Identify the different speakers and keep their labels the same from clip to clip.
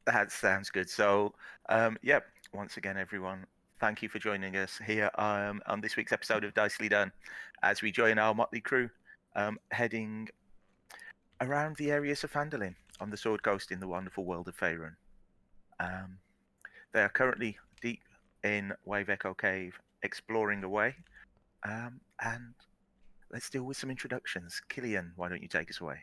Speaker 1: That sounds good. So, yep. Once again, everyone, thank you for joining us here on this week's episode of Dicely Done, as we join our motley crew, heading around the areas of Phandalin on the Sword Coast in the wonderful world of Faerun. Um, they are currently deep in Wave Echo Cave, exploring away, and let's deal with some introductions. Killian, why don't you take us away?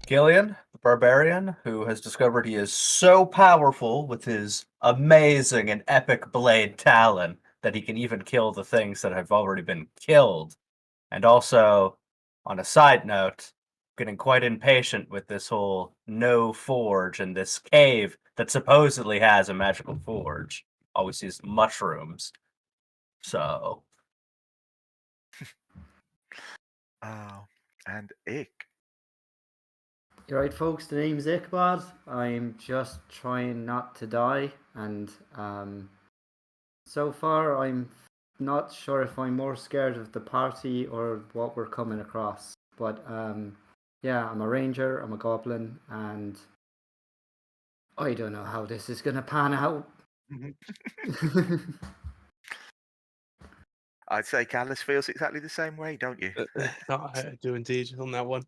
Speaker 2: Killian, the barbarian, who has discovered he is so powerful with his amazing and epic blade talon that he can even kill the things that have already been killed. And also, on a side note, getting quite impatient with this whole no forge and this cave that supposedly has a magical forge. Always sees mushrooms. So,
Speaker 1: Oh, and Ick.
Speaker 3: You right, folks? The name's Ichabod. I'm just trying not to die, and so far I'm not sure if I'm more scared of the party or what we're coming across. But yeah, I'm a ranger, I'm a goblin, and I don't know how this is gonna pan out.
Speaker 1: I'd say Callus feels exactly the same way, don't you?
Speaker 4: I do indeed on that one.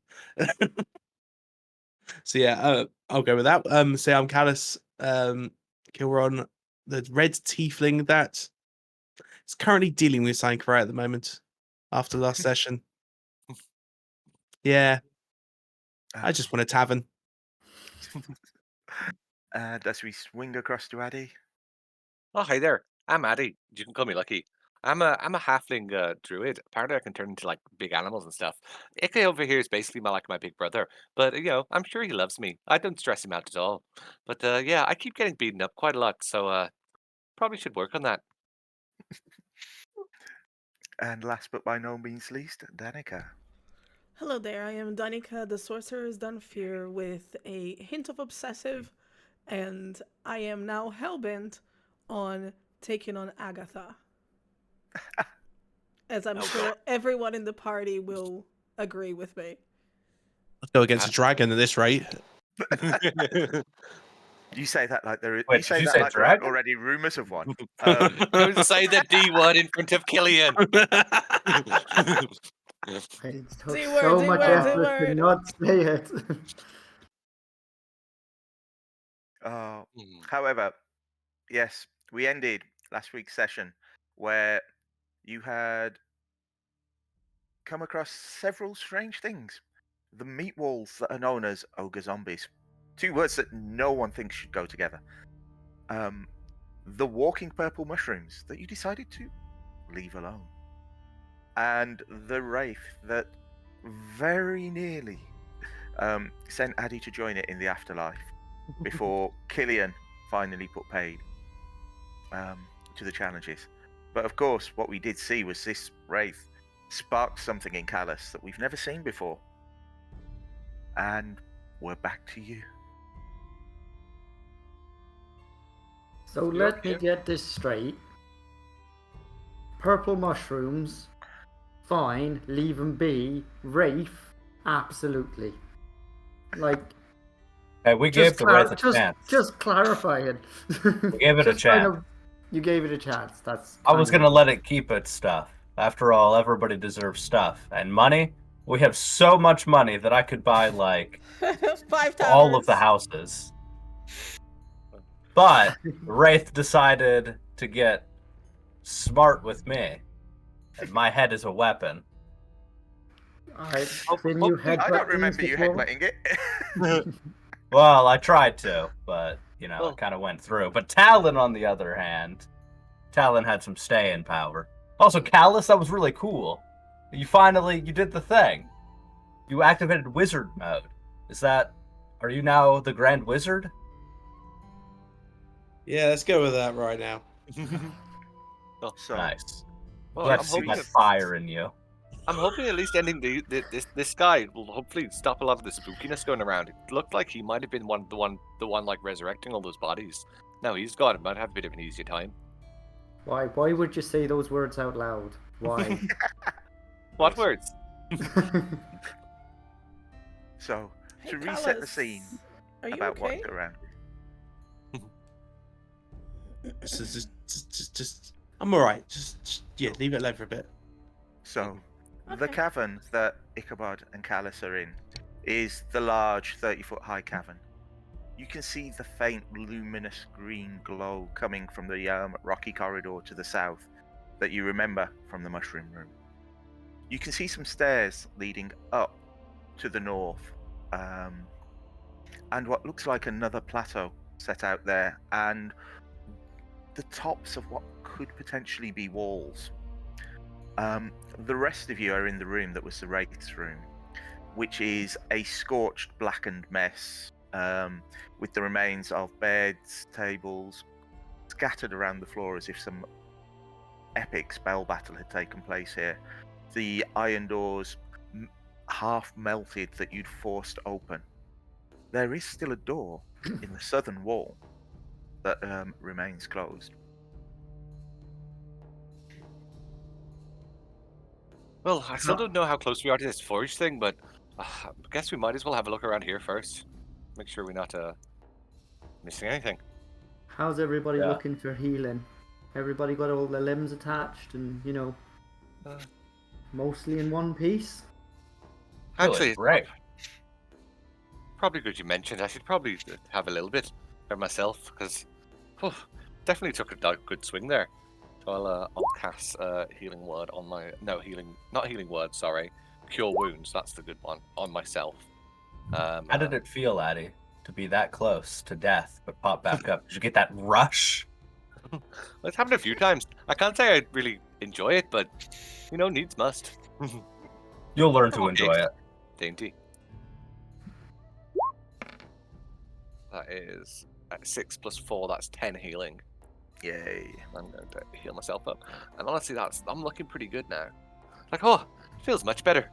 Speaker 4: So yeah, I'll go with that. So I'm Callus Kilron, the red tiefling that is currently dealing with Sankara at the moment after last session. Yeah, I just want a tavern.
Speaker 1: And as we swing across to Addie.
Speaker 5: Oh, hi there. I'm Addie. You can call me Lucky. I'm a halfling druid. Apparently, I can turn into like big animals and stuff. Ike over here is basically my big brother, but I'm sure he loves me. I don't stress him out at all. But yeah, I keep getting beaten up quite a lot, so probably should work on that.
Speaker 1: And last but by no means least, Danika.
Speaker 6: Hello there, I am Danika, the Sorcerer's Done Fear, with a hint of obsessive, and I am now hellbent on taking on Agatha. As I'm sure everyone in the party will agree with me.
Speaker 4: I'll go against a dragon at this rate.
Speaker 1: You say that like there
Speaker 2: Wait, did you say
Speaker 1: there are
Speaker 2: dragon?
Speaker 1: already rumors of one.
Speaker 5: Don't say the D word in front of Killian.
Speaker 3: It took
Speaker 6: D-word,
Speaker 3: so
Speaker 6: D-word,
Speaker 3: much effort to
Speaker 6: D-word.
Speaker 3: not say it.
Speaker 1: However, yes, we ended last week's session where you had come across several strange things. The meat walls that are known as ogre zombies. Two words that no one thinks should go together. The walking purple mushrooms that you decided to leave alone. And the wraith that very nearly sent Addie to join it in the afterlife before Killian finally put paid to the challenges. But of course, what we did see was this wraith sparked something in Callus that we've never seen before. And we're back to you.
Speaker 3: So let me get this straight. Purple mushrooms, fine, leave them be. Wraith, absolutely. Like,
Speaker 2: hey, we gave the Wraith a chance.
Speaker 3: Just clarifying.
Speaker 2: We gave it a chance.
Speaker 3: You gave it a chance. That's.
Speaker 2: I was gonna let it keep its stuff. After all, everybody deserves stuff. And money? We have so much money that I could buy, like,
Speaker 6: 5
Speaker 2: all of the houses. But Wraith decided to get smart with me. And my head is a weapon.
Speaker 3: Alright,
Speaker 1: I don't remember you headbutting it.
Speaker 2: Well, I tried to, but, it kind of went through. But Talon, on the other hand, Talon had some staying power. Also, Callus, that was really cool. You did the thing. You activated wizard mode. Are you now the Grand Wizard?
Speaker 4: Yeah, let's go with that right now.
Speaker 1: So,
Speaker 2: nice.
Speaker 5: Well,
Speaker 2: Let's see that fire in you.
Speaker 5: I'm hoping at least ending this guy will hopefully stop a lot of the spookiness going around. It looked like he might have been the one like resurrecting all those bodies. Now he's gone. It might have a bit of an easier time.
Speaker 3: Why would you say those words out loud? Why?
Speaker 5: What words?
Speaker 1: So,
Speaker 6: Hey,
Speaker 1: to reset
Speaker 6: Callus,
Speaker 1: the scene
Speaker 6: are you
Speaker 1: about
Speaker 6: okay?
Speaker 1: what's around.
Speaker 4: Just I'm all right. Yeah, leave it alone for a bit.
Speaker 1: So, the
Speaker 6: Okay.
Speaker 1: cavern that Ichabod and Callus are in is the large 30-foot high cavern. You can see the faint luminous green glow coming from the rocky corridor to the south that you remember from the mushroom room. You can see some stairs leading up to the north, and what looks like another plateau set out there, and the tops of what could potentially be walls. The rest of you are in the room that was the Wraith's room, which is a scorched, blackened mess, with the remains of beds, tables, scattered around the floor as if some epic spell battle had taken place here. The iron doors half melted that you'd forced open. There is still a door in the southern wall that remains closed.
Speaker 5: Well, I still don't know how close we are to this forge thing, but I guess we might as well have a look around here first. Make sure we're not missing anything.
Speaker 3: How's everybody
Speaker 2: Yeah.
Speaker 3: looking for healing? Everybody got all their limbs attached and, mostly in one piece?
Speaker 5: Actually,
Speaker 2: Feeling great.
Speaker 5: probably good you mentioned. I should probably have a little bit for myself, because definitely took a good swing there. So I'll cast healing word on my not healing word, sorry, cure wounds. That's the good one on myself.
Speaker 2: How did it feel, Addie, to be that close to death but pop back up? Did you get that rush?
Speaker 5: It's happened a few times. I can't say I really enjoy it, but needs must.
Speaker 2: You'll learn to
Speaker 5: Okay.
Speaker 2: enjoy it.
Speaker 5: Dainty. That is 6 plus 4. That's 10 healing.
Speaker 1: Yay.
Speaker 5: I'm going to heal myself up, and honestly, I'm looking pretty good now. Like, feels much better.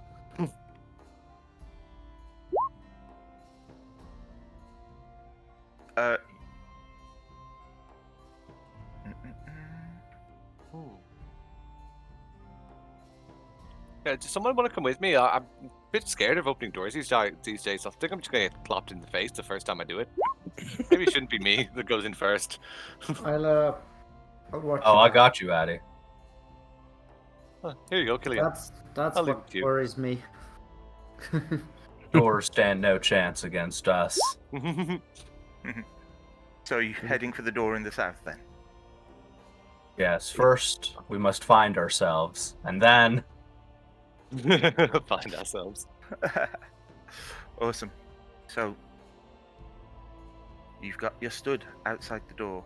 Speaker 1: Uh,
Speaker 5: Yeah, does someone want to come with me? I'm a bit scared of opening doors these days. I think I'm just going to get clopped in the face the first time I do it. Maybe it shouldn't be me that goes in first.
Speaker 3: I'll watch
Speaker 2: Oh,
Speaker 3: you
Speaker 2: I
Speaker 3: back.
Speaker 2: got you, Addie.
Speaker 5: Here you go, Killian.
Speaker 3: That's
Speaker 5: I'll leave
Speaker 3: what
Speaker 5: it to you.
Speaker 3: worries me.
Speaker 2: Doors stand no chance against us.
Speaker 1: So are you heading for the door in the south then?
Speaker 2: Yes, first we must find ourselves, and then
Speaker 5: Find ourselves.
Speaker 1: Awesome. So you're stood outside the door,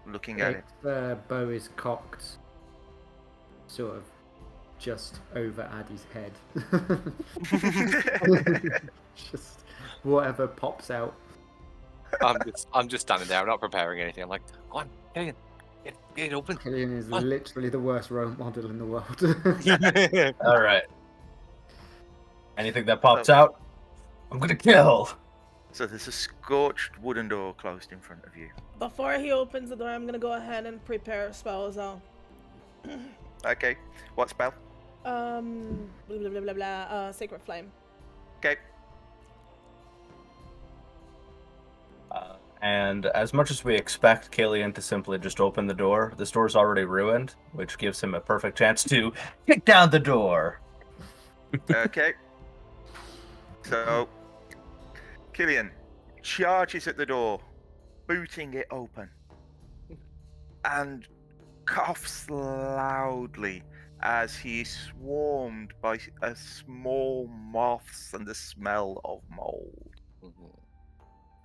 Speaker 1: looking at it.
Speaker 3: The bow is cocked, sort of just over Addie's head. Just whatever pops out.
Speaker 5: I'm just standing there. I'm not preparing anything. I'm like, go on, Killian, get it open.
Speaker 3: Killian is
Speaker 5: What?
Speaker 3: literally the worst role model in the world.
Speaker 2: all right. Anything that pops out, I'm gonna kill.
Speaker 1: So there's a scorched wooden door closed in front of you.
Speaker 6: Before he opens the door, I'm gonna go ahead and prepare spells out.
Speaker 1: Okay. What spell?
Speaker 6: Blah blah blah blah blah. Sacred Flame.
Speaker 1: Okay.
Speaker 2: And as much as we expect Killian to simply just open the door, this door's already ruined, which gives him a perfect chance to kick down the door.
Speaker 1: Okay. So Killian charges at the door, booting it open, and coughs loudly as he is swarmed by small moths and the smell of mold.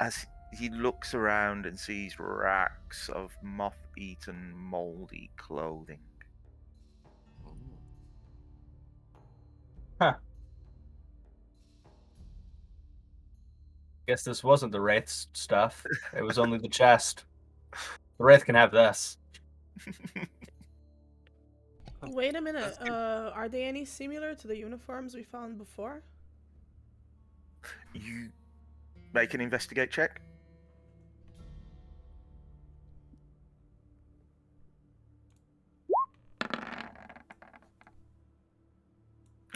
Speaker 1: As he looks around and sees racks of moth-eaten, moldy clothing.
Speaker 2: Guess this wasn't the Wraith's stuff. It was only the chest. The Wraith can have this.
Speaker 6: Wait a minute. Are they any similar to the uniforms we found before?
Speaker 1: You make an investigate check.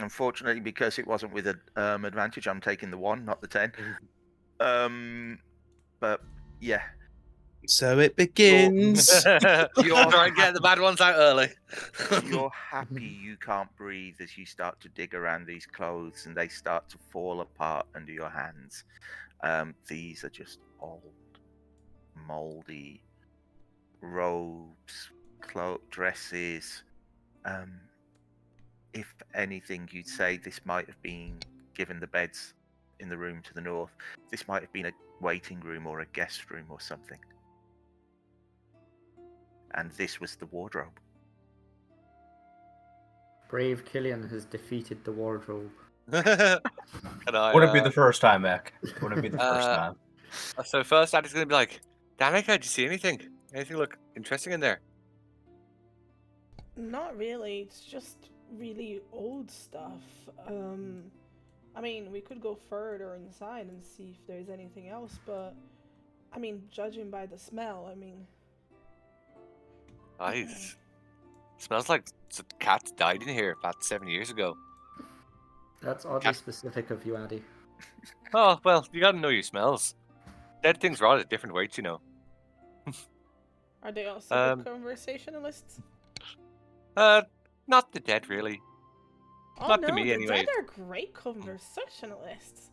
Speaker 1: Unfortunately, because it wasn't with an advantage, I'm taking the 1, not the 10. But yeah,
Speaker 4: So it begins.
Speaker 5: You're trying to get the bad ones out early.
Speaker 1: You're happy you can't breathe as you start to dig around these clothes and they start to fall apart under your hands. These are just old, moldy robes, dresses. If anything, you'd say this might have been, given the beds in the room to the north, this might have been a waiting room or a guest room or something. And this was the wardrobe.
Speaker 3: Brave Killian has defeated the wardrobe.
Speaker 5: Can I,
Speaker 2: Wouldn't be the first time, Ek. Wouldn't be the first time.
Speaker 5: So first, Addie's gonna be like, Danika, did you see anything? Anything look interesting in there?
Speaker 6: Not really. It's just really old stuff. I mean, we could go further inside and see if there's anything else, but I mean, judging by the smell, I mean,
Speaker 5: Nice. Smells like some cats died in here about 7 years ago.
Speaker 3: That's oddly specific of you, Addie.
Speaker 5: Oh, well, you gotta know your smells. Dead things rot at different weights, you know.
Speaker 6: are they also good conversationalists?
Speaker 5: Not the dead, really.
Speaker 6: Oh
Speaker 5: Not
Speaker 6: no,
Speaker 5: to me,
Speaker 6: the
Speaker 5: anyways.
Speaker 6: dead are great conversationalists.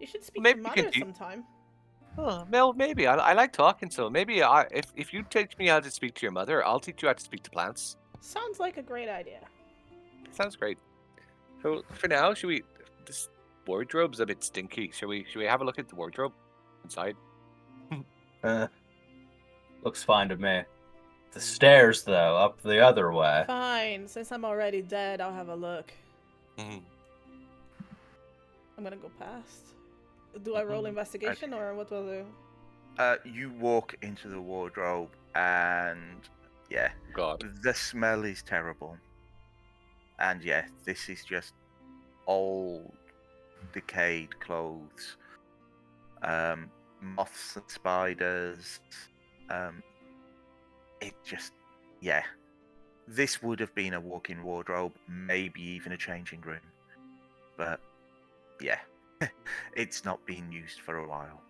Speaker 6: You should speak
Speaker 5: Maybe
Speaker 6: to
Speaker 5: we can
Speaker 6: Mother
Speaker 5: do-
Speaker 6: sometime.
Speaker 5: Oh, well, maybe. I like talking, so maybe if you teach me how to speak to your mother, I'll teach you how to speak to plants.
Speaker 6: Sounds like a great idea.
Speaker 5: Sounds great. So for now, should we? This wardrobe's a bit stinky. Should we have a look at the wardrobe inside?
Speaker 2: Looks fine to me. The stairs, though, up the other way.
Speaker 6: Fine, since I'm already dead, I'll have a look.
Speaker 5: Mhm.
Speaker 6: I'm gonna go past. Do I roll investigation or what will I do?
Speaker 1: You walk into the wardrobe and yeah,
Speaker 5: God.
Speaker 1: the smell is terrible. And yeah, this is just old, decayed clothes. Moths and spiders. It just, yeah. This would have been a walk-in wardrobe, maybe even a changing room. But yeah, it's not been used for a while.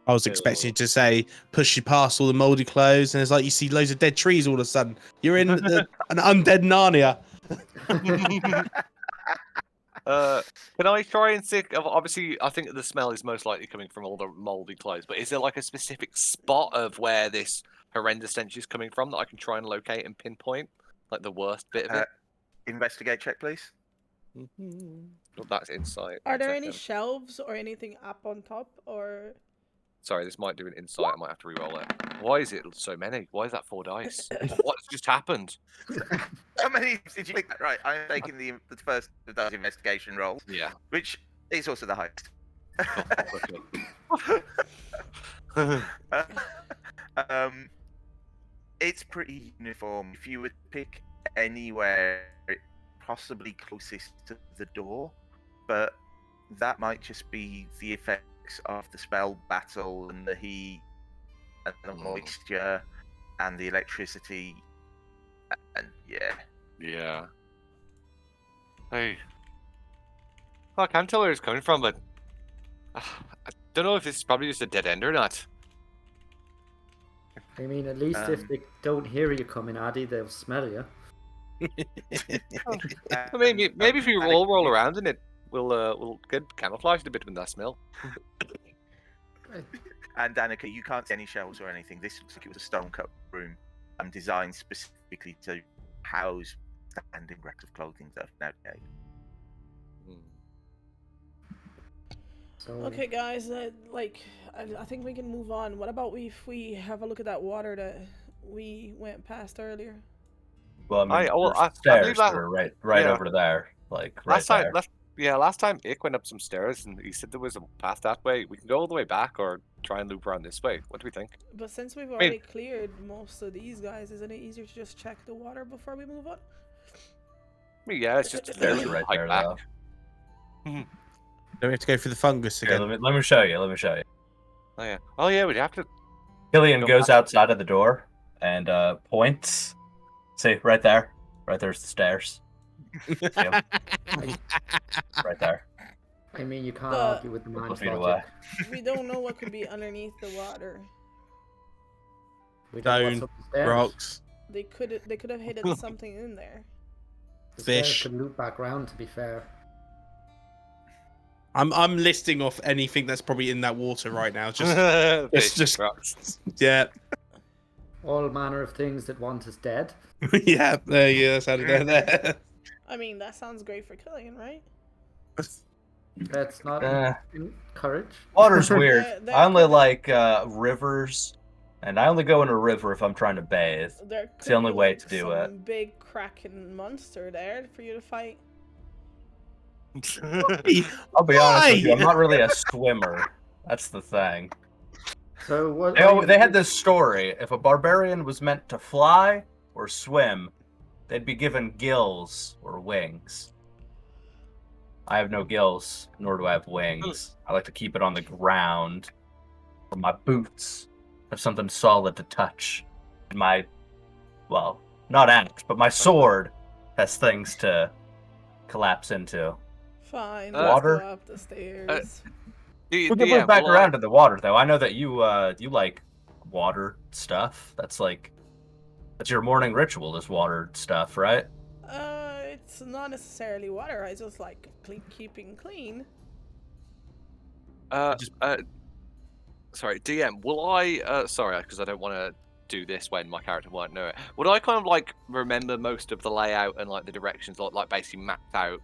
Speaker 4: I was expecting you to say, push you past all the mouldy clothes, and it's like you see loads of dead trees all of a sudden. You're in an undead Narnia.
Speaker 5: Can I try and think of, obviously, I think the smell is most likely coming from all the moldy clothes, but is there like a specific spot of where this horrendous stench is coming from that I can try and locate and pinpoint? Like the worst bit of it?
Speaker 1: Investigate check, please.
Speaker 5: Well, that's insight.
Speaker 6: Are
Speaker 5: One
Speaker 6: there any
Speaker 5: second.
Speaker 6: shelves or anything up on top, or
Speaker 5: Sorry, this might do an insight. I might have to re-roll it. Why is it so many? Why is that 4 dice? What's just happened?
Speaker 1: How many did you pick? Right, I'm taking the first of those investigation rolls,
Speaker 5: Yeah.
Speaker 1: which is also the highest. It's pretty uniform. If you would pick anywhere, possibly closest to the door, but that might just be the effects of the spell battle and the heat and the moisture and the electricity. And yeah.
Speaker 5: Yeah. Hey. Well, I can't tell where it's coming from, but I don't know if this is probably just a dead end or not.
Speaker 3: I mean, at least if they don't hear you coming, Addie, they'll smell you.
Speaker 5: Maybe if we all roll around in it, we'll get camouflaged a bit with that smell.
Speaker 1: And Danika, you can't see any shelves or anything. This looks like it was a stone-cut room, designed specifically to house standing racks of clothing that have now decayed.
Speaker 3: So,
Speaker 6: okay, guys? I think we can move on. What about if we have a look at that water that we went past earlier?
Speaker 2: Well, I mean,
Speaker 5: I
Speaker 2: there's
Speaker 5: believe
Speaker 2: stairs
Speaker 5: that-
Speaker 2: that are right
Speaker 5: yeah.
Speaker 2: over there, like right
Speaker 5: Last
Speaker 2: there.
Speaker 5: time, last time Ick went up some stairs and he said there was a path that way. We can go all the way back or try and loop around this way. What do we think?
Speaker 6: But since we've already cleared most of these guys, isn't it easier to just check the water before we move on?
Speaker 5: I mean, yeah, it's just a
Speaker 2: Stairs
Speaker 5: little
Speaker 2: are right
Speaker 5: hike
Speaker 2: there,
Speaker 5: back.
Speaker 2: though.
Speaker 4: Don't we have to go through the fungus
Speaker 2: Here,
Speaker 4: again?
Speaker 2: let me show you. Let me show you.
Speaker 5: Oh yeah, we'd have to.
Speaker 2: Killian
Speaker 5: Go
Speaker 2: goes
Speaker 5: back.
Speaker 2: outside of the door and points. See, right there. Right there's the stairs. See 'em? Right there.
Speaker 3: I mean, you can't
Speaker 6: But-
Speaker 3: argue with the
Speaker 2: Couple
Speaker 3: man's
Speaker 2: feet
Speaker 3: logic.
Speaker 2: away.
Speaker 6: We don't know what could be underneath the water.
Speaker 3: We don't know what's
Speaker 4: Stone,
Speaker 3: up the stairs.
Speaker 4: rocks.
Speaker 6: They could have hidden something in there.
Speaker 3: The stairs
Speaker 4: Fish.
Speaker 3: could loop back round, to be fair.
Speaker 4: I'm listing off anything that's probably in that water right now. Just
Speaker 5: Fish,
Speaker 4: just
Speaker 5: rocks.
Speaker 4: yeah.
Speaker 3: All manner of things that want us dead.
Speaker 4: Yeah, there you go. That's how to do there.
Speaker 6: I mean, that sounds great for Killian, right?
Speaker 3: Let's not
Speaker 2: Eh.
Speaker 3: encourage.
Speaker 2: Water's weird.
Speaker 6: There
Speaker 2: I only
Speaker 6: could-
Speaker 2: like rivers, and I only go in a river if I'm trying to bathe.
Speaker 6: There
Speaker 2: It's the
Speaker 6: could
Speaker 2: only
Speaker 6: be,
Speaker 2: way
Speaker 6: like,
Speaker 2: to do
Speaker 6: some
Speaker 2: it.
Speaker 6: big kraken monster there for you to fight.
Speaker 2: I'll be honest with you, I'm
Speaker 4: Why?
Speaker 2: not really a swimmer. That's the thing.
Speaker 3: So what?
Speaker 2: They had this story. If a barbarian was meant to fly or swim, they'd be given gills or wings. I have no gills, nor do I have wings. I like to keep it on the ground. Or my boots have something solid to touch. And my, well, not axe, but my sword has things to collapse into.
Speaker 6: Fine,
Speaker 2: Water?
Speaker 6: let's go up the stairs.
Speaker 2: We can move back around to the water, though. I know that you like water stuff. That's your morning ritual is water stuff, right?
Speaker 6: It's not necessarily water. I just like keeping clean.
Speaker 5: Sorry, DM. Will I? Sorry, because I don't want to do this when my character won't know it. Would I kind of like remember most of the layout and like the directions, like basically mapped out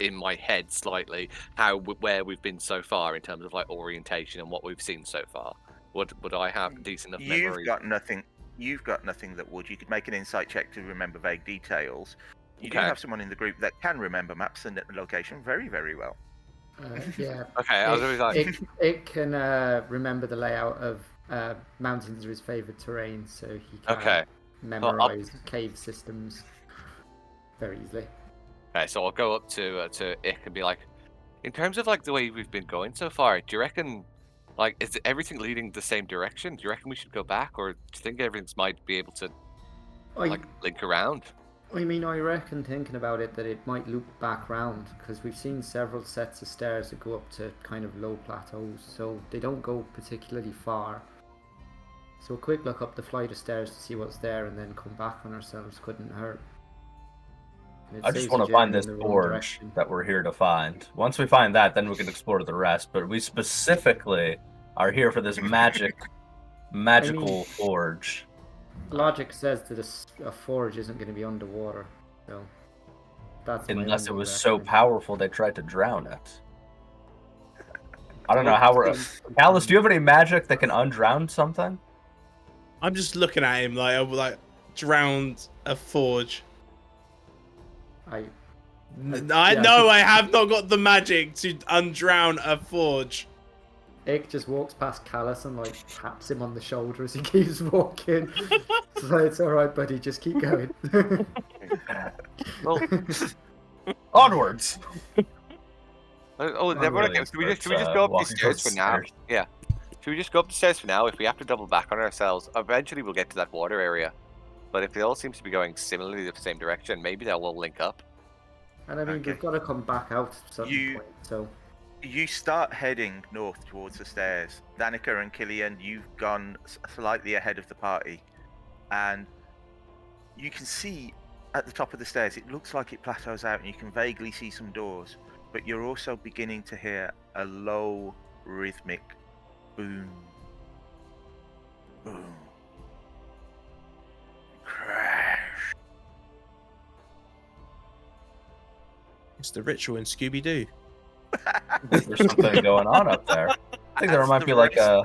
Speaker 5: in my head slightly where we've been so far in terms of like orientation and what we've seen so far? Would I have decent enough memory?
Speaker 1: You've got nothing that would. You could make an insight check to remember vague details. You do
Speaker 5: Okay.
Speaker 1: have someone in the group that can remember maps and location very, very well.
Speaker 3: Yeah.
Speaker 5: Okay, I was always like,
Speaker 3: It can remember the layout of mountains are his favorite terrain, so he can
Speaker 5: okay.
Speaker 3: memorize cave systems very easily.
Speaker 5: Okay, so I'll go up to Ick and be like, in terms of like the way we've been going so far, do you reckon like is everything leading the same direction? Do you reckon we should go back, or do you think everything's might be able to like link around?
Speaker 3: I mean, I reckon thinking about it that it might loop back round because we've seen several sets of stairs that go up to kind of low plateaus, so they don't go particularly far. So a quick look up the flight of stairs to see what's there and then come back on ourselves couldn't hurt. And it
Speaker 2: I just
Speaker 3: saves
Speaker 2: want
Speaker 3: you
Speaker 2: to find
Speaker 3: journeying
Speaker 2: this
Speaker 3: in the wrong
Speaker 2: forge
Speaker 3: direction.
Speaker 2: that we're here to find. Once we find that, then we can explore the rest. But we specifically are here for this magical forge.
Speaker 3: Logic says that a forge isn't going to be underwater, so that's my
Speaker 2: Unless it
Speaker 3: only
Speaker 2: was so
Speaker 3: reckoning.
Speaker 2: powerful they tried to drown it. I don't know how we're... Callus, do you have any magic that can undrown something?
Speaker 4: I'm just looking at him like I've like drowned a forge.
Speaker 3: I
Speaker 4: I
Speaker 3: yeah,
Speaker 4: know I have not got the magic to undrown a forge.
Speaker 3: Ick just walks past Callus and like taps him on the shoulder as he keeps walking. So it's alright, buddy, just keep going.
Speaker 5: Well,
Speaker 2: Onwards!
Speaker 5: oh,
Speaker 2: Not
Speaker 5: everyone,
Speaker 2: really,
Speaker 5: okay, should we just
Speaker 2: but,
Speaker 5: go up these
Speaker 2: walking
Speaker 5: stairs for now?
Speaker 2: towards
Speaker 5: Yeah. Should we just go up the stairs for now? If we have to double back on ourselves, eventually we'll get to that water area. But if it all seems to be going similarly the same direction, maybe they'll all link up.
Speaker 3: And I mean,
Speaker 1: Okay.
Speaker 3: we've got to come back out at some point, so...
Speaker 1: You start heading north towards the stairs. Danika and Killian, you've gone slightly ahead of the party. And you can see at the top of the stairs, it looks like it plateaus out and you can vaguely see some doors. But you're also beginning to hear a low, rhythmic boom. Boom. Crash.
Speaker 4: It's the ritual in Scooby Doo.
Speaker 2: There's something going on up there. I think there might be like a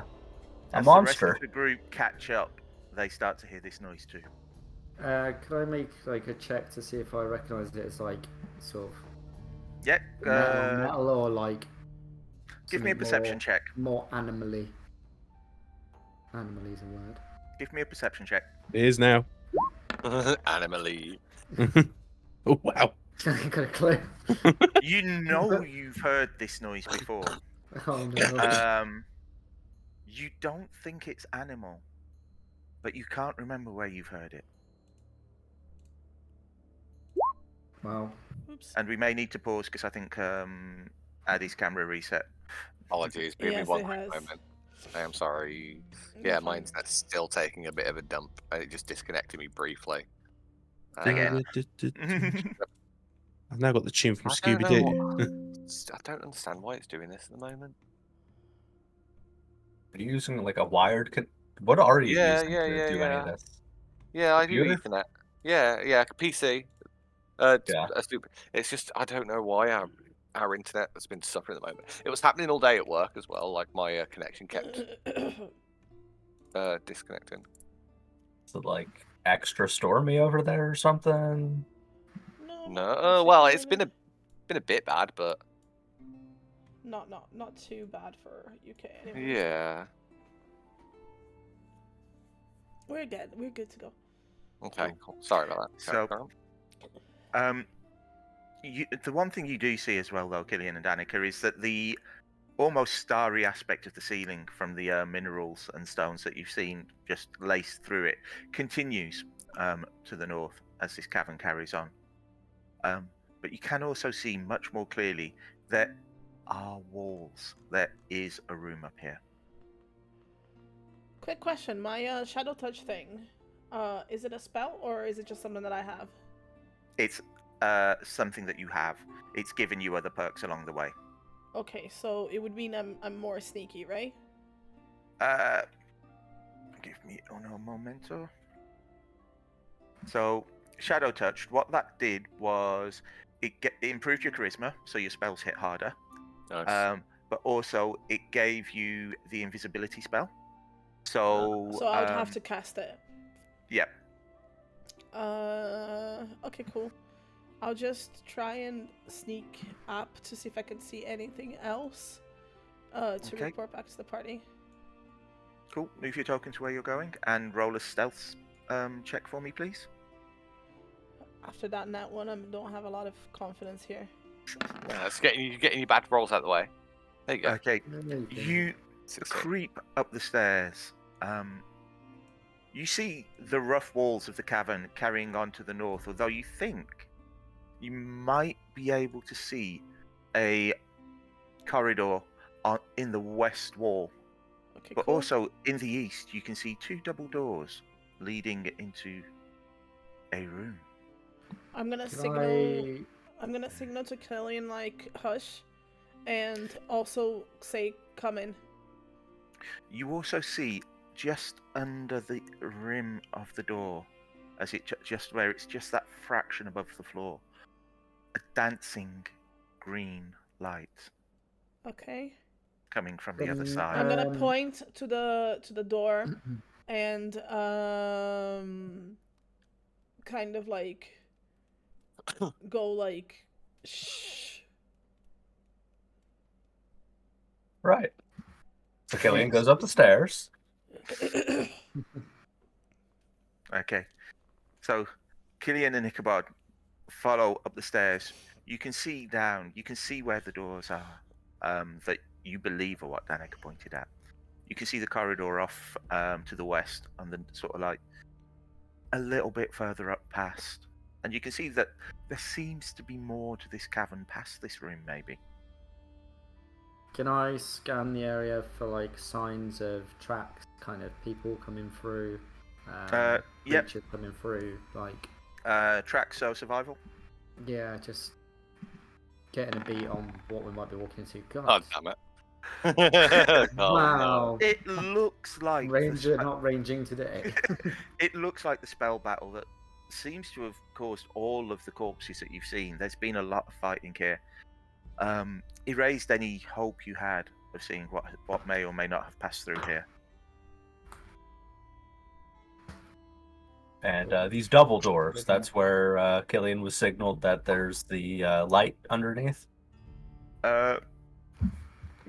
Speaker 1: As
Speaker 2: monster.
Speaker 1: the rest of the group catch up, they start to hear this noise too.
Speaker 3: could I make like a check to see if I recognise it as like sort of
Speaker 1: Yeah,
Speaker 3: metal or like
Speaker 1: give me a
Speaker 3: something
Speaker 1: perception check.
Speaker 3: more animally. Animally is a word.
Speaker 1: Give me a perception check.
Speaker 4: It is now.
Speaker 5: Animally.
Speaker 4: Oh wow.
Speaker 3: I got a clue.
Speaker 1: You know you've heard this noise before.
Speaker 3: Oh no.
Speaker 1: You don't think it's animal, but you can't remember where you've heard it.
Speaker 3: Wow.
Speaker 6: Oops.
Speaker 1: And we may need to pause because I think Addie's camera reset.
Speaker 5: Apologies, give me
Speaker 6: Yes,
Speaker 5: one
Speaker 6: it
Speaker 5: quick
Speaker 6: has.
Speaker 5: moment. I am sorry.
Speaker 6: You're
Speaker 5: Yeah,
Speaker 6: fine.
Speaker 5: mine's that's still taking a bit of a dump. It just disconnected me briefly.
Speaker 1: Again.
Speaker 4: I've now got the tune from
Speaker 5: I don't
Speaker 4: Scooby
Speaker 5: know.
Speaker 4: Doo.
Speaker 5: I don't understand why it's doing this at the moment.
Speaker 2: Are you using like a wired? What are you
Speaker 5: Yeah,
Speaker 2: using to do any of this?
Speaker 5: Yeah, I do
Speaker 2: Computer?
Speaker 5: Ethernet. Yeah, PC.
Speaker 2: Yeah.
Speaker 5: It's just I don't know why our internet has been suffering at the moment. It was happening all day at work as well. Like my connection kept disconnecting.
Speaker 2: Is it like extra stormy over there or something?
Speaker 6: No.
Speaker 5: No, well, it's been a bit bad, but
Speaker 6: Not too bad for UK anyway.
Speaker 5: yeah.
Speaker 6: We're good. We're good to go.
Speaker 5: Okay, cool. Sorry about that.
Speaker 1: So-
Speaker 5: Carry on.
Speaker 1: The one thing you do see as well, though, Killian and Danika, is that the almost starry aspect of the ceiling from the minerals and stones that you've seen just laced through it continues to the north as this cavern carries on. But you can also see much more clearly there are walls. There is a room up here.
Speaker 6: Quick question. My shadow touch thing. Is it a spell or is it just something that I have?
Speaker 1: It's something that you have. It's given you other perks along the way.
Speaker 6: Okay, so it would mean I'm more sneaky, right?
Speaker 1: Give me un momento. So, Shadow Touch, what that did was it improved your charisma, so your spells hit harder.
Speaker 5: Nice.
Speaker 1: But also it gave you the invisibility spell. So
Speaker 6: I would have to cast it.
Speaker 1: Yeah.
Speaker 6: Okay, cool. I'll just try and sneak up to see if I can see anything else to
Speaker 1: Okay.
Speaker 6: report back to the party.
Speaker 1: Cool. Move your token to where you're going and roll a stealth check for me, please.
Speaker 6: After that nat one, I don't have a lot of confidence here.
Speaker 5: Yeah, it's getting your bad rolls out of the way. There you go.
Speaker 1: Okay. You
Speaker 5: 16.
Speaker 1: creep up the stairs. You see the rough walls of the cavern carrying on to the north, although you think you might be able to see a corridor in the west wall.
Speaker 6: Okay,
Speaker 1: But
Speaker 6: cool.
Speaker 1: also in the east, you can see two double doors leading into a room.
Speaker 6: I'm gonna
Speaker 3: Can
Speaker 6: signal. I'm gonna signal to Killian like hush, and also say come in.
Speaker 1: You also see just under the rim of the door, as it just where it's just that fraction above the floor, a dancing green light
Speaker 6: Okay.
Speaker 1: coming from the other
Speaker 3: Then,
Speaker 1: side.
Speaker 6: I'm gonna point to the door and kind of like go like shh.
Speaker 2: Right. So Killian goes up the stairs.
Speaker 1: Okay, so Killian and Ichabod follow up the stairs. You can see down. You can see where the doors are that you believe are what Danika pointed at. You can see the corridor off to the west, and then sort of like a little bit further up past. And you can see that there seems to be more to this cavern past this room, maybe.
Speaker 3: Can I scan the area for like signs of tracks, kind of people coming through,
Speaker 1: Yep.
Speaker 3: creatures coming through, like
Speaker 1: Track, so survival.
Speaker 3: yeah, just getting a beat on what we might be walking into. God,
Speaker 5: Oh damn it! Oh,
Speaker 3: wow,
Speaker 1: It looks like
Speaker 3: ranger not ranging today.
Speaker 1: it looks like the spell battle that seems to have caused all of the corpses that you've seen. There's been a lot of fighting here. Erased any hope you had of seeing what may or may not have passed through here.
Speaker 2: And these double doors, that's where Killian was signaled that there's the light underneath.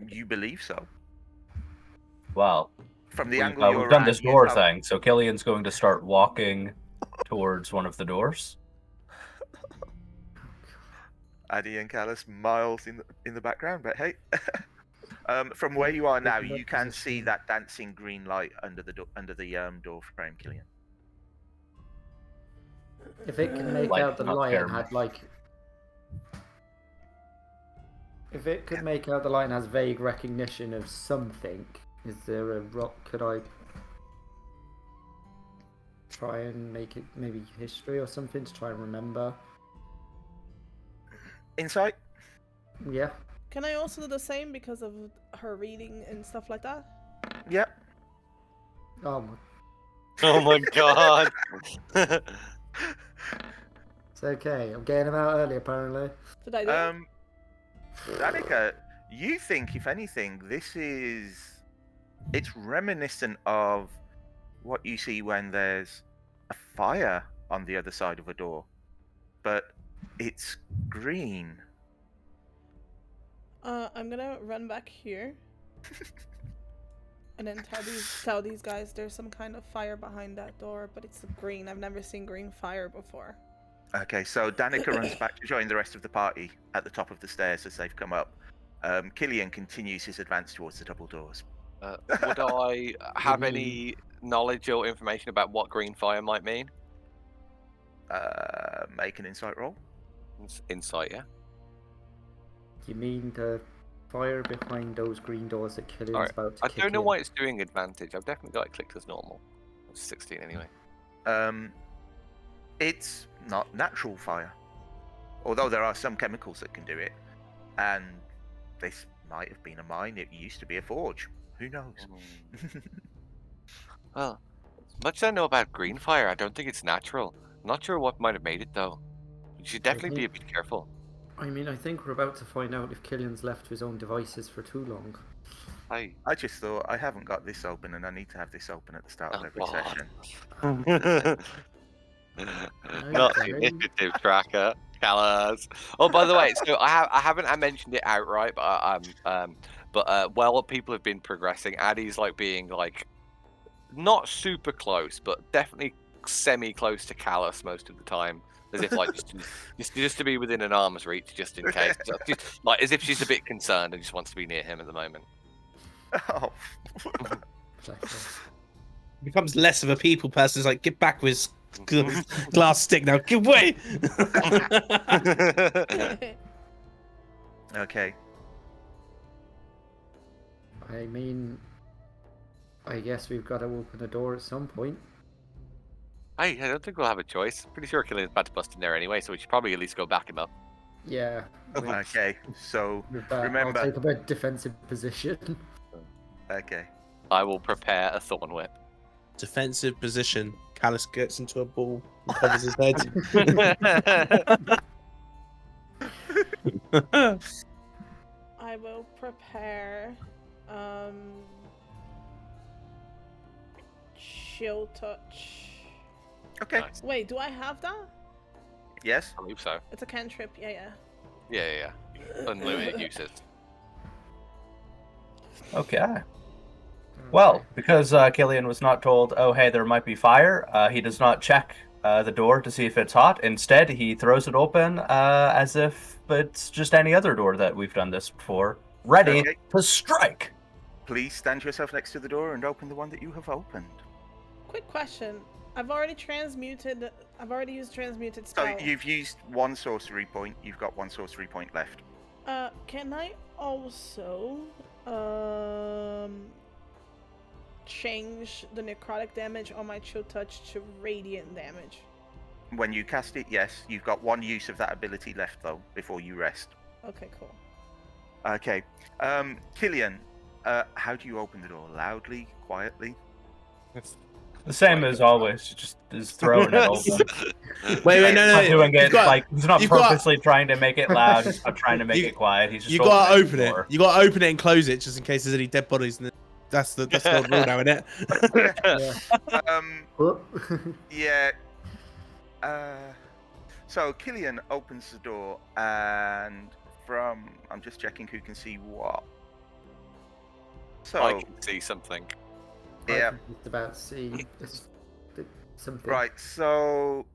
Speaker 1: You believe so?
Speaker 2: Well,
Speaker 1: From the
Speaker 2: we've,
Speaker 1: angle you're
Speaker 2: we've done
Speaker 1: at,
Speaker 2: this
Speaker 1: you
Speaker 2: door
Speaker 1: know-
Speaker 2: thing, so Killian's going to start walking towards one of the doors.
Speaker 1: Addie and Callus miles in the background, but hey. From where you are now,
Speaker 3: Taking up
Speaker 1: you can see
Speaker 3: position.
Speaker 1: that dancing green light under the door frame, Killian.
Speaker 3: If it can make
Speaker 2: Like,
Speaker 3: out the
Speaker 2: not
Speaker 3: light and
Speaker 2: terrible.
Speaker 3: had like, if it could make out the light and has vague recognition of something, Is there a rock? Could I try and make it maybe history or something to try and remember?
Speaker 1: Insight?
Speaker 3: Yeah.
Speaker 6: Can I also do the same because of her reading and stuff like that?
Speaker 1: Yep.
Speaker 3: Oh my.
Speaker 5: Oh my god.
Speaker 3: It's okay. I'm getting him out early apparently.
Speaker 6: Did I do it?
Speaker 1: Danika, you think, if anything, it's reminiscent of what you see when there's a fire on the other side of a door, but it's green.
Speaker 6: I'm gonna run back here. And then tell these guys there's some kind of fire behind that door, but it's green. I've never seen green fire before.
Speaker 1: Okay, so Danika runs back to join the rest of the party at the top of the stairs as they've come up. Killian continues his advance towards the double doors.
Speaker 5: Would I have any knowledge or information about what green fire might mean?
Speaker 1: Make an insight roll.
Speaker 5: Insight, yeah.
Speaker 3: You mean the fire behind those green doors that Killian's
Speaker 5: Alright,
Speaker 3: about to
Speaker 5: I
Speaker 3: kick
Speaker 5: don't know
Speaker 3: in?
Speaker 5: why it's doing advantage. I've definitely got it clicked as normal. It's 16 anyway.
Speaker 1: It's not natural fire, although there are some chemicals that can do it, and this might have been a mine. It used to be a forge. Who knows?
Speaker 5: Well, as much as I know about green fire, I don't think it's natural. I'm not sure what might have made it though. You should definitely be a bit careful.
Speaker 3: I mean, I think we're about to find out if Killian's left to his own devices for too long.
Speaker 1: I just thought I haven't got this open, and I need to have this open at the start of
Speaker 5: Oh,
Speaker 1: every
Speaker 5: God.
Speaker 1: session.
Speaker 5: Not the initiative tracker, Callus. Oh, by the way, so I haven't mentioned it outright, but while people have been progressing, Addie's like being like not super close, but definitely semi close to Callus most of the time, as if like just to be within an arm's reach, just in case, just, like as if she's a bit concerned and just wants to be near him at the moment.
Speaker 1: Oh.
Speaker 4: Becomes less of a people person. It's like, get back with his glass stick now. Get away.
Speaker 1: Okay.
Speaker 3: I mean, I guess we've got to open the door at some point.
Speaker 5: I don't think we'll have a choice. Pretty sure Killian's about to bust in there anyway, so we should probably at least go back him up.
Speaker 3: Yeah.
Speaker 1: Okay. So
Speaker 3: With that,
Speaker 1: remember.
Speaker 3: I'll take up a defensive position.
Speaker 1: Okay.
Speaker 5: I will prepare a thorn whip.
Speaker 4: Defensive position. Callus gets into a ball and covers his head.
Speaker 6: I will prepare chill touch.
Speaker 1: Okay.
Speaker 5: Nice.
Speaker 6: Wait, do I have that?
Speaker 1: Yes.
Speaker 5: I believe so.
Speaker 6: It's a cantrip. Yeah.
Speaker 5: Yeah. Unlimited uses.
Speaker 2: Okay. Well, because Killian was not told, oh, hey, there might be fire, he does not check the door to see if it's hot. Instead, he throws it open as if it's just any other door that we've done this before, ready
Speaker 1: Okay.
Speaker 2: to strike.
Speaker 1: Please stand yourself next to the door and open the one that you have opened.
Speaker 6: Quick question. I've already used transmuted
Speaker 1: So
Speaker 6: spell.
Speaker 1: you've used one sorcery point. You've got one sorcery point left.
Speaker 6: Can I also change the necrotic damage on my chill touch to radiant damage?
Speaker 1: When you cast it, yes. You've got one use of that ability left, though, before you rest.
Speaker 6: Okay, cool.
Speaker 1: Okay. Killian, how do you open the door? Loudly? Quietly?
Speaker 2: The same as always, just is throwing it open.
Speaker 4: Wait, no.
Speaker 2: Not doing it
Speaker 4: You've got-
Speaker 2: like he's not
Speaker 4: you've got-
Speaker 2: purposely trying to make it loud. He's not trying to make
Speaker 4: You-
Speaker 2: it quiet. He's just
Speaker 4: You gotta
Speaker 2: opening
Speaker 4: open
Speaker 2: the
Speaker 4: it.
Speaker 2: door.
Speaker 4: You gotta open it and close it just in case there's any dead bodies. That's the old rule now, isn't it?
Speaker 3: Yeah.
Speaker 1: Yeah. So Killian opens the door, and I'm just checking who can see what. So
Speaker 5: I can see something.
Speaker 1: yeah.
Speaker 3: I'm just about to see something.
Speaker 1: Right, so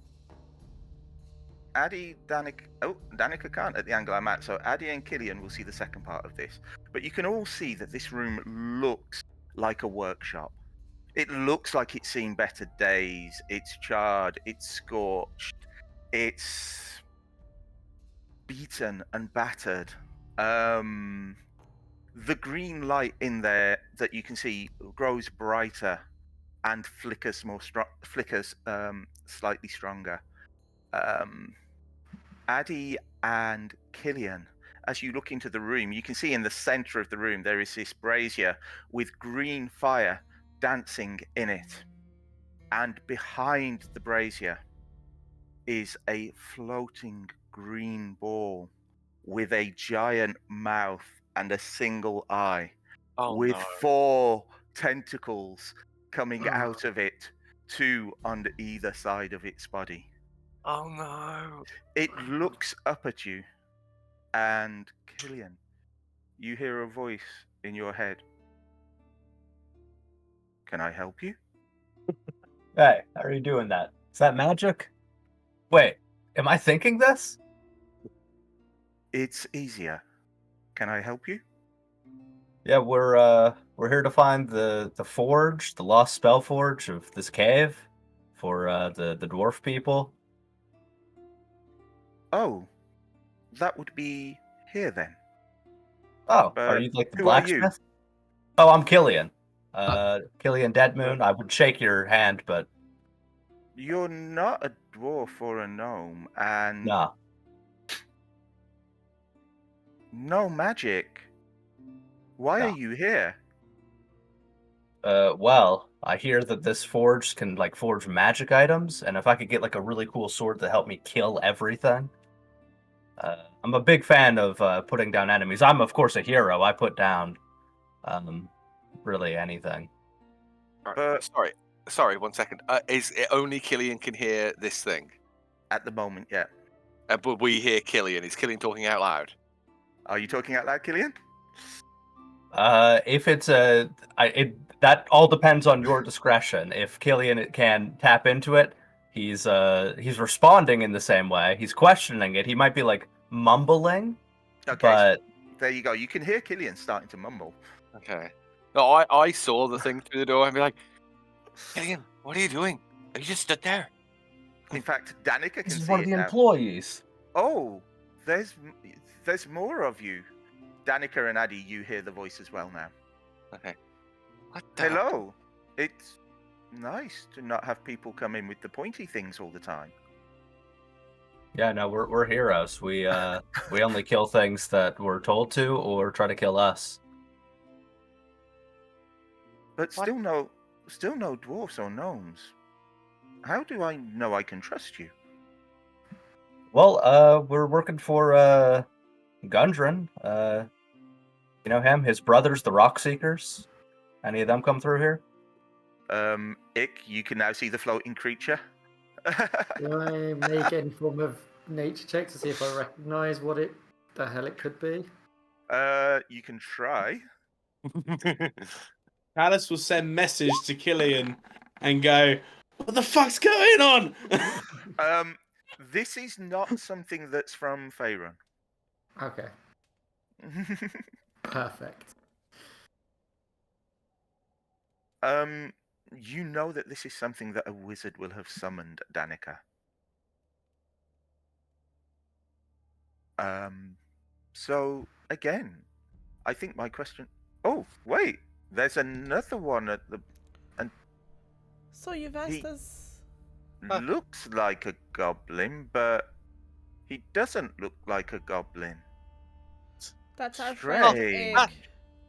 Speaker 1: Addie, Danika... Oh, Danika can't at the angle I'm at, so Addie and Killian will see the second part of this. But you can all see that this room looks like a workshop. It looks like it's seen better days. It's charred, it's scorched, it's beaten and battered. The green light in there that you can see grows brighter and flickers slightly stronger. Addie and Killian, as you look into the room, you can see in the center of the room there is this brazier with green fire dancing in it. And behind the brazier is a floating green ball with a giant mouth and a single eye, with
Speaker 5: no.
Speaker 1: 4 tentacles coming out of it, 2 on either side of its body.
Speaker 5: Oh no.
Speaker 1: It looks up at you, and Killian, you hear a voice in your head. Can I help you?
Speaker 2: Hey, how are you doing that? Is that magic? Wait, am I thinking this?
Speaker 1: It's easier. Can I help you?
Speaker 2: Yeah, we're here to find the forge, the lost spell forge of this cave for the dwarf people.
Speaker 1: Oh, that would be here then.
Speaker 2: Oh, are you like the
Speaker 1: who are you?
Speaker 2: blacksmith? Oh, I'm Killian. Killian Deadmoon. I would shake your hand, but
Speaker 1: You're not a dwarf or a gnome, and
Speaker 2: nah.
Speaker 1: no magic. Why
Speaker 2: No.
Speaker 1: are you here?
Speaker 2: Well, I hear that this forge can like forge magic items, and if I could get like a really cool sword to help me kill everything. I'm a big fan of putting down enemies. I'm of course a hero. I put down really anything.
Speaker 1: But
Speaker 5: Sorry, 1 second. Is it only Killian can hear this thing?
Speaker 1: at the moment, yeah.
Speaker 5: But we hear Killian. Is Killian talking out loud?
Speaker 1: Are you talking out loud, Killian?
Speaker 2: If it's that all depends on your discretion. If Killian can tap into it, he's responding in the same way. He's questioning it. He might be like mumbling,
Speaker 1: Okay,
Speaker 2: but
Speaker 1: there you go. You can hear Killian starting to mumble.
Speaker 5: Okay. No, I saw the thing through the door and be like, Killian, what are you doing? You just stood there.
Speaker 1: In fact, Danika can
Speaker 2: this is
Speaker 1: see
Speaker 2: one
Speaker 1: it
Speaker 2: of the
Speaker 1: now.
Speaker 2: employees.
Speaker 1: Oh, there's more of you. Danika and Addie, you hear the voice as well now.
Speaker 5: Okay. What the
Speaker 1: Hello. It's nice to not have people come in with the pointy things all the time.
Speaker 2: Yeah, no, we're heroes. We only kill things that we're told to, or try to kill us.
Speaker 1: But still no dwarfs or gnomes. How do I know I can trust you?
Speaker 2: Well, we're working for Gundren. You know him? His brothers, the Rock Seekers. Any of them come through here?
Speaker 1: Ick, you can now see the floating creature.
Speaker 3: Do I make any form of nature check to see if I recognize the hell it could be?
Speaker 1: You can try.
Speaker 4: Callus will send message to Killian and go, "What the fuck's going on?"
Speaker 1: This is not something that's from Faerun.
Speaker 3: Okay, perfect.
Speaker 1: You know that this is something that a wizard will have summoned, Danika. So again, I think my question. Oh, wait, there's another one at the.
Speaker 6: So you've asked
Speaker 1: He-
Speaker 6: us.
Speaker 1: Looks like a goblin, but he doesn't look like a goblin.
Speaker 6: That's our
Speaker 1: Strange.
Speaker 6: friend Egg.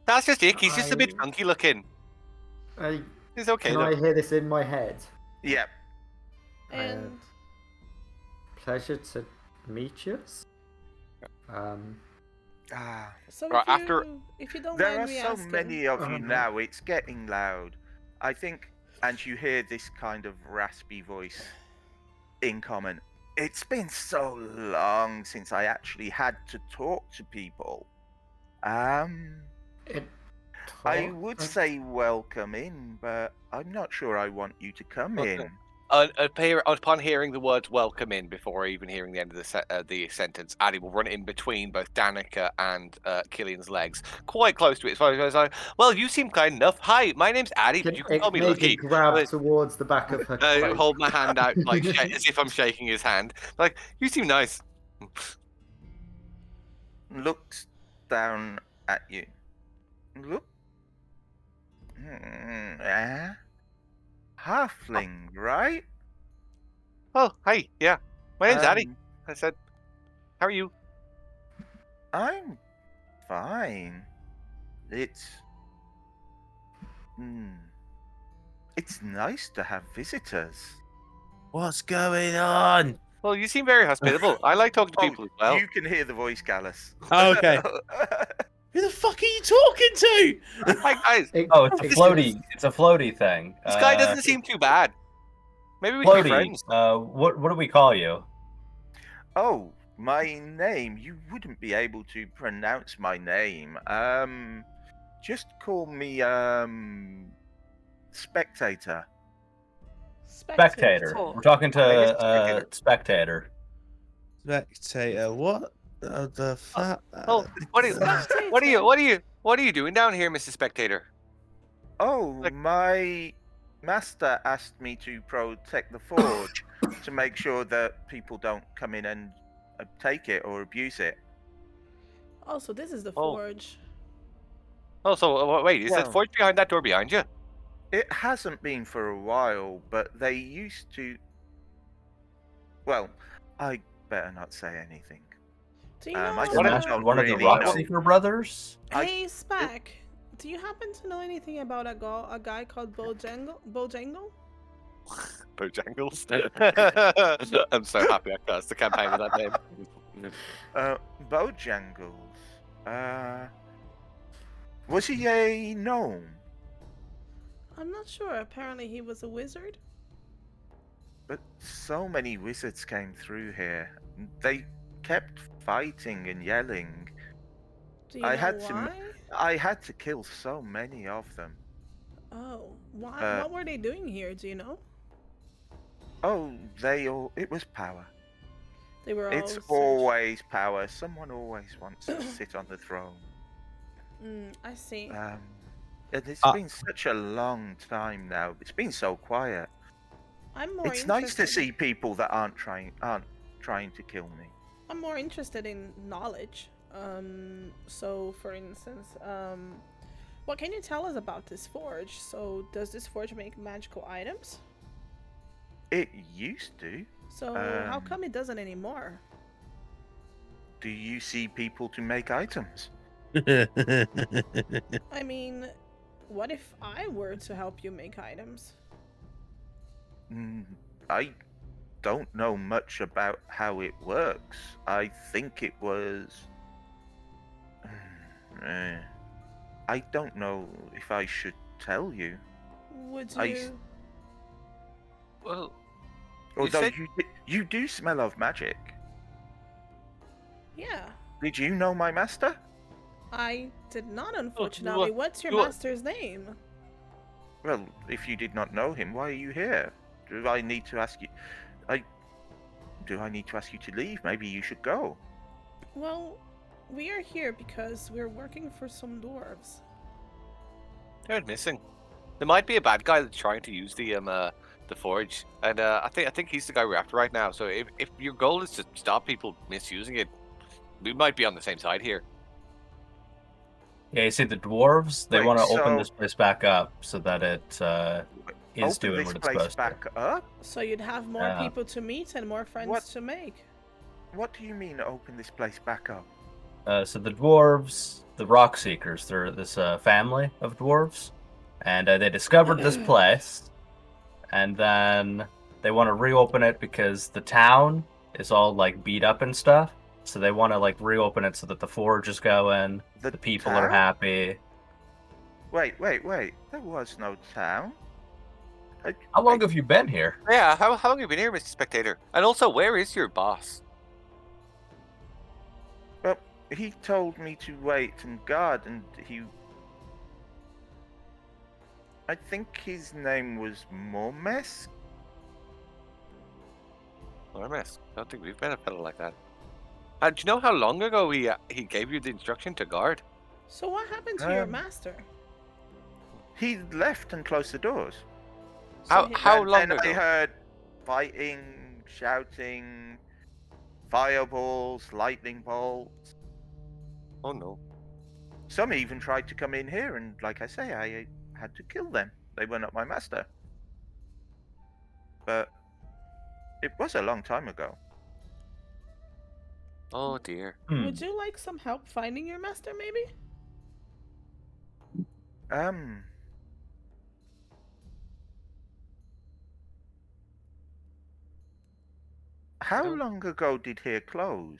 Speaker 5: That's just Ick. He's just a bit
Speaker 3: I-
Speaker 5: funky looking. He's okay
Speaker 3: Can
Speaker 5: though.
Speaker 3: I hear this in my head?
Speaker 1: Yeah.
Speaker 6: And
Speaker 3: Pleasure to meet you.
Speaker 6: so
Speaker 5: Right,
Speaker 6: if you don't
Speaker 1: There
Speaker 6: mind
Speaker 1: are
Speaker 6: me
Speaker 1: so
Speaker 6: asking,
Speaker 1: many of you
Speaker 3: Uh-huh.
Speaker 1: now, it's getting loud. I think, and you hear this kind of raspy voice in common. It's been so long since I actually had to talk to people. I would say welcome in, but I'm not sure I want you to come
Speaker 5: Okay.
Speaker 1: in.
Speaker 5: Upon hearing the words "welcome in" before even hearing the end of the sentence, Addie will run in between both Danika and Killian's legs, quite close to it. So I was like, "Well, you seem kind enough. Hi, my name's Addie, but you can call me Lucky."
Speaker 3: Grab
Speaker 5: But-
Speaker 3: towards the back of her cloak.
Speaker 5: Hold my hand out like as if I'm shaking his hand. Like, you seem nice.
Speaker 1: Looks down at you. Look. Halfling, right?
Speaker 5: Oh, hi. Yeah. My name's Addie.
Speaker 1: Um,
Speaker 5: I said, how are you?
Speaker 1: I'm fine. It's. Hmm. It's nice to have visitors.
Speaker 4: What's going on?
Speaker 5: Well, you seem very hospitable. I like talking to people as well.
Speaker 1: You can hear the voice, Callus.
Speaker 4: Oh, okay. Who the fuck are you talking to?
Speaker 5: Hi, guys.
Speaker 2: Oh, it's a
Speaker 5: This-
Speaker 2: floaty. It's a floaty thing.
Speaker 5: This guy doesn't seem too bad. Maybe we can be
Speaker 2: Floaty.
Speaker 5: friends.
Speaker 2: What do we call you?
Speaker 1: Oh, my name. You wouldn't be able to pronounce my name. Just call me Spectator.
Speaker 2: Spectator.
Speaker 5: Oh,
Speaker 2: We're talking
Speaker 5: my name is
Speaker 2: to Spectator.
Speaker 4: Spectator, what the fuck?
Speaker 5: Oh, what are you doing down here, Mr. Spectator?
Speaker 1: Oh,
Speaker 5: Like-
Speaker 1: my master asked me to protect the forge to make sure that people don't come in and take it or abuse it.
Speaker 6: Oh, so this is the
Speaker 5: Oh.
Speaker 6: forge.
Speaker 5: Oh, so wait, is that
Speaker 1: Well-
Speaker 5: forge behind that door behind you?
Speaker 1: It hasn't been for a while, but they used to. Well, I better not say anything.
Speaker 6: Do you
Speaker 1: I
Speaker 6: know?
Speaker 1: still don't
Speaker 2: One of the
Speaker 1: really know.
Speaker 2: Rockseeker brothers?
Speaker 6: Hey, Spack. Do you happen to know anything about a guy called Bojangle?
Speaker 5: Bojangles. I'm so happy I cast the campaign with that name.
Speaker 1: Bojangles. Was he a gnome?
Speaker 6: I'm not sure. Apparently, he was a wizard.
Speaker 1: But so many wizards came through here. They kept fighting and yelling.
Speaker 6: Do you
Speaker 1: I
Speaker 6: know
Speaker 1: had to
Speaker 6: why?
Speaker 1: I had to kill so many of them.
Speaker 6: Oh, why?
Speaker 1: Uh,
Speaker 6: What were they doing here? Do you know?
Speaker 1: Oh, it was power.
Speaker 6: They were all.
Speaker 1: It's always power. Someone always wants to sit on the throne.
Speaker 6: I see.
Speaker 1: And it's
Speaker 4: Ah.
Speaker 1: been such a long time now. It's been so quiet.
Speaker 6: I'm more.
Speaker 1: It's nice to
Speaker 6: interested-
Speaker 1: see people that aren't trying to kill me.
Speaker 6: I'm more interested in knowledge. So for instance, what can you tell us about this forge? So does this forge make magical items?
Speaker 1: It used to.
Speaker 6: So how
Speaker 1: Um,
Speaker 6: come it doesn't anymore?
Speaker 1: Do you see people to make items?
Speaker 6: I mean, what if I were to help you make items?
Speaker 1: I don't know much about how it works. I think it was. I don't know if I should tell you.
Speaker 6: Would
Speaker 1: I-
Speaker 6: you?
Speaker 5: Well,
Speaker 1: Although
Speaker 5: said-
Speaker 1: you do smell of magic.
Speaker 6: Yeah,
Speaker 1: Did you know my master?
Speaker 6: I did not, unfortunately.
Speaker 5: what-
Speaker 6: What's your
Speaker 5: what-
Speaker 6: master's name?
Speaker 1: Well, if you did not know him, why are you here? Do I need to ask you? Do I need to ask you to leave? Maybe you should go.
Speaker 6: Well, we are here because we're working for some dwarves.
Speaker 5: they're missing. There might be a bad guy that's trying to use the forge, and I think he's the guy we're after right now. So if your goal is to stop people misusing it, we might be on the same side here.
Speaker 2: Yeah, you see the dwarves, they
Speaker 1: Wait,
Speaker 2: want to open
Speaker 1: so-
Speaker 2: this place back up so that it is
Speaker 1: Open
Speaker 2: doing
Speaker 1: this
Speaker 2: what it's
Speaker 1: place
Speaker 2: supposed
Speaker 1: back up.
Speaker 6: So you'd have more
Speaker 2: Yeah.
Speaker 6: people to meet and more friends
Speaker 1: What?
Speaker 6: to make.
Speaker 1: What do you mean open this place back up?
Speaker 2: to. So the dwarves, the Rockseekers, they're this family of dwarves, and they discovered this place, and then they want to reopen it because the town is all like beat up and stuff. So they want to like reopen it so that the forge is going, the people are
Speaker 1: town?
Speaker 2: happy.
Speaker 1: Wait. There was no town.
Speaker 2: How long have you been here?
Speaker 5: Yeah, how long have you been here, Mr. Spectator? And also, where is your boss?
Speaker 1: Well, he told me to wait and guard, and I think his name was Mormes.
Speaker 5: What a mess. I don't think we've met a fellow like that. Do you know how long ago he gave you the instruction to guard?
Speaker 6: So what happened to your
Speaker 1: Um,
Speaker 6: master?
Speaker 1: He left and closed the doors.
Speaker 6: So he-
Speaker 5: How
Speaker 1: And
Speaker 5: long
Speaker 1: then I
Speaker 5: ago?
Speaker 1: heard fighting, shouting, fireballs, lightning bolts.
Speaker 5: Oh no.
Speaker 1: Some even tried to come in here, and like I say, I had to kill them. They were not my master. But it was a long time ago.
Speaker 5: Oh dear.
Speaker 6: Would you like some help finding your master, maybe?
Speaker 1: How
Speaker 5: No.
Speaker 1: long ago did here close?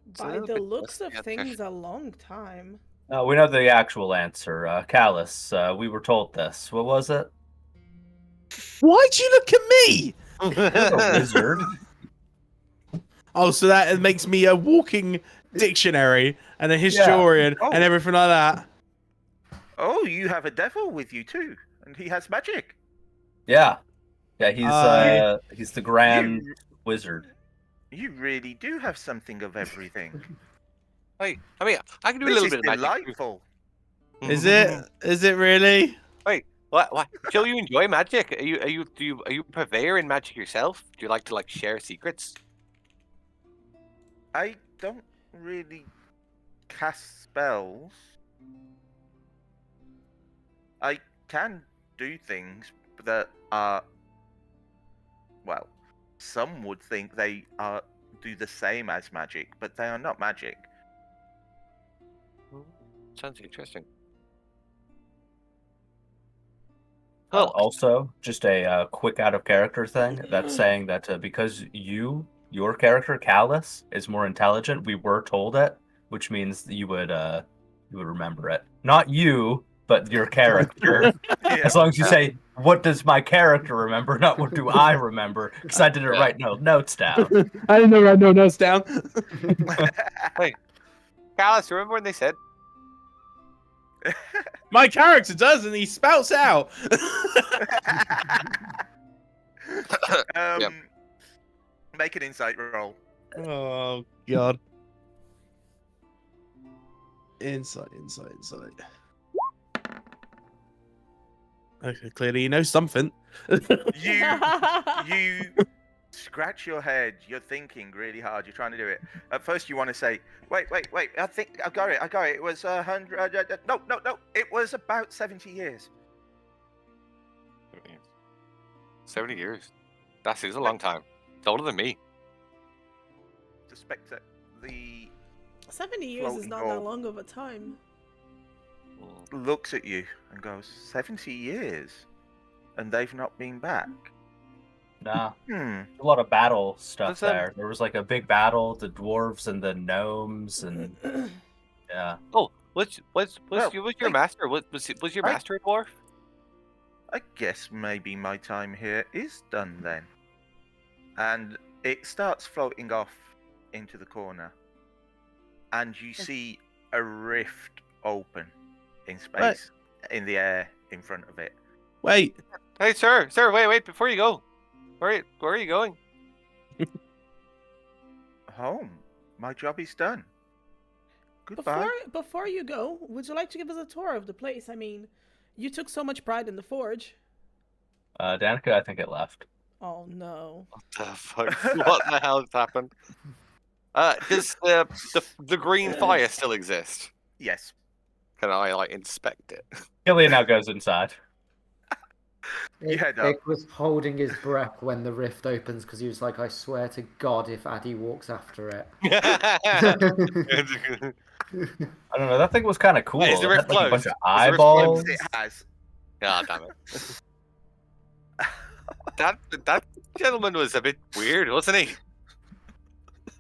Speaker 5: It's a
Speaker 6: By
Speaker 5: little
Speaker 6: the
Speaker 5: bit
Speaker 6: looks
Speaker 5: dusty
Speaker 6: of
Speaker 5: out there.
Speaker 6: things, a long time.
Speaker 2: We know the actual answer. Callus, we were told this. What was it?
Speaker 4: Why'd you look at me?
Speaker 2: You're a wizard.
Speaker 4: Oh, so that makes me a walking dictionary and a historian
Speaker 1: Oh.
Speaker 4: and everything like that.
Speaker 1: Oh, you have a devil with you too, and he has magic.
Speaker 2: Yeah. Yeah, he's the grand
Speaker 1: You,
Speaker 2: wizard.
Speaker 1: you really do have something of everything.
Speaker 5: Wait, I mean, I can do a
Speaker 1: This
Speaker 5: little
Speaker 1: is
Speaker 5: bit of magic.
Speaker 1: delightful.
Speaker 4: Is it? Is it really?
Speaker 5: Wait, what? So you enjoy magic? Are you a purveyor in magic yourself? Do you like to share secrets?
Speaker 1: I don't really cast spells. I can do things that are, well, some would think they do the same as magic, but they are not magic.
Speaker 5: Sounds interesting.
Speaker 2: Also, just a quick out of character thing. That's saying that because your character Callus is more intelligent, we were told it, which means that you would remember it. Not you, but your character.
Speaker 1: Yeah.
Speaker 2: As long as you say, "What does my character remember?" Not "What do I remember?" Because I didn't write no notes down.
Speaker 4: I didn't write no notes down.
Speaker 5: Callus, remember when they said?
Speaker 4: My character does, and he spouts out.
Speaker 5: Yep.
Speaker 1: Make an insight roll.
Speaker 4: Oh god. Insight. Okay, clearly he knows something.
Speaker 1: You scratch your head. You're thinking really hard. You're trying to do it. At first, you want to say, "Wait! I think I got it. It was 100. No. It was about 70 years."
Speaker 5: 70 years. That is a long time. It's older than me.
Speaker 1: Suspect that the
Speaker 6: 70 years is
Speaker 1: Floating
Speaker 6: not
Speaker 1: ball.
Speaker 6: that long of a time.
Speaker 1: looks at you and goes, 70 years, and they've not been back.
Speaker 2: Nah.
Speaker 1: Hmm.
Speaker 2: A lot of battle stuff
Speaker 5: What's that?
Speaker 2: there. There was like a big battle, the dwarves and the gnomes, and yeah.
Speaker 5: Oh, what's
Speaker 1: Well,
Speaker 5: your master? Was your
Speaker 1: I-
Speaker 5: master a dwarf?
Speaker 1: I guess maybe my time here is done then. And it starts floating off into the corner. And you see a rift open in space, in the air in front of it.
Speaker 4: Wait,
Speaker 5: Hey, sir, wait, before you go. Where are you going?
Speaker 1: Home. My job is done. Goodbye.
Speaker 6: Before you go, would you like to give us a tour of the place? I mean, you took so much pride in the forge.
Speaker 2: Danika, I think it left.
Speaker 6: Oh no.
Speaker 5: What the fuck? What the hell has happened? Does the green fire still exist?
Speaker 1: Yes.
Speaker 5: Can I inspect it?
Speaker 2: Killian now goes inside.
Speaker 1: You head up.
Speaker 3: Dick was holding his breath when the rift opens because he was like, I swear to God if Addie walks after it.
Speaker 2: I don't know. That thing was kind of cool.
Speaker 5: Wait, is the
Speaker 2: It
Speaker 5: rift
Speaker 2: had, like, a bunch
Speaker 5: closed?
Speaker 2: of
Speaker 5: Is the rift
Speaker 2: eyeballs.
Speaker 1: It has.
Speaker 5: God damn it. That gentleman was a bit weird, wasn't he?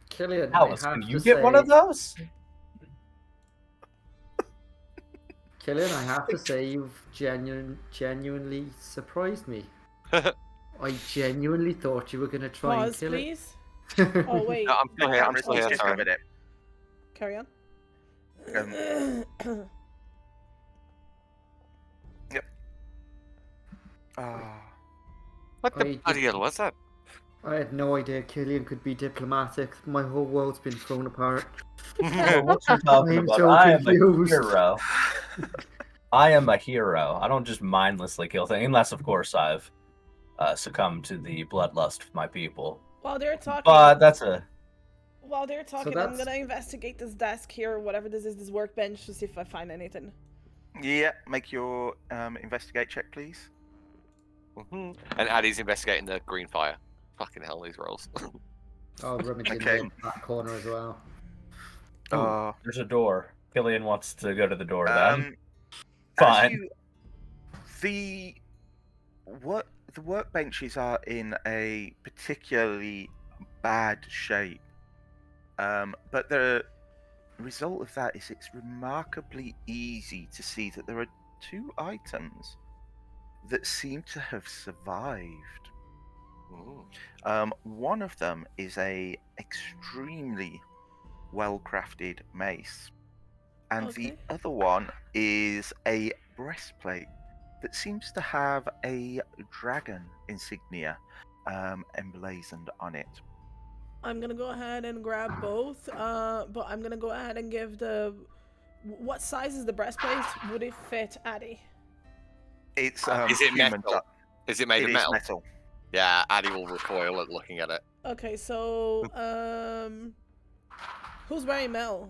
Speaker 3: Killian,
Speaker 2: Alice,
Speaker 3: I have
Speaker 2: can you
Speaker 3: to
Speaker 2: get one of
Speaker 3: say-
Speaker 2: those?
Speaker 3: Killian, I have to say you've genuinely surprised me. I genuinely thought you were going to try
Speaker 6: Pause,
Speaker 3: and kill
Speaker 6: please.
Speaker 3: it.
Speaker 6: Oh wait,
Speaker 5: No, I'm still here. I'm
Speaker 1: Cameras
Speaker 5: still here.
Speaker 1: just
Speaker 5: Sorry.
Speaker 1: covered it.
Speaker 6: carry on.
Speaker 1: Ah.
Speaker 5: What the
Speaker 3: I
Speaker 5: bloody hell was that?
Speaker 3: I had no idea Killian could be diplomatic. My whole world's been thrown apart.
Speaker 2: Oh, what you talking
Speaker 3: I'm
Speaker 2: about?
Speaker 3: so
Speaker 2: I am
Speaker 3: confused.
Speaker 2: a hero. I am a hero. I don't just mindlessly kill things, unless, of course, I've succumbed to the bloodlust of my people.
Speaker 6: While they're talking,
Speaker 2: But that's a
Speaker 6: While they're talking, I'm
Speaker 3: that's-
Speaker 6: gonna investigate this desk here, or whatever this is, this workbench, to see if I find anything.
Speaker 1: Yeah, make your investigate check, please.
Speaker 5: And Addie's investigating the green fire. Fucking hell, these rolls.
Speaker 3: I'll rummage in
Speaker 1: Okay.
Speaker 3: the back corner as well.
Speaker 1: Uh,
Speaker 2: There's a door. Killian wants to go to the door then.
Speaker 1: as
Speaker 2: Fine.
Speaker 1: you, the workbenches are in a particularly bad shape, but the result of that is it's remarkably easy to see that there are two items that seem to have survived. One of them is a extremely well-crafted mace, and the
Speaker 6: Okay.
Speaker 1: other one is a breastplate that seems to have a dragon insignia emblazoned on it.
Speaker 6: I'm gonna go ahead and grab both, but I'm gonna go ahead and give the... What size is the breastplate? Would it fit Addie?
Speaker 1: It's
Speaker 5: Is it
Speaker 1: human.
Speaker 5: metal? Is it made
Speaker 1: It
Speaker 5: of
Speaker 1: is
Speaker 5: metal?
Speaker 1: metal.
Speaker 5: Yeah, Addie will recoil at looking at it.
Speaker 6: Okay, so, who's wearing Mel?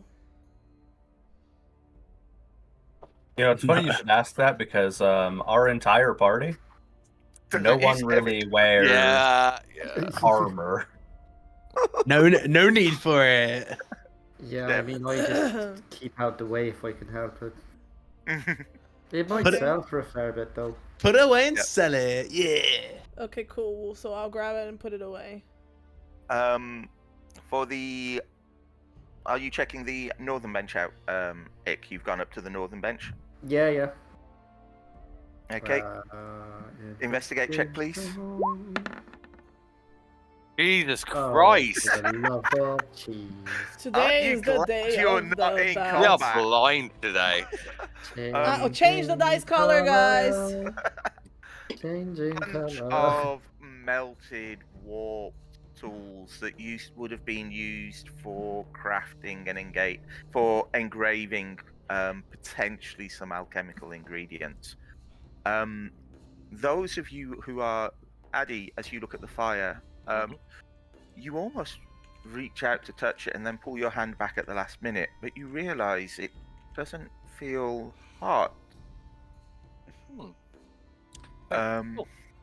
Speaker 2: It's funny you should ask that because our entire party, no one really wears
Speaker 5: Yeah.
Speaker 2: armor.
Speaker 4: No need for it.
Speaker 3: Yeah,
Speaker 1: Yeah.
Speaker 3: I mean, I just keep out the way if I can help it. It might
Speaker 4: But it-
Speaker 3: sell for a fair bit, though.
Speaker 4: Put it away and
Speaker 1: Yep.
Speaker 4: sell it. Yeah.
Speaker 6: Okay, cool. So I'll grab it and put it away.
Speaker 1: For the, are you checking the northern bench out, Ick? You've gone up to the northern bench.
Speaker 3: Yeah, yeah.
Speaker 1: Okay. Investigate check, please.
Speaker 5: Jesus
Speaker 3: Oh,
Speaker 5: Christ.
Speaker 3: for the love of cheese.
Speaker 6: Today
Speaker 1: you
Speaker 6: is the
Speaker 1: glad
Speaker 6: day
Speaker 1: you're
Speaker 6: of
Speaker 1: not
Speaker 6: the
Speaker 1: in
Speaker 5: We are
Speaker 6: battle.
Speaker 1: combat?
Speaker 5: blind today.
Speaker 6: Change the dice color, guys.
Speaker 3: Changing
Speaker 1: Bunch
Speaker 3: color.
Speaker 1: of melted warp tools that would have been used for crafting and for engraving potentially some alchemical ingredients. Those of you who are Addie, as you look at the fire, you almost reach out to touch it and then pull your hand back at the last minute, but you realize it doesn't feel hot.
Speaker 5: Cool.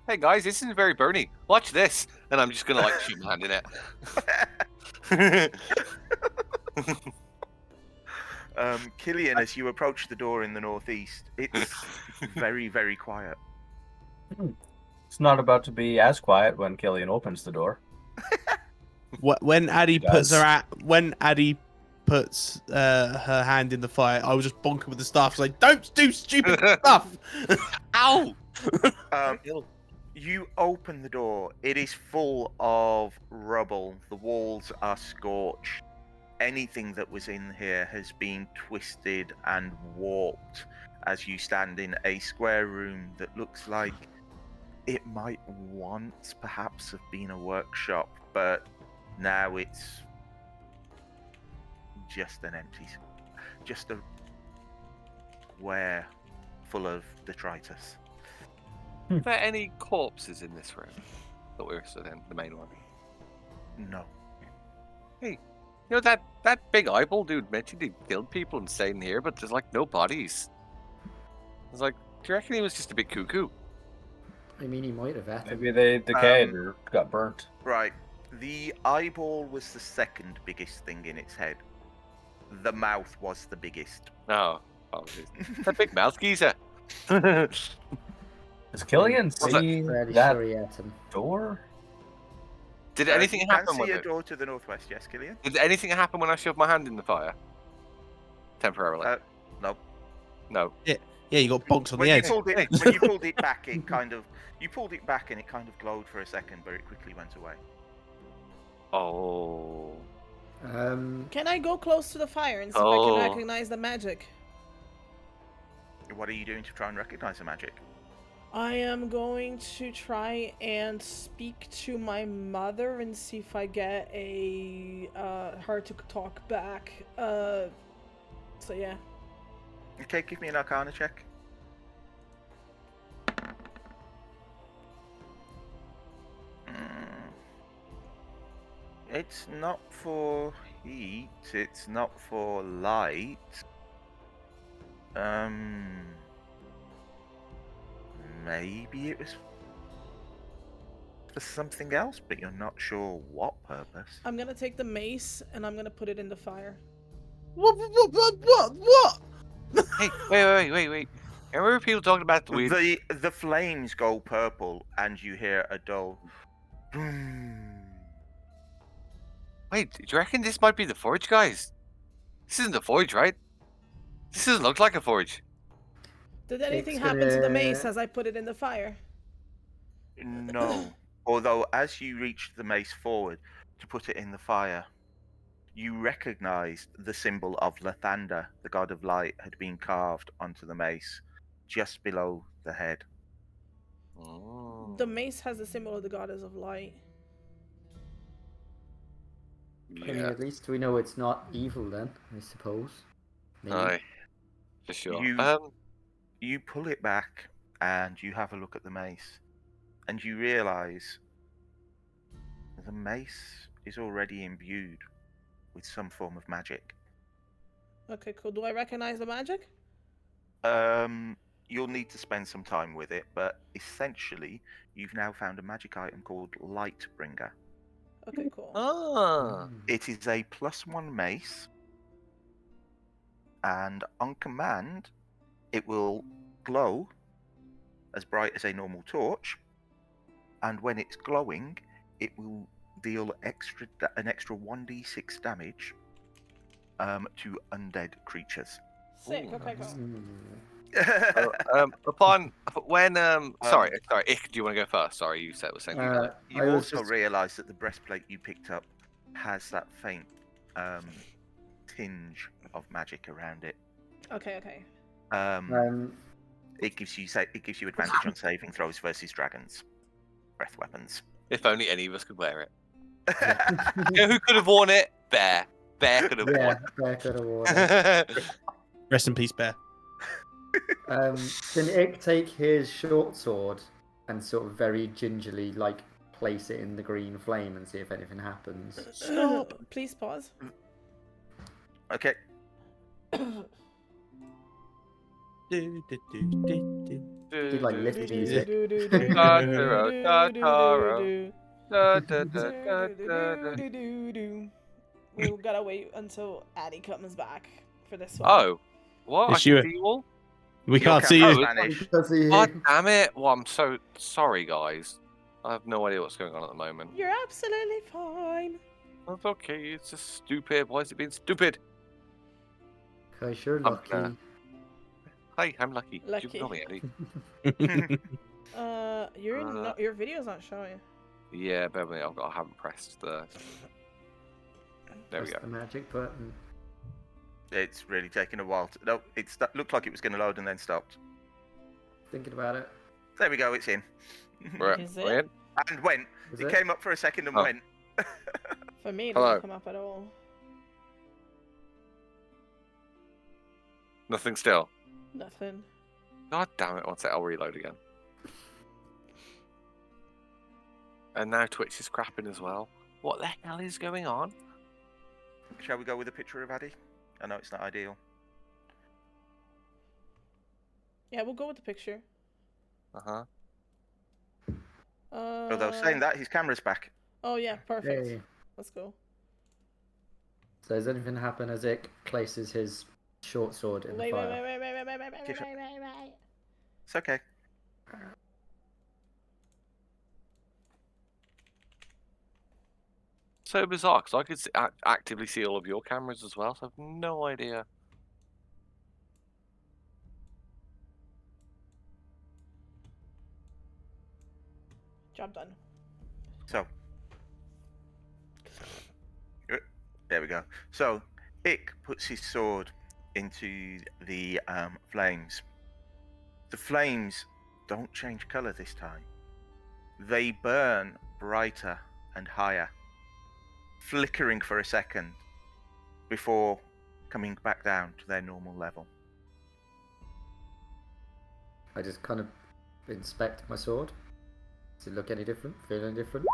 Speaker 5: Hey guys, this isn't very burny. Watch this. And I'm just gonna like shoot my hand in it.
Speaker 1: Killian, as you approach the door in the northeast, it's very, very quiet.
Speaker 2: It's not about to be as quiet when Killian opens the door.
Speaker 4: When Addie puts
Speaker 2: does.
Speaker 4: her hand in the fire, I was just bonking with the staff. Like, don't do stupid stuff.
Speaker 5: Ow!
Speaker 1: You open the door. It is full of rubble. The walls are scorched. Anything that was in here has been twisted and warped as you stand in a square room that looks like it might once perhaps have been a workshop, but now it's just an empty, just a square full of detritus.
Speaker 5: Are there any corpses in this room that we're stood in, the main one?
Speaker 1: No.
Speaker 5: You know that big eyeball dude mentioned he killed people and stayed in here, but there's like no bodies. I was like, do you reckon he was just a bit cuckoo?
Speaker 3: I mean, he might have eaten.
Speaker 2: Maybe they decayed or got burnt.
Speaker 1: Right. The eyeball was the second biggest thing in its head. The mouth was the biggest.
Speaker 5: No. Oh, that big mouth geezer.
Speaker 2: Does Killian see
Speaker 3: Fairly
Speaker 2: that
Speaker 3: sure he ate him.
Speaker 2: door?
Speaker 5: Did anything
Speaker 1: you
Speaker 5: happen
Speaker 1: can
Speaker 5: when
Speaker 1: see a door to the northwest, yes, Killian?
Speaker 5: Did anything happen when I shoved my hand in the fire? Temporarily.
Speaker 1: No.
Speaker 5: No.
Speaker 4: Yeah, you got bonked on
Speaker 1: When
Speaker 4: the
Speaker 1: you
Speaker 4: head.
Speaker 1: pulled it, when you pulled it back, you pulled it back and it kind of glowed for a second, but it quickly went away.
Speaker 5: Oh.
Speaker 6: Can I go close to the fire and see if I can recognize the magic?
Speaker 1: What are you doing to try and recognize the magic?
Speaker 6: I am going to try and speak to my mother and see if I get her to talk back. So yeah.
Speaker 1: Okay, give me an Arcana check. It's not for heat. It's not for light. Maybe it was for something else, but you're not sure what purpose.
Speaker 6: I'm gonna take the mace and I'm gonna put it in the fire.
Speaker 4: What?
Speaker 5: Hey, wait. Remember people talking about the weird...
Speaker 1: The flames go purple, and you hear a dull boom.
Speaker 5: Wait, do you reckon this might be the forge, guys? This isn't the forge, right? This doesn't look like a forge.
Speaker 6: Did anything
Speaker 3: It's
Speaker 6: happen to the
Speaker 3: gonna-
Speaker 6: mace as I put it in the fire?
Speaker 1: No. Although, as you reach the mace forward to put it in the fire, you recognized the symbol of Lathander, the god of light, had been carved onto the mace, just below the head.
Speaker 5: Oh.
Speaker 6: The mace has the symbol of the goddess of light.
Speaker 3: I mean,
Speaker 5: Yeah,
Speaker 3: at least we know it's not evil then, I suppose. Maybe.
Speaker 5: aye, for sure.
Speaker 1: You pull it back, and you have a look at the mace, and you realize the mace is already imbued with some form of magic.
Speaker 6: Okay, cool. Do I recognize the magic?
Speaker 1: You'll need to spend some time with it, but essentially, you've now found a magic item called Lightbringer.
Speaker 6: Okay, cool.
Speaker 5: Ah,
Speaker 1: It is a +1 mace, and on command, it will glow as bright as a normal torch, and when it's glowing, it will deal an extra 1d6 damage to undead creatures.
Speaker 6: Sick.
Speaker 5: Ooh,
Speaker 6: Okay,
Speaker 5: nice.
Speaker 6: cool.
Speaker 5: Sorry, Ick, do you want to go first? Sorry, you said was saying.
Speaker 1: You also realise that the breastplate you picked up has that faint tinge of magic around it.
Speaker 6: Okay.
Speaker 1: It gives you advantage on saving throws versus dragons, breath weapons.
Speaker 5: If only any of us could wear it. You know who could have worn it? Bear. Bear could have
Speaker 3: Yeah,
Speaker 5: worn
Speaker 3: Bear could have worn it.
Speaker 5: it.
Speaker 4: Rest in peace, Bear.
Speaker 3: Can Ick take his short sword and sort of very gingerly, like, place it in the green flame and see if anything happens?
Speaker 6: Stop. Please pause.
Speaker 1: Okay.
Speaker 3: He like lift music.
Speaker 6: We gotta wait until Addie comes back for this one.
Speaker 5: Oh, what?
Speaker 4: Is
Speaker 5: I
Speaker 4: she
Speaker 5: can
Speaker 4: a-
Speaker 5: see you all?
Speaker 4: We
Speaker 1: Your
Speaker 4: can't see
Speaker 1: camera's
Speaker 4: you.
Speaker 1: vanished.
Speaker 3: Does he?
Speaker 5: God damn it. Well, I'm so sorry, guys. I have no idea what's going on at the moment.
Speaker 6: You're absolutely fine.
Speaker 5: That's okay. It's just stupid. Why is it being stupid?
Speaker 3: Cause you're
Speaker 5: I'm
Speaker 3: lucky.
Speaker 5: gonna- Hi, I'm lucky.
Speaker 6: Lucky.
Speaker 5: You can call me Eddie.
Speaker 6: Your video's not showing.
Speaker 5: Yeah, Beverly, I haven't pressed the... There we
Speaker 3: Press
Speaker 5: go.
Speaker 3: the magic button.
Speaker 1: It's really taken a while. No, looked like it was going to load and then stopped.
Speaker 3: Thinking about it.
Speaker 1: There we go. It's in.
Speaker 5: We're
Speaker 6: Is it?
Speaker 5: we're in.
Speaker 1: And went.
Speaker 3: Is
Speaker 1: It
Speaker 3: it?
Speaker 1: came up for a second and
Speaker 5: Oh.
Speaker 1: went.
Speaker 6: For me, it
Speaker 5: Hello.
Speaker 6: doesn't come up at all.
Speaker 5: Nothing still.
Speaker 6: Nothing.
Speaker 5: God damn it. One sec, I'll reload again. And now Twitch is crapping as well. What the hell is going on?
Speaker 1: Shall we go with a picture of Addie? I know it's not ideal.
Speaker 6: Yeah, we'll go with the picture.
Speaker 5: Uh-huh.
Speaker 1: Although saying that, his camera's back.
Speaker 6: Oh yeah, perfect.
Speaker 3: Hey.
Speaker 6: Let's go.
Speaker 3: So does anything happen as Ick places his short sword in the
Speaker 6: Wait.
Speaker 3: fire?
Speaker 1: It's okay.
Speaker 5: So bizarre, because I could actively see all of your cameras as well, so I have no idea.
Speaker 6: Job done.
Speaker 1: So. There we go. So, Ick puts his sword into the flames. The flames don't change colour this time. They burn brighter and higher, flickering for a second before coming back down to their normal level.
Speaker 3: I just kind of inspect my sword. Does it look any different? Feel any different?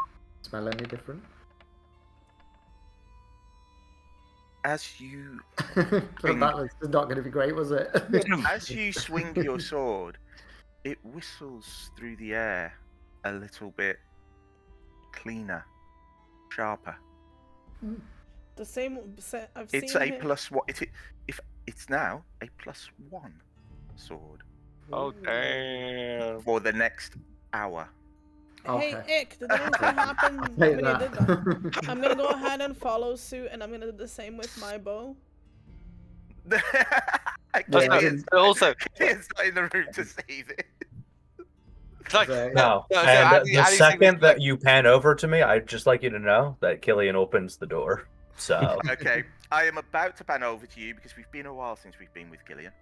Speaker 3: Smell any different?
Speaker 1: as you
Speaker 3: That was not going to be great, was it?
Speaker 1: as you swing your sword, it whistles through the air a little bit cleaner, sharper.
Speaker 6: The same. I've
Speaker 1: It's
Speaker 6: seen
Speaker 1: a
Speaker 6: him.
Speaker 1: +1. If it's now a +1 sword
Speaker 5: Oh damn!
Speaker 1: for the next hour.
Speaker 6: Hey,
Speaker 3: Okay.
Speaker 6: Ick, did anything happen
Speaker 3: Take
Speaker 6: when you
Speaker 3: that.
Speaker 6: did that? I'm gonna go ahead and follow suit, and I'm gonna do the same with my bow.
Speaker 1: Killian's
Speaker 5: Also,
Speaker 1: not in the room to see this.
Speaker 5: it's like,
Speaker 3: Right.
Speaker 2: No.
Speaker 5: so
Speaker 2: And
Speaker 5: Addie-
Speaker 2: the
Speaker 5: Addie's
Speaker 2: second
Speaker 5: thinking,
Speaker 2: that you pan over to me, I'd just like you to know that Killian opens the door. So
Speaker 1: Okay, I am about to pan over to you because we've been a while since we've been with Killian.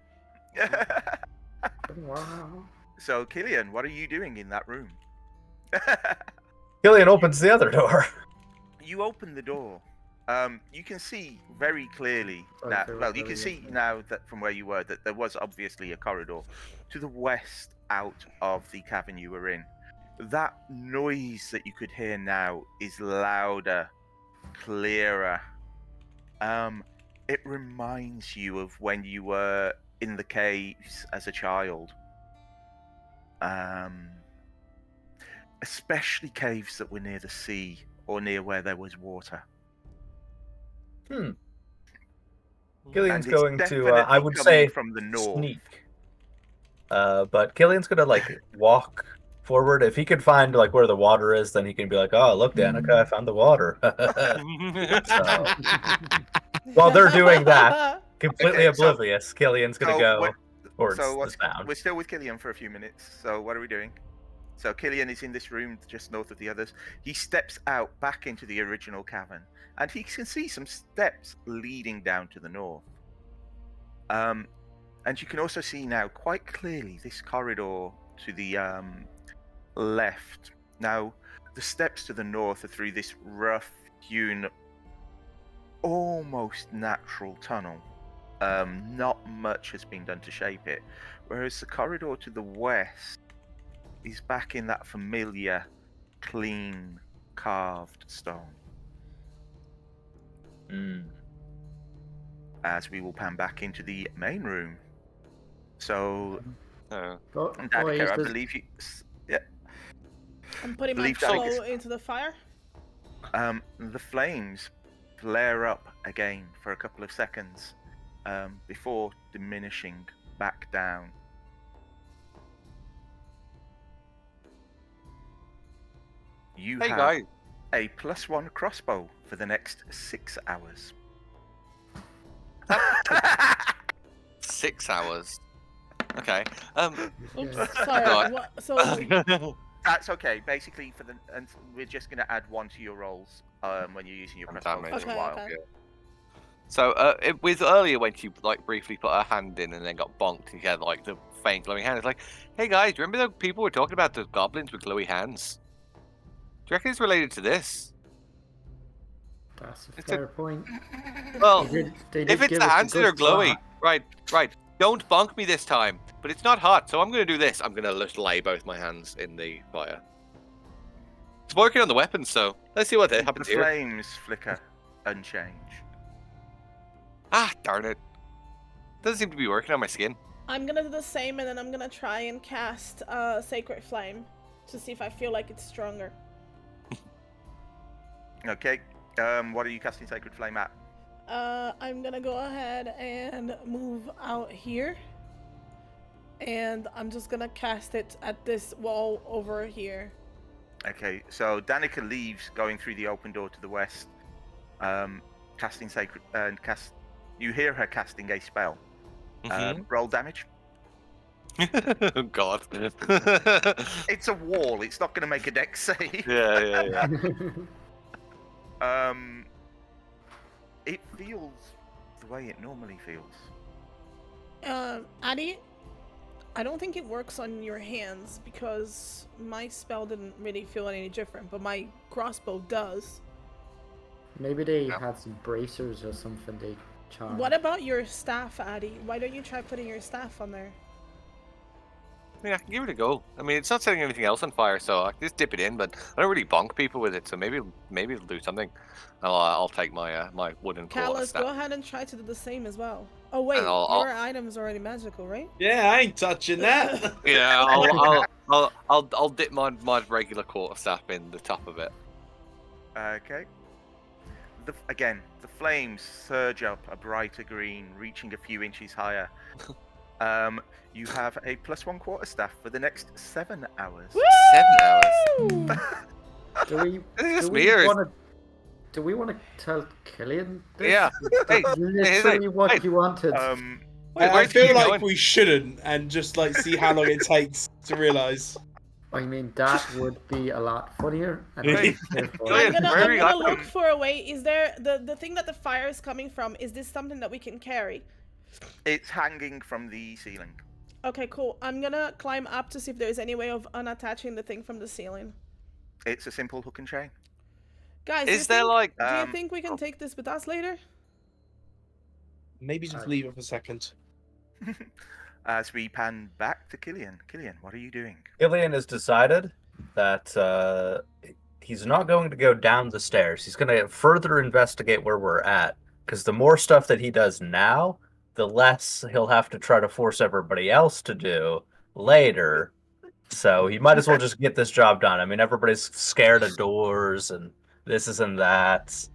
Speaker 3: Wow.
Speaker 1: So, Killian, what are you doing in that room?
Speaker 2: Killian opens the other door.
Speaker 1: You open the door. You can see very clearly
Speaker 3: Sorry,
Speaker 1: now.
Speaker 3: Phil,
Speaker 1: Well, you can
Speaker 3: very
Speaker 1: see
Speaker 3: listening.
Speaker 1: now that from where you were that there was obviously a corridor to the west out of the cavern you were in. That noise that you could hear now is louder, clearer. It reminds you of when you were in the caves as a child. Especially caves that were near the sea or near where there was water.
Speaker 2: Killian's
Speaker 1: And it's
Speaker 2: going to,
Speaker 1: definitely
Speaker 2: I would
Speaker 1: coming
Speaker 2: say,
Speaker 1: from the north.
Speaker 2: sneak. But Killian's gonna like walk forward. If he could find like where the water is, then he can be like, "Oh, look, Danika, I found the water." So, while they're doing that, completely
Speaker 1: Okay, so-
Speaker 2: oblivious, Killian's gonna
Speaker 1: so
Speaker 2: go
Speaker 1: what-
Speaker 2: towards
Speaker 1: So
Speaker 2: the sound.
Speaker 1: we're still with Killian for a few minutes. So what are we doing? So Killian is in this room just north of the others. He steps out back into the original cavern, and he can see some steps leading down to the north. And you can also see now quite clearly this corridor to the left. Now, the steps to the north are through this rough-hewn, almost natural tunnel. Not much has been done to shape it. Whereas the corridor to the west is back in that familiar, clean, carved stone. As we will pan back into the main room. So,
Speaker 5: Oh.
Speaker 3: But,
Speaker 1: Danika,
Speaker 3: boys,
Speaker 1: I
Speaker 3: there's-
Speaker 1: believe you. Yeah.
Speaker 6: I'm putting my
Speaker 1: Believe that
Speaker 6: bow
Speaker 1: is-
Speaker 6: into the fire.
Speaker 1: The flames flare up again for a couple of seconds before diminishing back down. You
Speaker 5: Hey
Speaker 1: have
Speaker 5: guys,
Speaker 1: a +1 crossbow for the next 6 hours.
Speaker 5: 6 hours. Okay.
Speaker 6: Oops,
Speaker 3: Yeah.
Speaker 6: sorry.
Speaker 5: Right.
Speaker 6: What, so
Speaker 1: That's okay. Basically, and we're just going to add 1 to your rolls when you're using your
Speaker 5: And
Speaker 1: crossbow
Speaker 5: damage.
Speaker 1: for a
Speaker 6: Okay,
Speaker 1: while.
Speaker 6: okay.
Speaker 5: So, with earlier when she like briefly put her hand in and then got bonked and she had like the faint glowing hand, it's like, hey guys, do you remember the people were talking about the goblins with glowy hands? Do you reckon it's related to this?
Speaker 3: That's a
Speaker 5: It's a-
Speaker 3: fair point.
Speaker 5: Well,
Speaker 3: They did
Speaker 5: if it's
Speaker 3: give
Speaker 5: the
Speaker 3: us a
Speaker 5: hands that are
Speaker 3: good
Speaker 5: glowy,
Speaker 3: slap.
Speaker 5: right. Don't bonk me this time. But it's not hot, so I'm gonna do this. I'm gonna just lay both my hands in the fire. It's working on the weapons, so let's see what happens
Speaker 1: The
Speaker 5: here.
Speaker 1: flames flicker unchanged.
Speaker 5: Ah, darn it. Doesn't seem to be working on my skin.
Speaker 6: I'm gonna do the same, and then I'm gonna try and cast Sacred Flame to see if I feel like it's stronger.
Speaker 1: Okay. What are you casting Sacred Flame at?
Speaker 6: I'm gonna go ahead and move out here. And I'm just gonna cast it at this wall over here.
Speaker 1: Okay, so Danika leaves, going through the open door to the west, casting Sacred, and cast. You hear her casting a spell. Roll damage.
Speaker 5: Oh god.
Speaker 1: It's a wall. It's not going to make a dex save.
Speaker 5: yeah.
Speaker 1: It feels the way it normally feels.
Speaker 6: Addie, I don't think it works on your hands because my spell didn't really feel any different, but my crossbow does.
Speaker 3: Maybe they had some bracers or something they charmed.
Speaker 6: What about your staff, Addie? Why don't you try putting your staff on there?
Speaker 5: I mean, I can give it a go. I mean, it's not setting anything else on fire, so I can just dip it in. But I don't really bonk people with it, so maybe it'll do something. I'll take my my wooden claw
Speaker 6: Callus,
Speaker 5: staff.
Speaker 6: go ahead and try to do the same as well. Oh wait,
Speaker 5: I'll-
Speaker 6: your item's already magical, right?
Speaker 4: Yeah, I ain't touching that.
Speaker 5: Yeah, I'll dip my regular quarterstaff in the top of it.
Speaker 1: Okay. Again, the flames surge up a brighter green, reaching a few inches higher. You have a +1 quarterstaff for the next 7 hours.
Speaker 5: 7 hours.
Speaker 3: Do we?
Speaker 5: This is
Speaker 3: do we
Speaker 5: weird.
Speaker 3: wanna? Do we want to tell Killian this?
Speaker 5: Yeah. Hey,
Speaker 3: Literally what
Speaker 5: hey.
Speaker 3: you wanted.
Speaker 5: Wait,
Speaker 4: I
Speaker 5: where's
Speaker 4: feel
Speaker 5: you
Speaker 4: like
Speaker 5: going?
Speaker 4: we shouldn't, and just like see how long it takes to realise.
Speaker 3: I mean, that would be a lot funnier. And
Speaker 4: Hey,
Speaker 6: I'm gonna,
Speaker 5: Where are we going?
Speaker 6: look for a way. Is there the thing that the fire is coming from? Is this something that we can carry?
Speaker 1: It's hanging from the ceiling.
Speaker 6: Okay, cool. I'm gonna climb up to see if there's any way of unattaching the thing from the ceiling.
Speaker 1: It's a simple hook and chain.
Speaker 6: Guys,
Speaker 5: Is there like?
Speaker 6: do you think we can take this with us later?
Speaker 4: Maybe just leave it for a second.
Speaker 1: As we pan back to Killian. Killian, what are you doing?
Speaker 2: Killian has decided that he's not going to go down the stairs. He's going to further investigate where we're at. Because the more stuff that he does now, the less he'll have to try to force everybody else to do later. So he might as well just get this job done. I mean, everybody's scared of doors and this and that.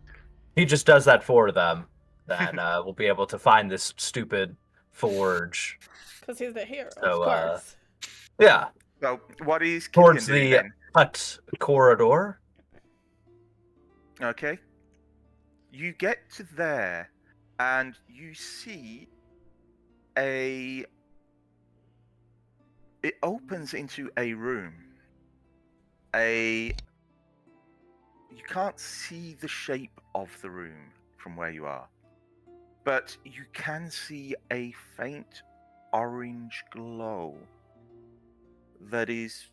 Speaker 2: He just does that for them. Then we'll be able to find this stupid forge.
Speaker 6: Because he's the hero,
Speaker 2: So,
Speaker 6: of course.
Speaker 2: Yeah,
Speaker 1: So, what is Killian
Speaker 2: towards
Speaker 1: doing
Speaker 2: the
Speaker 1: then?
Speaker 2: hut corridor.
Speaker 1: Okay. You get to there, and you see it opens into a room. You can't see the shape of the room from where you are, but you can see a faint orange glow that is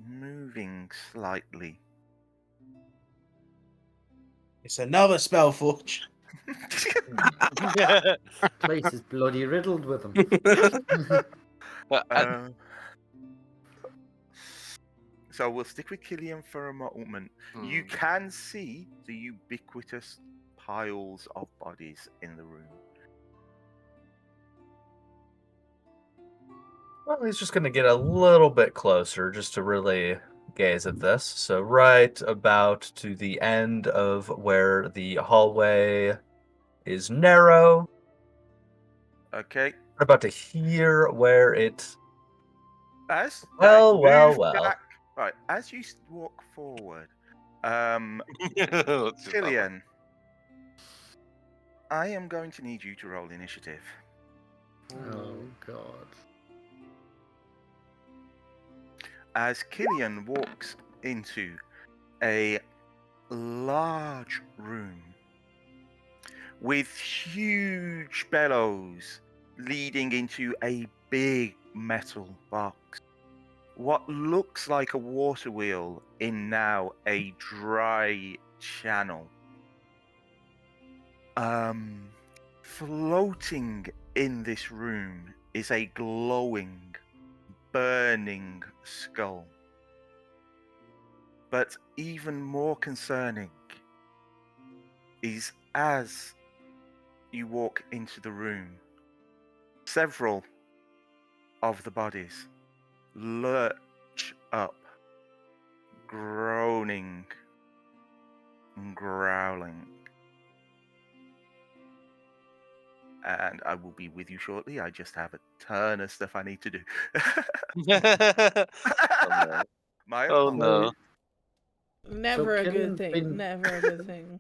Speaker 1: moving slightly.
Speaker 4: It's another spell forge.
Speaker 3: Place is bloody riddled with them.
Speaker 1: So we'll stick with Killian for a moment. You can see the ubiquitous piles of bodies in the room.
Speaker 2: Well, he's just going to get a little bit closer just to really gaze at this. So right about to the end of where the hallway is narrow.
Speaker 1: Okay.
Speaker 2: About to here where it...
Speaker 1: As
Speaker 2: Well.
Speaker 1: back, right, as you walk forward, Killian, I am going to need you to roll initiative.
Speaker 3: Oh god.
Speaker 1: As Killian walks into a large room with huge bellows leading into a big metal box. What looks like a water wheel in now a dry channel. Floating in this room is a glowing, burning skull. But even more concerning is as you walk into the room, several of the bodies lurch up, groaning and growling. And I will be with you shortly. I just have a ton of stuff I need to do. My
Speaker 5: Oh no.
Speaker 6: Never a good
Speaker 3: Killian's
Speaker 6: thing.
Speaker 3: been-
Speaker 6: Never a good thing.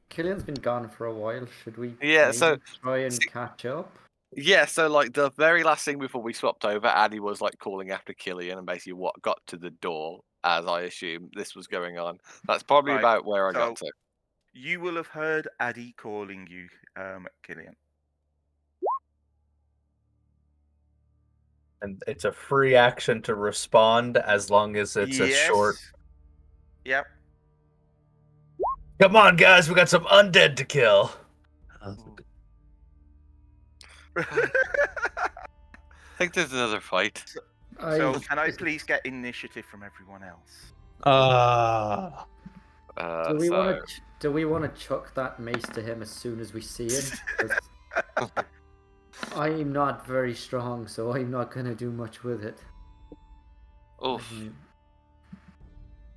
Speaker 3: Killian's been gone for a while. Should we
Speaker 5: Yeah,
Speaker 3: maybe
Speaker 5: so-
Speaker 3: try and catch up?
Speaker 5: Yeah, so like the very last thing before we swapped over, Addie was like calling after Killian and basically what got to the door as I assume this was going on. That's probably
Speaker 1: Right,
Speaker 5: about where I got
Speaker 1: so-
Speaker 5: to.
Speaker 1: You will have heard Addie calling you, Killian.
Speaker 2: And it's a free action to respond as long as it's a short...
Speaker 1: Yep.
Speaker 2: Come on, guys, we got some undead to kill.
Speaker 5: I think there's another fight.
Speaker 1: So can I please get initiative from everyone else?
Speaker 3: Do we
Speaker 5: So
Speaker 3: want to? Do we want to chuck that mace to him as soon as we see him? 'Cause I'm not very strong, so I'm not gonna do much with it.
Speaker 5: oof.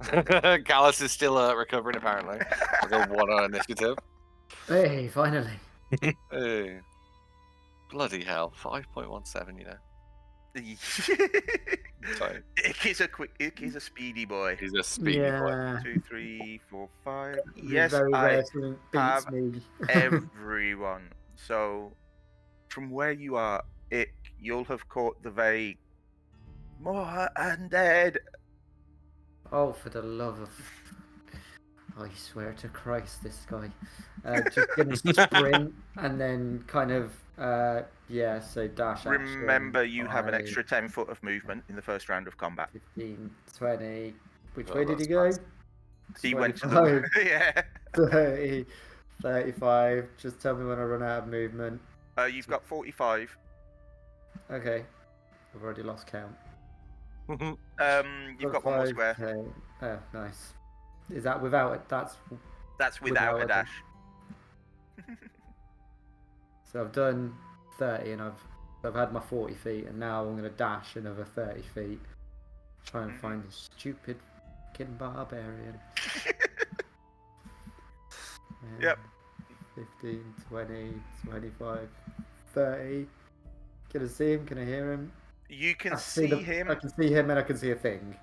Speaker 3: Mhm.
Speaker 5: Callus is still recovering apparently. I'll go 1 on initiative.
Speaker 3: Hey, finally.
Speaker 5: Hey. Bloody hell, 5.17, you know. Sorry.
Speaker 1: Ick is a speedy boy.
Speaker 5: He's a speedy boy.
Speaker 3: Yeah.
Speaker 1: 2, 3, 4, 5.
Speaker 3: It'd be
Speaker 1: Yes,
Speaker 3: very
Speaker 1: I
Speaker 3: rare something beats
Speaker 1: have
Speaker 3: me.
Speaker 1: everyone. So, from where you are, Ick, you'll have caught the very more undead.
Speaker 3: Oh, for the love of... I swear to Christ, this guy. Just gonna sprint and then kind of, yeah, so dash action.
Speaker 1: Remember, you have an
Speaker 3: 5,
Speaker 1: extra 10 foot of movement in the first round of combat.
Speaker 3: 15, 20. Which
Speaker 5: Oh,
Speaker 3: way did he
Speaker 5: that's
Speaker 3: go?
Speaker 1: He went to
Speaker 3: 25,
Speaker 1: the yeah.
Speaker 3: 30, 35. Just tell me when I run out of movement.
Speaker 1: You've got 45.
Speaker 3: Okay. I've already lost count.
Speaker 1: You've got one more
Speaker 3: 5,
Speaker 1: square.
Speaker 3: 10. Oh, nice. Is that without it? That's
Speaker 1: Without a
Speaker 3: without
Speaker 1: dash.
Speaker 3: So I've done 30 and I've had my 40 feet and now I'm going to dash another 30 feet. Try and find this stupid fucking barbarian.
Speaker 1: Yep.
Speaker 3: 15, 20, 25, 30. Can I see him? Can I hear him?
Speaker 1: You can
Speaker 3: I
Speaker 1: see him.
Speaker 3: I can see him and I can see a thing.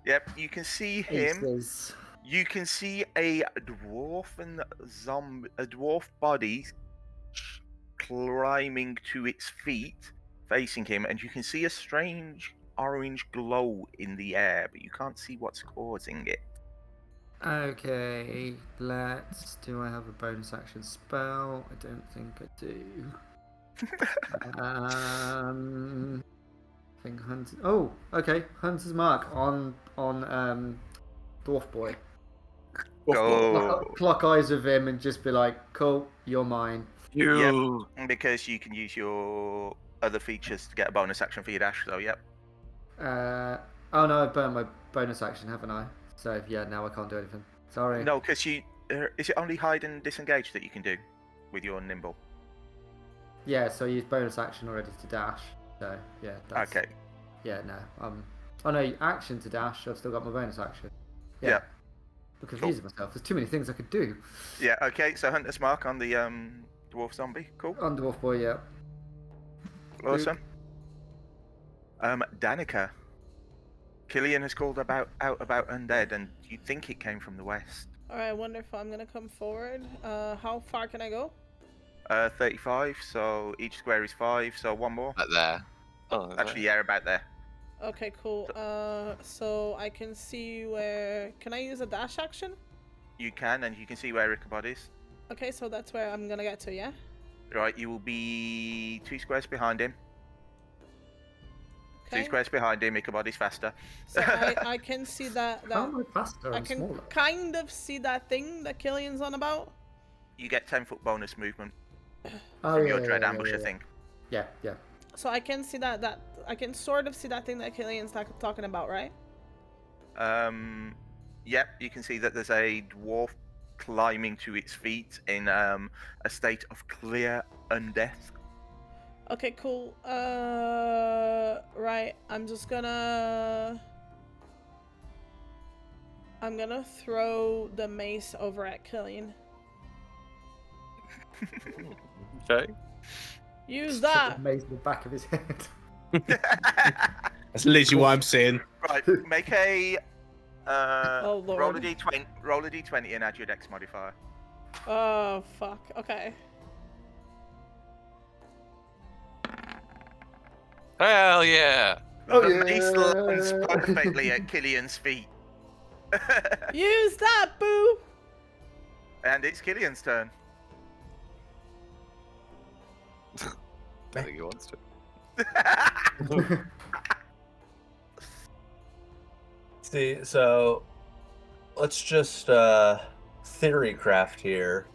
Speaker 1: Yep, you can see him.
Speaker 3: Aces.
Speaker 1: You can see a dwarf body climbing to its feet, facing him, and you can see a strange orange glow in the air, but you can't see what's causing it.
Speaker 3: Okay, do I have a bonus action spell? I don't think I do. I think Hunter. Oh, okay. Hunter's Mark on Dwarf Boy.
Speaker 1: Go.
Speaker 3: Clock eyes of him and just be like, "Cool, you're mine."
Speaker 5: You.
Speaker 1: Yep, because you can use your other features to get a bonus action for your dash. So yep.
Speaker 3: Oh no, I've burned my bonus action, haven't I? So yeah, now I can't do anything. Sorry.
Speaker 1: No, because you is it only hide and disengage that you can do with your nimble?
Speaker 3: Yeah, so I used bonus action already to dash. So yeah. That's,
Speaker 1: Okay.
Speaker 3: Yeah, no. Oh no, action to dash. I've still got my bonus action.
Speaker 1: Yeah.
Speaker 3: I'm confusing myself. There's too many things I could do.
Speaker 1: Yeah. Okay. So Hunter's Mark on the dwarf zombie. Cool.
Speaker 3: On Dwarf Boy, yeah.
Speaker 1: Awesome. Danika. Killian has called out about undead, and you think it came from the west.
Speaker 6: Alright, wonderful. I'm gonna come forward. How far can I go?
Speaker 1: 35. So each square is 5. So one more.
Speaker 5: Right there. Oh, is
Speaker 1: Actually, yeah, about there.
Speaker 6: Okay, cool. So I can see where. Can I use a dash action?
Speaker 1: You can, and you can see where Ichabod is.
Speaker 6: Okay, so that's where I'm gonna get to, yeah?
Speaker 1: Right, you will be 2 squares behind him.
Speaker 6: Okay.
Speaker 1: 2 squares behind him, Ichabod is faster.
Speaker 6: So I can see that.
Speaker 3: How am I faster?
Speaker 6: I
Speaker 3: I'm
Speaker 6: can
Speaker 3: smaller.
Speaker 6: kind of see that thing that Killian's on about.
Speaker 1: You get 10-foot bonus movement
Speaker 3: Oh,
Speaker 1: from
Speaker 3: yeah,
Speaker 1: your
Speaker 3: yeah,
Speaker 1: dread
Speaker 3: yeah,
Speaker 1: ambusher
Speaker 3: yeah.
Speaker 1: thing.
Speaker 3: Yeah, yeah.
Speaker 6: So I can see that I can sort of see that thing that Killian's talking about, right?
Speaker 1: Yep, you can see that there's a dwarf climbing to its feet in a state of clear undeath.
Speaker 6: Okay, cool. Right. I'm gonna throw the mace over at Killian.
Speaker 5: Okay.
Speaker 6: Use that.
Speaker 3: Maze in the back of his head.
Speaker 4: That's literally what I'm saying.
Speaker 1: Right, make a
Speaker 6: Oh, Lord.
Speaker 1: roll a d20 and add your dex modifier.
Speaker 6: Oh fuck. Okay.
Speaker 5: Hell yeah.
Speaker 1: The mace lands perfectly at Killian's feet.
Speaker 6: Use that, boo.
Speaker 1: And it's Killian's turn.
Speaker 5: I think he wants to.
Speaker 2: See, so let's just theory craft here.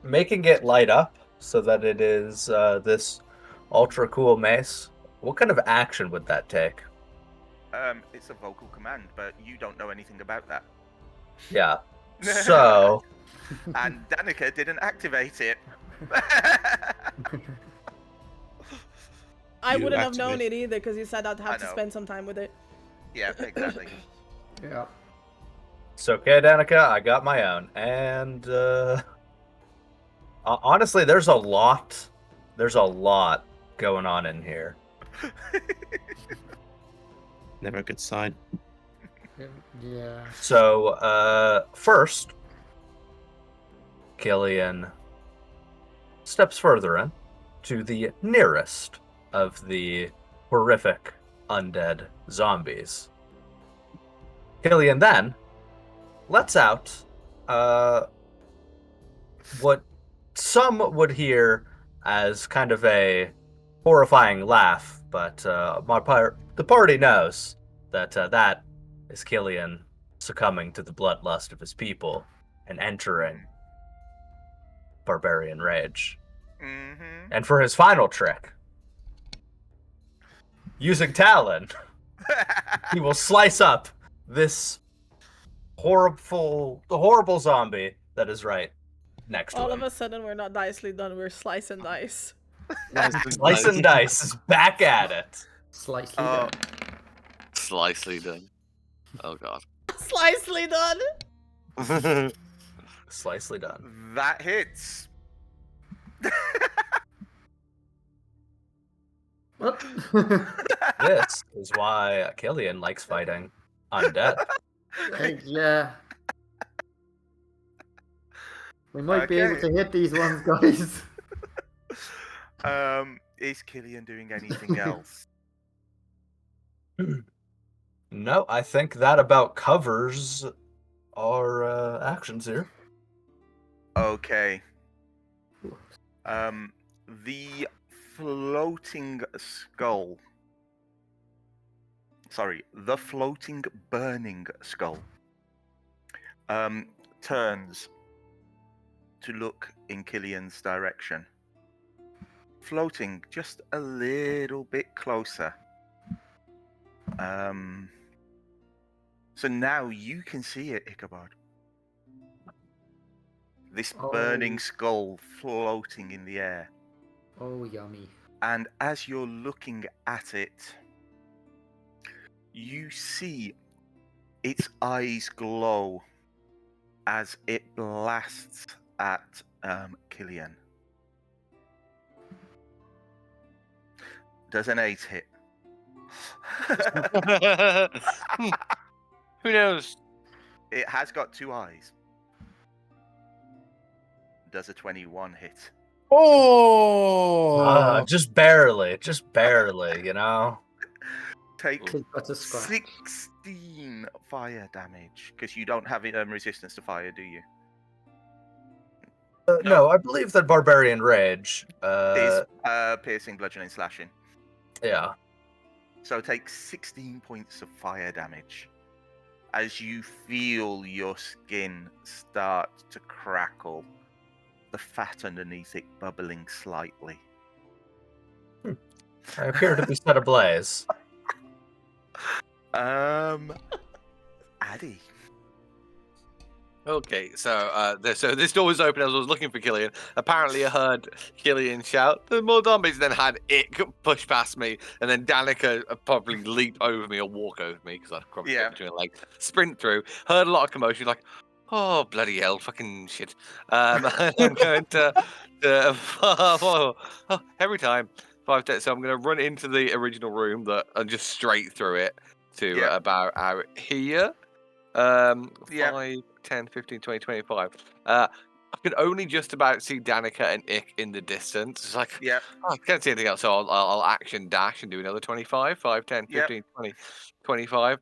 Speaker 2: Making it light up so that it is this ultra cool mace What kind of action would that take?
Speaker 1: It's a vocal command, but you don't know anything about that.
Speaker 2: Yeah. So,
Speaker 1: And Danika didn't activate it.
Speaker 6: I
Speaker 2: You
Speaker 6: wouldn't have known
Speaker 2: activate-
Speaker 6: it either because you said I'd
Speaker 1: I
Speaker 6: have to
Speaker 1: know.
Speaker 6: spend some time with it.
Speaker 1: Yeah, exactly.
Speaker 3: Yeah.
Speaker 2: it's okay, Danika. I got my own. And honestly, there's a lot going on in here.
Speaker 4: Never a good sign.
Speaker 3: Yeah.
Speaker 2: So, first, Killian steps further in to the nearest of the horrific undead zombies. Killian then lets out what some would hear as kind of a horrifying laugh, but the party knows that that is Killian succumbing to the bloodlust of his people and entering barbarian rage.
Speaker 1: Mm-hmm.
Speaker 2: And for his final trick, using Talon, he will slice up this horrible zombie that is right next to
Speaker 6: All
Speaker 2: him.
Speaker 6: of a sudden, we're not dicely done. We're slice and dice.
Speaker 2: Slice and Dice is back at it.
Speaker 3: Slightly
Speaker 1: Oh.
Speaker 3: done.
Speaker 5: Slicely done. Oh god.
Speaker 6: Slicely done.
Speaker 2: Slicely done.
Speaker 1: That hits.
Speaker 3: What?
Speaker 2: This is why Killian likes fighting undead.
Speaker 3: Yeah. We might be able
Speaker 1: Okay.
Speaker 3: to hit these ones, guys.
Speaker 1: Is Killian doing anything else?
Speaker 2: No, I think that about covers our actions here.
Speaker 1: Okay. The floating skull. Sorry, the floating burning skull. Turns to look in Killian's direction. Floating just a little bit closer. So now you can see it, Ichabod. This burning
Speaker 3: Oh.
Speaker 1: skull floating in the air.
Speaker 3: Oh, yummy.
Speaker 1: And as you're looking at it, you see its eyes glow as it blasts at Killian. Does an 8 hit?
Speaker 5: Who knows?
Speaker 1: It has got 2 eyes. Does a 21 hit?
Speaker 4: Oh,
Speaker 2: Just barely, you know?
Speaker 1: Take
Speaker 3: Think that's a scratch.
Speaker 1: 16 fire damage, because you don't have resistance to fire, do you?
Speaker 2: No, I believe that Barbarian Rage.
Speaker 1: Is piercing, bludgeoning, slashing.
Speaker 2: Yeah.
Speaker 1: So take 16 points of fire damage as you feel your skin start to crackle, the fat underneath it bubbling slightly.
Speaker 2: I appear to be set ablaze.
Speaker 1: Addie.
Speaker 5: Okay, so this door was open as I was looking for Killian. Apparently, I heard Killian shout, "There's more zombies!" Then had it push past me, and then Danika probably leap over me or walk over me because I'd probably
Speaker 1: Yeah.
Speaker 5: between like sprint through. Heard a lot of commotion, like, "Oh bloody hell, fucking shit!" And I'm going to every time 5 10. So I'm going to run into the original room and just straight through it to
Speaker 1: Yeah.
Speaker 5: about out here.
Speaker 1: Yeah.
Speaker 5: 5, 10, 15, 20, 25. I can only just about see Danika and Ick in the distance. It's like,
Speaker 1: Yeah.
Speaker 5: I can't see anything else, so I'll action dash and do another 25. 5, 10,
Speaker 1: Yep.
Speaker 5: 15, 20, 25.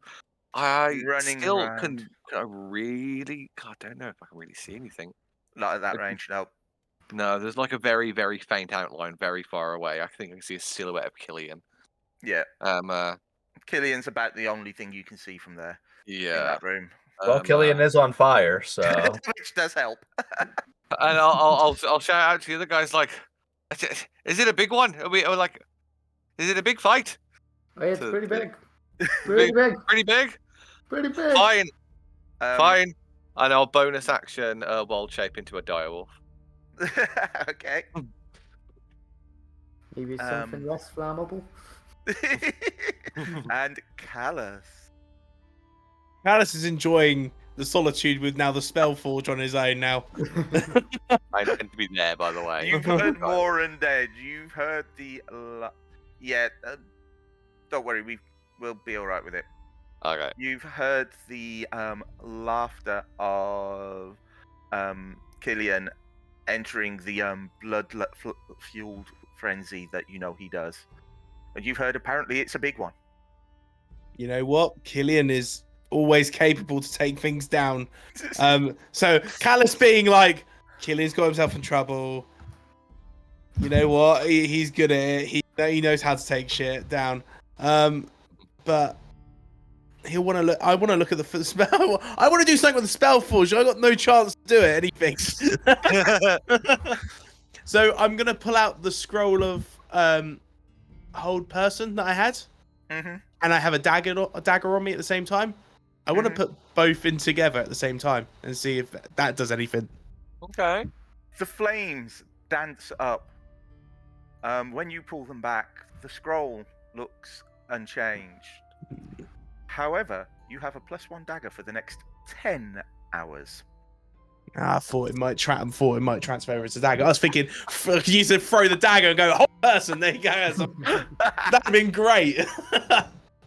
Speaker 5: I
Speaker 1: Running
Speaker 5: still
Speaker 1: around.
Speaker 5: I really, God, I don't know if I can really see anything.
Speaker 1: Not at that range, no.
Speaker 5: No, there's like a very, very faint outline very far away. I think I can see a silhouette of Killian.
Speaker 1: Yeah.
Speaker 5: Uh,
Speaker 1: Killian's about the only thing you can see from there in
Speaker 5: yeah.
Speaker 1: that room.
Speaker 2: Well, Killian is on fire, so
Speaker 1: Which does help.
Speaker 5: And I'll shout out to the other guys like, "Is it a big one?" Are we like, Is it a big fight?
Speaker 3: It's
Speaker 5: To-
Speaker 3: pretty
Speaker 5: to-
Speaker 3: big. Pretty big.
Speaker 5: Pretty big?
Speaker 3: Pretty big.
Speaker 5: Fine.
Speaker 1: Um,
Speaker 5: Fine. And I'll bonus action wild shape into a direwolf.
Speaker 1: Okay.
Speaker 3: Maybe something less flammable.
Speaker 1: And Callus.
Speaker 4: Callus is enjoying the solitude with now the spell forge on his own now.
Speaker 5: I intend to be there, by the way.
Speaker 1: You've heard more undead. You've heard the. Yeah. Don't worry. We'll be all right with it.
Speaker 5: Okay.
Speaker 1: You've heard the laughter of Killian entering the blood-fueled frenzy that you know he does, and you've heard apparently it's a big one.
Speaker 4: You know what? Killian is always capable to take things down. So Callus being like, Killian's got himself in trouble. You know what? He's good at it. He knows how to take shit down. But he'll want to look. I want to look at the spell. I want to do something with the spell forge. I got no chance to do it. Anything. So I'm gonna pull out the scroll of hold person that I had,
Speaker 1: Mm-hmm.
Speaker 4: and I have a dagger on me at the same time. I want to put both in together at the same time and see if that does anything.
Speaker 5: Okay.
Speaker 1: The flames dance up. When you pull them back, the scroll looks unchanged. However, you have a +1 dagger for the next 10 hours.
Speaker 4: I thought it might transfer over to dagger. I was thinking you said throw the dagger and go hold person. There you go. That'd been great.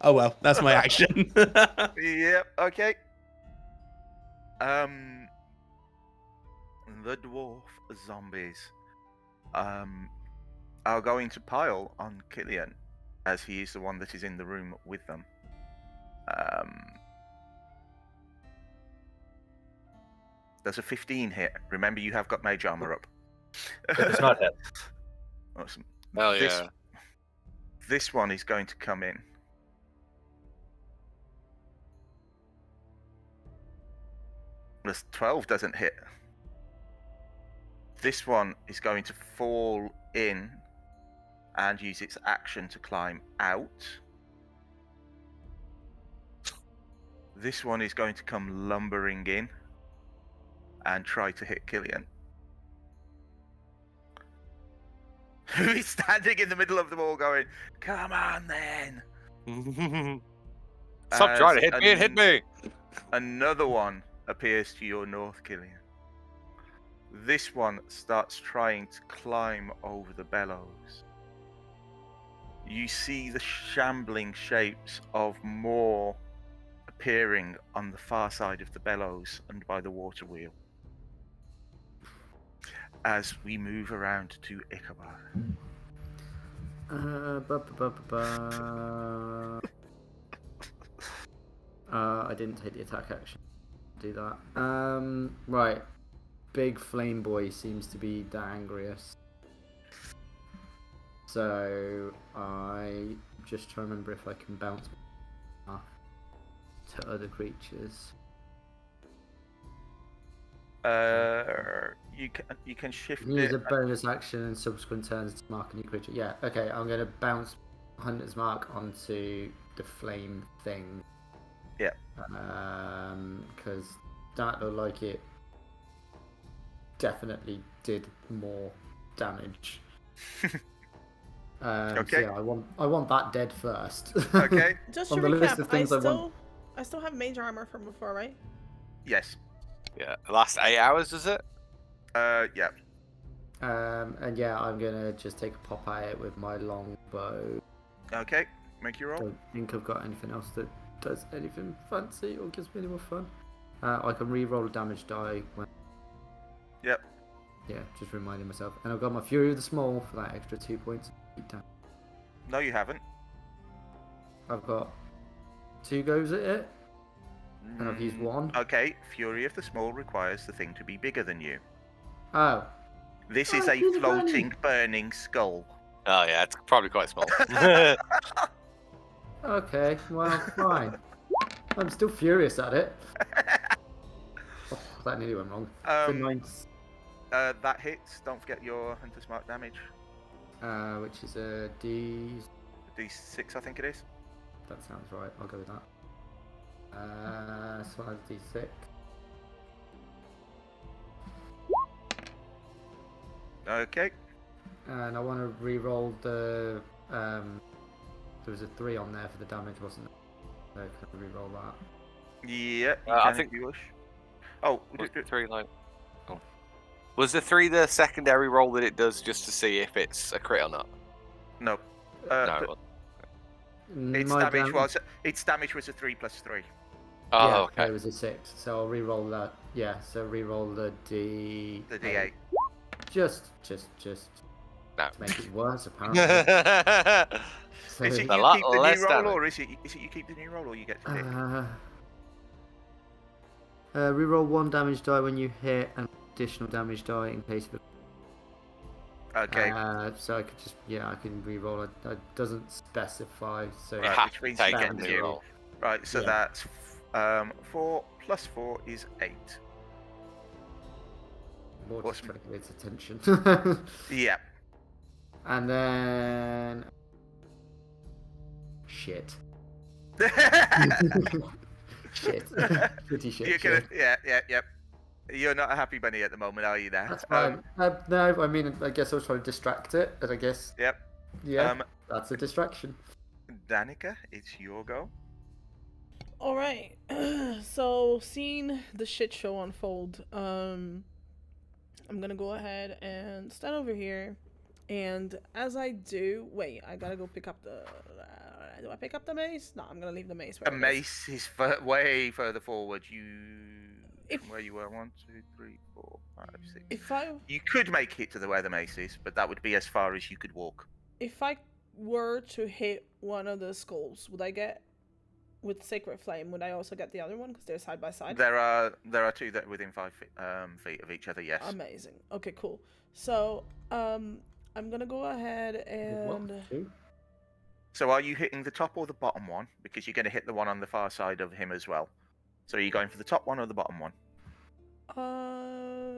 Speaker 4: Oh well, that's my action.
Speaker 1: Yep. Okay. The dwarf zombies are going to pile on Killian, as he is the one that is in the room with them. Does a 15 hit? Remember, you have got mage armor up.
Speaker 2: It's not hit.
Speaker 1: Awesome.
Speaker 5: Hell
Speaker 1: This-
Speaker 5: yeah.
Speaker 1: This one is going to come in. This 12 doesn't hit. This one is going to fall in and use its action to climb out. This one is going to come lumbering in and try to hit Killian, who is standing in the middle of them all going, "Come on then!"
Speaker 5: Stop trying to hit me and hit me.
Speaker 1: Another one appears to your north, Killian. This one starts trying to climb over the bellows. You see the shambling shapes of more appearing on the far side of the bellows and by the water wheel. As we move around to Ichabod.
Speaker 3: I didn't take the attack action. Do that. Right. Big flame boy seems to be the angriest. So I just try to remember if I can bounce off to other creatures.
Speaker 1: You can shift
Speaker 3: Use
Speaker 1: it.
Speaker 3: a bonus action and subsequent turns to mark a new creature. Yeah, okay, I'm going to bounce Hunter's Mark onto the flame thing.
Speaker 1: Yeah.
Speaker 3: Because that looked like it definitely did more damage.
Speaker 1: Okay.
Speaker 3: So yeah, I want that dead first.
Speaker 1: Okay.
Speaker 6: Just
Speaker 3: On
Speaker 6: to
Speaker 3: the list
Speaker 6: recap,
Speaker 3: of things I want.
Speaker 6: I still have mage armor from before, right?
Speaker 1: Yes.
Speaker 5: Yeah. The last 8 hours, is it?
Speaker 1: Yeah.
Speaker 3: And yeah, I'm gonna just take a pop at it with my long bow.
Speaker 1: Okay. Make your roll.
Speaker 3: Don't think I've got anything else that does anything fancy or gives me any more fun. I can re-roll a damage die when.
Speaker 1: Yep.
Speaker 3: Yeah, just reminding myself. And I've got my Fury of the Small for that extra 2 points.
Speaker 1: No, you haven't.
Speaker 3: I've got 2 goes at it, and I've used 1.
Speaker 1: Okay. Fury of the Small requires the thing to be bigger than you.
Speaker 3: Oh.
Speaker 1: This is
Speaker 3: Oh,
Speaker 1: a
Speaker 3: he's
Speaker 1: floating, burning skull.
Speaker 5: Oh yeah, it's probably quite small.
Speaker 3: Okay, well, fine. I'm still furious at it. Oh, that nearly went wrong. For 9,
Speaker 1: That hits. Don't forget your Hunter's Mark damage.
Speaker 3: which is a D.
Speaker 1: D6, I think it is.
Speaker 3: That sounds right. I'll go with that. So that's D6.
Speaker 1: Okay.
Speaker 3: And I want to re-roll the. There was a 3 on there for the damage, wasn't there? So can I re-roll that?
Speaker 1: Yeah, you
Speaker 5: I
Speaker 1: can
Speaker 5: think-
Speaker 1: if you wish. Oh,
Speaker 5: Was the 3 like? Oh. Was the 3 the secondary roll that it does just to see if it's a crit or not?
Speaker 1: no.
Speaker 5: No.
Speaker 1: The-
Speaker 5: Well,
Speaker 1: its
Speaker 3: My
Speaker 1: damage was a 3 plus 3.
Speaker 5: oh,
Speaker 3: yeah,
Speaker 5: okay.
Speaker 3: it was a 6. So I'll re-roll that. Yeah, so re-roll the D.
Speaker 1: The D8.
Speaker 3: Just
Speaker 5: No.
Speaker 3: to make it worse, apparently. So,
Speaker 1: Is it
Speaker 5: A
Speaker 1: you
Speaker 5: lot
Speaker 1: keep the
Speaker 5: less
Speaker 1: new roll,
Speaker 5: damage.
Speaker 1: or is it you keep the new roll, or you get to pick?
Speaker 3: Reroll 1 damage die when you hit, and additional damage die in case of.
Speaker 1: Okay.
Speaker 3: So I could just I can re-roll it. It doesn't specify, so
Speaker 5: You
Speaker 1: Right,
Speaker 5: have
Speaker 1: which
Speaker 5: to
Speaker 1: means
Speaker 5: take
Speaker 1: you
Speaker 5: it
Speaker 1: get
Speaker 5: and
Speaker 1: to-
Speaker 5: re-roll.
Speaker 1: Right, so
Speaker 3: Yeah.
Speaker 1: that's 4 plus 4 is 8.
Speaker 3: more
Speaker 1: What's-
Speaker 3: just trying to get its attention.
Speaker 1: Yeah.
Speaker 3: And then shit. Shit. Pretty shit.
Speaker 1: You're gonna,
Speaker 3: shit.
Speaker 1: yeah. You're not a happy bunny at the moment, are you? There.
Speaker 3: That's fine. No, I mean, I guess I was trying to distract it, and I guess
Speaker 1: Yep.
Speaker 3: yeah, that's a distraction.
Speaker 1: Danika, it's your go.
Speaker 6: All right. So, seeing the shit show unfold, I'm gonna go ahead and stand over here, and as I do, wait, I gotta go pick up the. Do I pick up the mace? No, I'm gonna leave the mace.
Speaker 1: The
Speaker 6: Where it is.
Speaker 1: mace is way further forward.
Speaker 6: If-
Speaker 1: From where you were, 1, 2, 3, 4, 5, 6.
Speaker 6: If I
Speaker 1: You could make it to where the mace is, but that would be as far as you could walk.
Speaker 6: were to hit one of the skulls, would I get with Sacred Flame? Would I also get the other one because they're side by side?
Speaker 1: There are 2 that are within 5 feet of each other. Yes.
Speaker 6: Amazing. Okay, cool. So, I'm gonna go ahead and
Speaker 1: So are you hitting the top or the bottom one? Because you're going to hit the one on the far side of him as well. So are you going for the top one or the bottom one?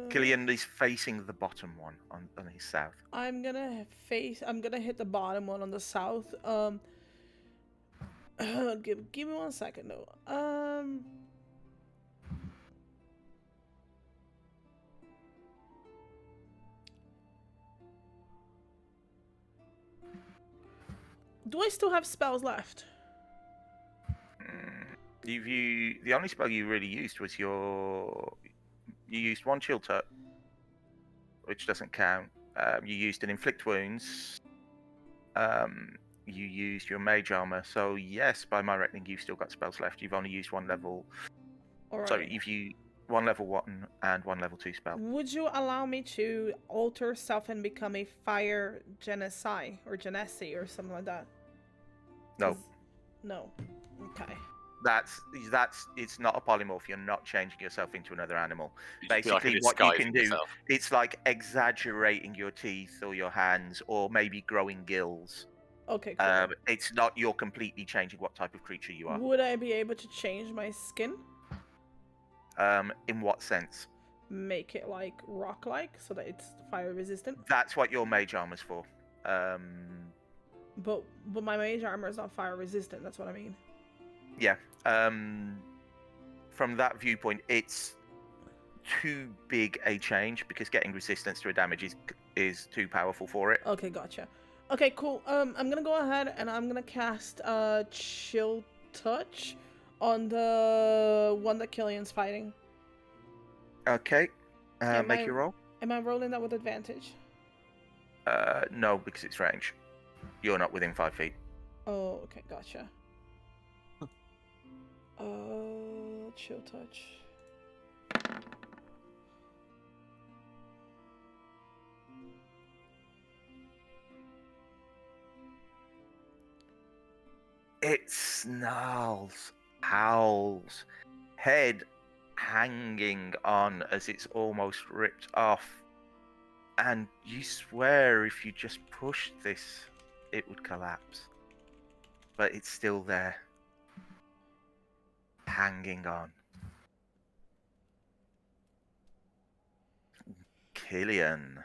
Speaker 1: Killian is facing the bottom one on his south.
Speaker 6: I'm gonna hit the bottom one on the south. Give me 1 second though. Do I still have spells left?
Speaker 1: The only spell you really used was you used 1 chill touch, which doesn't count. You used an inflict wounds. You used your mage armor. So yes, by my reckoning, you've still got spells left. You've only used 1 level.
Speaker 6: All right.
Speaker 1: Sorry, you've used 1 level 1 and 1 level 2 spell.
Speaker 6: Would you allow me to alter self and become a fire genasi or genesi or something like that?
Speaker 1: No.
Speaker 6: 'Cause- No. Okay.
Speaker 1: That's it's not a polymorph. You're not changing yourself into another animal.
Speaker 5: You just feel like
Speaker 1: Basically,
Speaker 5: you're
Speaker 1: what you
Speaker 5: disguising
Speaker 1: can do,
Speaker 5: yourself.
Speaker 1: it's like exaggerating your teeth or your hands, or maybe growing gills.
Speaker 6: Okay, cool.
Speaker 1: It's not you're completely changing what type of creature you are.
Speaker 6: Would I be able to change my skin?
Speaker 1: In what sense?
Speaker 6: Make it like rock-like so that it's fire resistant?
Speaker 1: That's what your mage armor's for.
Speaker 6: But my mage armor is not fire resistant. That's what I mean.
Speaker 1: Yeah. From that viewpoint, it's too big a change because getting resistance to a damage is too powerful for it.
Speaker 6: Okay, gotcha. Okay, cool. I'm gonna go ahead and I'm gonna cast Chill Touch on the one that Killian's fighting.
Speaker 1: Okay.
Speaker 6: Am
Speaker 1: Make
Speaker 6: I-
Speaker 1: your roll.
Speaker 6: Am I rolling that with advantage?
Speaker 1: No, because it's range. You're not within 5 feet.
Speaker 6: Oh, okay, gotcha. Chill Touch.
Speaker 1: It snarls, howls, head hanging on as it's almost ripped off. And you swear if you just pushed this, it would collapse. But it's still there. Hanging on. Killian.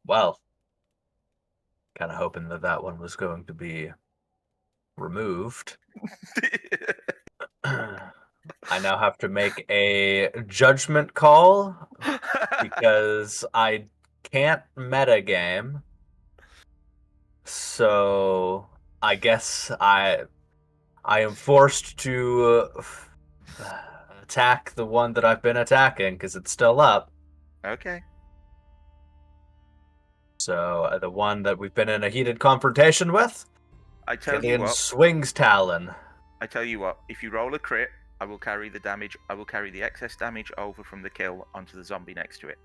Speaker 2: Well, kind of hoping that one was going to be removed. I now have to make a judgment call because I can't metagame. So I guess I am forced to attack the one that I've been attacking because it's still up.
Speaker 1: Okay.
Speaker 2: So the one that we've been in a heated confrontation with,
Speaker 1: I tell you
Speaker 2: Killian
Speaker 1: what.
Speaker 2: swings Talon.
Speaker 1: I tell you what. If you roll a crit, I will carry the damage. I will carry the excess damage over from the kill onto the zombie next to it.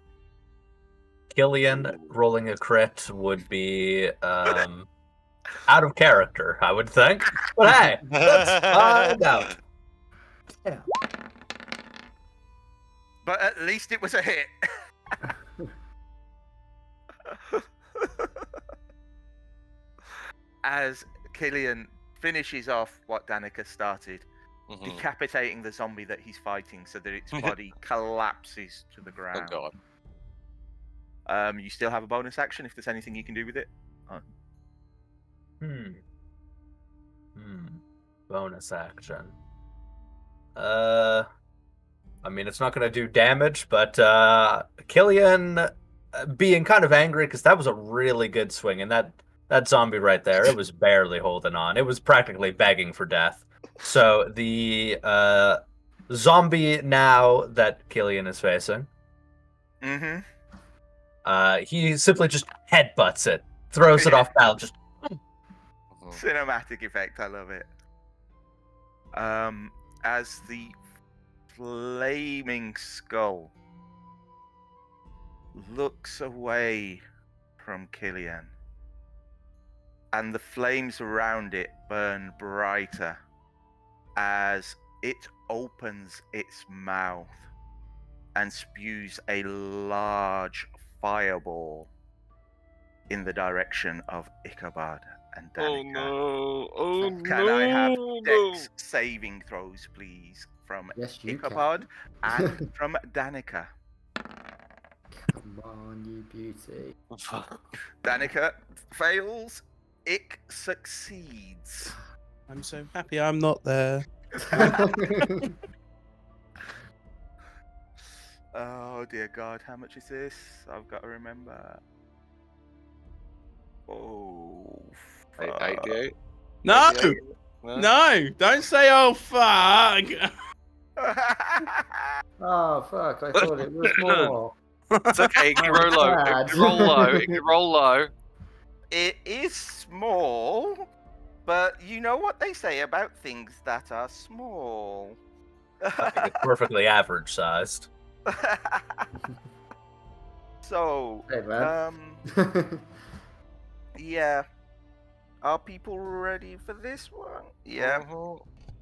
Speaker 2: Killian rolling a crit would be out of character, I would think. But hey, let's find out.
Speaker 3: Yeah.
Speaker 1: But at least it was a hit. As Killian finishes off what Danika started, decapitating the zombie that he's fighting so that its body collapses to the
Speaker 5: Oh
Speaker 1: ground.
Speaker 5: god.
Speaker 1: You still have a bonus action if there's anything you can do with it.
Speaker 2: Bonus action. I mean, it's not going to do damage, but Killian being kind of angry because that was a really good swing, and that zombie right there, it was barely holding on. It was practically begging for death. So the zombie now that Killian is facing, he simply just headbutts it, throws it off balance, just
Speaker 1: Cinematic effect, I love it. As the flaming skull looks away from Killian, and the flames around it burn brighter as it opens its mouth and spews a large fireball in the direction of Ichabod and Danika.
Speaker 5: Oh no! Oh
Speaker 1: Can I have Dex saving throws, please, from
Speaker 3: Yes, you
Speaker 1: Ichabod and from Danika?
Speaker 3: Come on, you beauty.
Speaker 1: Danika fails. Ick succeeds.
Speaker 4: I'm so happy I'm not there.
Speaker 1: Oh dear God, how much is this? I've got to remember. Oh, fuck.
Speaker 5: 88.
Speaker 4: No!
Speaker 5: 88?
Speaker 4: No! Don't say oh fuck!
Speaker 3: Oh fuck! I thought it was more.
Speaker 5: It's okay. It can roll low. It can roll low. It can roll low.
Speaker 1: It is small, but you know what they say about things that are small.
Speaker 2: I think it's perfectly average sized.
Speaker 1: So,
Speaker 3: Hey, man.
Speaker 1: yeah. Are people ready for this one? Yeah.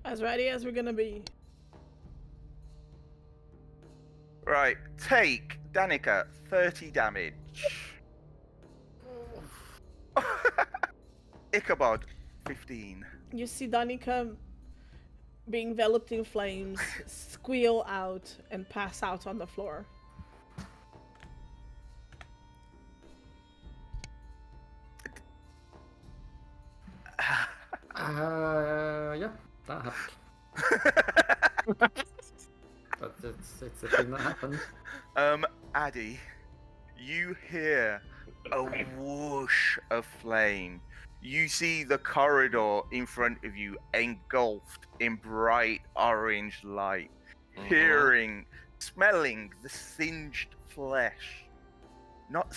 Speaker 6: As ready as we're gonna be.
Speaker 1: Right. Take, Danika, 30 damage. Ichabod, 15.
Speaker 6: You see Danika being enveloped in flames, squeal out, and pass out on the floor.
Speaker 3: Yeah, that happened. But it's a thing that happens.
Speaker 1: Addie, you hear a whoosh of flame. You see the corridor in front of you engulfed in bright orange light. Hearing, smelling the singed flesh. Not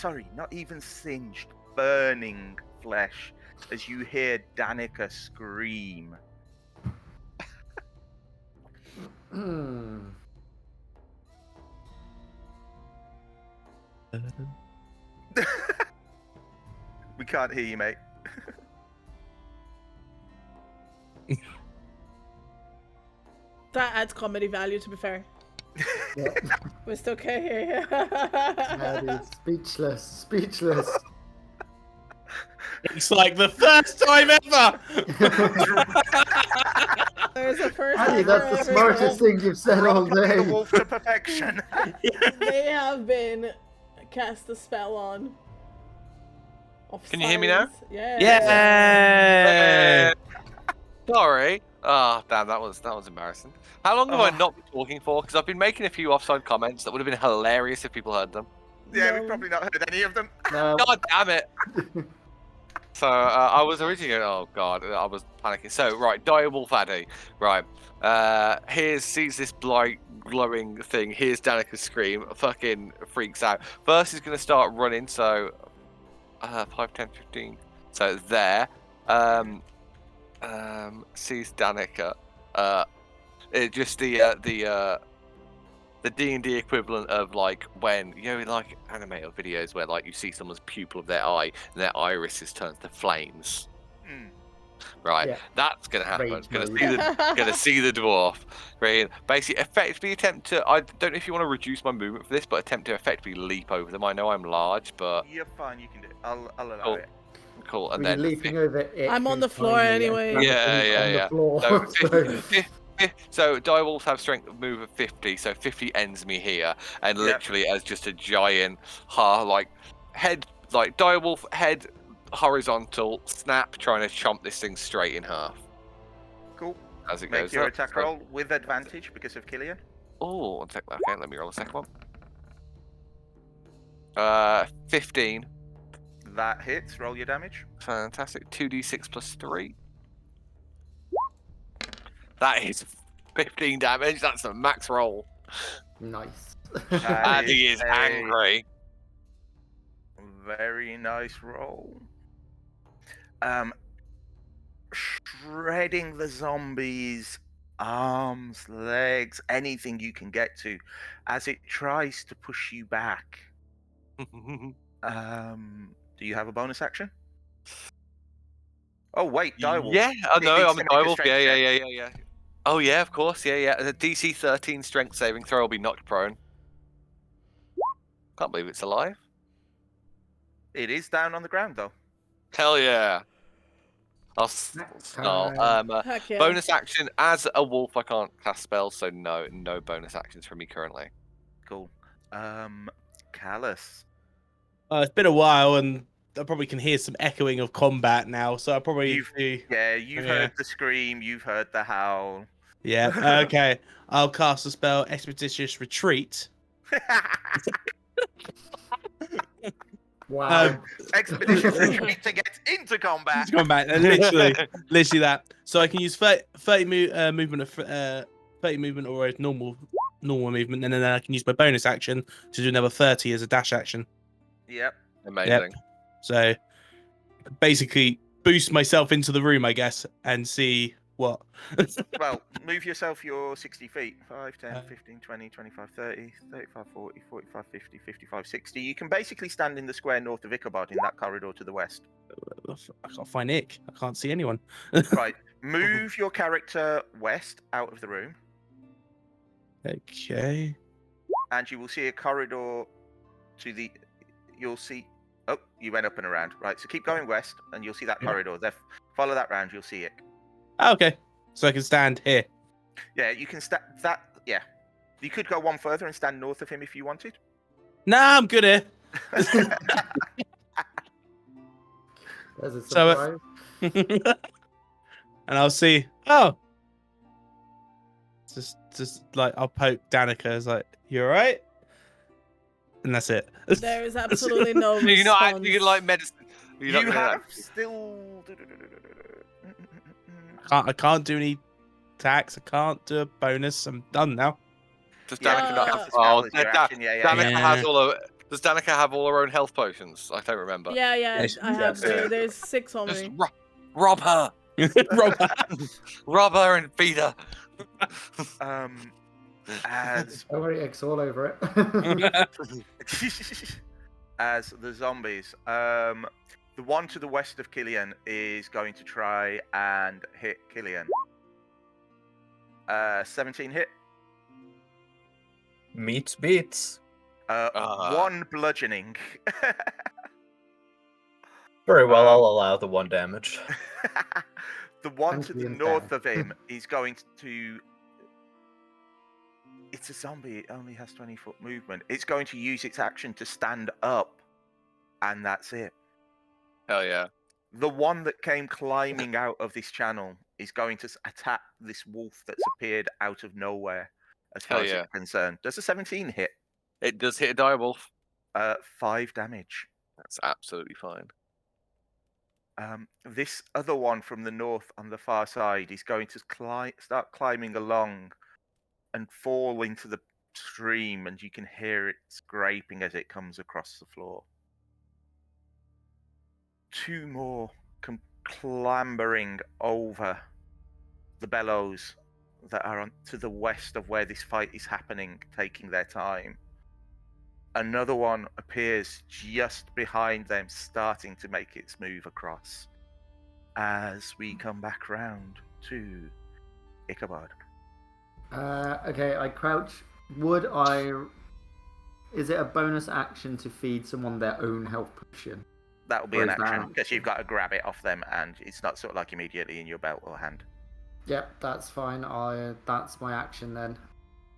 Speaker 1: even singed, burning flesh as you hear Danika scream. We can't hear you, mate.
Speaker 6: That adds comedy value, to be fair.
Speaker 3: Yeah.
Speaker 6: We're still okay here.
Speaker 3: Addie, speechless.
Speaker 4: It's like the first time ever!
Speaker 6: There's a first
Speaker 3: Addie,
Speaker 6: time
Speaker 3: that's the
Speaker 6: for
Speaker 3: smartest thing you've said all
Speaker 1: The
Speaker 3: day.
Speaker 1: wolf to perfection.
Speaker 6: They have been cast the spell on.
Speaker 5: Can you hear me now?
Speaker 6: Yeah.
Speaker 4: Yeah.
Speaker 5: Sorry. Oh, damn, that was embarrassing. How long have I not been talking for? Because I've been making a few offside comments that would have been hilarious if people heard them.
Speaker 1: Yeah,
Speaker 6: No.
Speaker 1: we've probably not heard any of them.
Speaker 3: No.
Speaker 5: God damn it! So I was originally going, oh god, I was panicking. So right, direwolf Addie. Right, sees this blight glowing thing. Here's Danika's scream. Fucking freaks out. First, he's gonna start running. So 5, 10, 15. So there. Sees Danika. It just the D&D equivalent of like when like animated videos where like you see someone's pupil of their eye and their irises turns to flames. Right, that's gonna happen.
Speaker 3: Rage
Speaker 5: Gonna
Speaker 3: mode.
Speaker 5: see the dwarf. Right, basically, effectively attempt to. I don't know if you want to reduce my movement for this, but attempt to effectively leap over them. I know I'm large, but
Speaker 1: You're fine. You can do it. I'll allow
Speaker 5: Cool.
Speaker 1: it.
Speaker 5: cool. And
Speaker 3: Were you
Speaker 5: then
Speaker 3: leaping over it?
Speaker 6: I'm on
Speaker 3: who's
Speaker 6: the floor
Speaker 3: tiny and
Speaker 6: anyway.
Speaker 3: Danika
Speaker 5: Yeah,
Speaker 3: is
Speaker 5: yeah,
Speaker 3: on
Speaker 5: yeah.
Speaker 3: the floor,
Speaker 5: So, so direwolves have strength of move of 50, so 50 ends me here, and literally as just a giant, head, like direwolf head, horizontal snap, trying to chomp this thing straight in half.
Speaker 1: Cool.
Speaker 5: As it
Speaker 1: Make
Speaker 5: goes
Speaker 1: your
Speaker 5: up.
Speaker 1: attack roll with advantage because of Killian.
Speaker 5: Oh, one sec. Okay, let me roll a second one. 15.
Speaker 1: That hits. Roll your damage.
Speaker 5: Fantastic. 2d6 plus 3. That is 15 damage. That's a max roll.
Speaker 3: Nice.
Speaker 5: Addie is angry.
Speaker 1: Very nice roll. Shredding the zombies, arms, legs, anything you can get to, as it tries to push you back. Do you have a bonus action? Oh wait, direwolf.
Speaker 5: Yeah, I
Speaker 1: It
Speaker 5: know.
Speaker 1: needs
Speaker 5: I'm
Speaker 1: to
Speaker 5: a
Speaker 1: make a
Speaker 5: direwolf.
Speaker 1: strength check.
Speaker 5: Yeah. Oh yeah, of course. Yeah. The DC 13 strength saving throw will be knocked prone. Can't believe it's alive.
Speaker 1: It is down on the ground though.
Speaker 5: Hell yeah. I'll snarl.
Speaker 6: Heck yeah.
Speaker 5: Bonus action as a wolf. I can't cast spells, so no bonus actions from me currently.
Speaker 1: Cool. Callus.
Speaker 4: It's been a while, and I probably can hear some echoing of combat now. So I probably
Speaker 1: You've heard the scream. You've heard the howl.
Speaker 4: Yeah. Okay. I'll cast the spell Expeditious Retreat.
Speaker 3: Wow.
Speaker 1: Expeditious retreat to get into combat.
Speaker 4: Combat. Literally that. So I can use 30 movement of 30 movement or a normal movement, and then I can use my bonus action to do another 30 as a dash action.
Speaker 1: Yep.
Speaker 5: Amazing.
Speaker 4: Yep. So basically boost myself into the room, I guess, and see what.
Speaker 1: Well, move yourself your 60 feet. 5, 10, 15, 20, 25, 30, 35, 40, 45, 50, 55, 60. You can basically stand in the square north of Ichabod in that corridor to the west.
Speaker 4: I can't find Ick. I can't see anyone.
Speaker 1: Right. Move your character west out of the room,
Speaker 4: Okay.
Speaker 1: and you will see a corridor to the... You'll see... Oh, you went up and around. Right, so keep going west, and you'll see that
Speaker 4: Yeah.
Speaker 1: corridor. There, follow that round, you'll see it.
Speaker 4: Okay. So I can stand here.
Speaker 1: Yeah, you can stand... Yeah. You could go one further and stand north of him if you wanted.
Speaker 4: Nah, I'm good here.
Speaker 3: There's a
Speaker 4: So,
Speaker 3: surprise.
Speaker 4: And I'll see. Oh, just like I'll poke Danika. It's like, you all right? And that's it.
Speaker 6: There is absolutely no response.
Speaker 5: You're not you like medicine.
Speaker 1: You
Speaker 5: You're not gonna
Speaker 1: have still...
Speaker 4: I can't do any attacks. I can't do a bonus. I'm done now.
Speaker 5: Does
Speaker 1: Yeah,
Speaker 5: Danika
Speaker 6: you
Speaker 5: not
Speaker 6: cast
Speaker 5: have?
Speaker 1: the spell
Speaker 5: Oh,
Speaker 1: as your
Speaker 5: Da-
Speaker 1: action, yeah.
Speaker 5: Danika
Speaker 4: Yeah.
Speaker 5: has all of. Does Danika have all her own health potions? I don't remember.
Speaker 6: Yeah,
Speaker 4: Yes,
Speaker 6: I have
Speaker 1: yeah.
Speaker 6: two. There's 6 on
Speaker 5: Just
Speaker 6: me.
Speaker 5: rob her. Rob her and feed her.
Speaker 1: As
Speaker 3: Don't worry, X all over it.
Speaker 1: as the zombies, the one to the west of Killian is going to try and hit Killian. 17 hit.
Speaker 2: Meets beats.
Speaker 1: One bludgeoning.
Speaker 2: Very well, I'll allow the 1 damage.
Speaker 1: The one to the
Speaker 3: Champion
Speaker 1: north
Speaker 3: down.
Speaker 1: of him is going to It's a zombie. It only has 20-foot movement. It's going to use its action to stand up, and that's it.
Speaker 5: Hell yeah.
Speaker 1: The one that came climbing out of this channel is going to attack this wolf that's appeared out of nowhere, as far
Speaker 5: Hell
Speaker 1: as
Speaker 5: yeah.
Speaker 1: it's concerned. Does a 17 hit?
Speaker 5: It does hit a direwolf.
Speaker 1: 5 damage.
Speaker 5: That's absolutely fine.
Speaker 1: This other one from the north on the far side is going to start climbing along and fall into the stream, and you can hear it scraping as it comes across the floor. 2 more come clambering over the bellows that are to the west of where this fight is happening, taking their time. Another one appears just behind them, starting to make its move across. As we come back round to Ichabod.
Speaker 3: Okay, I crouch. Is it a bonus action to feed someone their own health potion?
Speaker 1: That will be
Speaker 3: Or
Speaker 1: an
Speaker 3: is that an
Speaker 1: action, because you've got to grab it off them, and it's not sort of like immediately in your belt or hand.
Speaker 3: Yep, that's fine. That's my action then.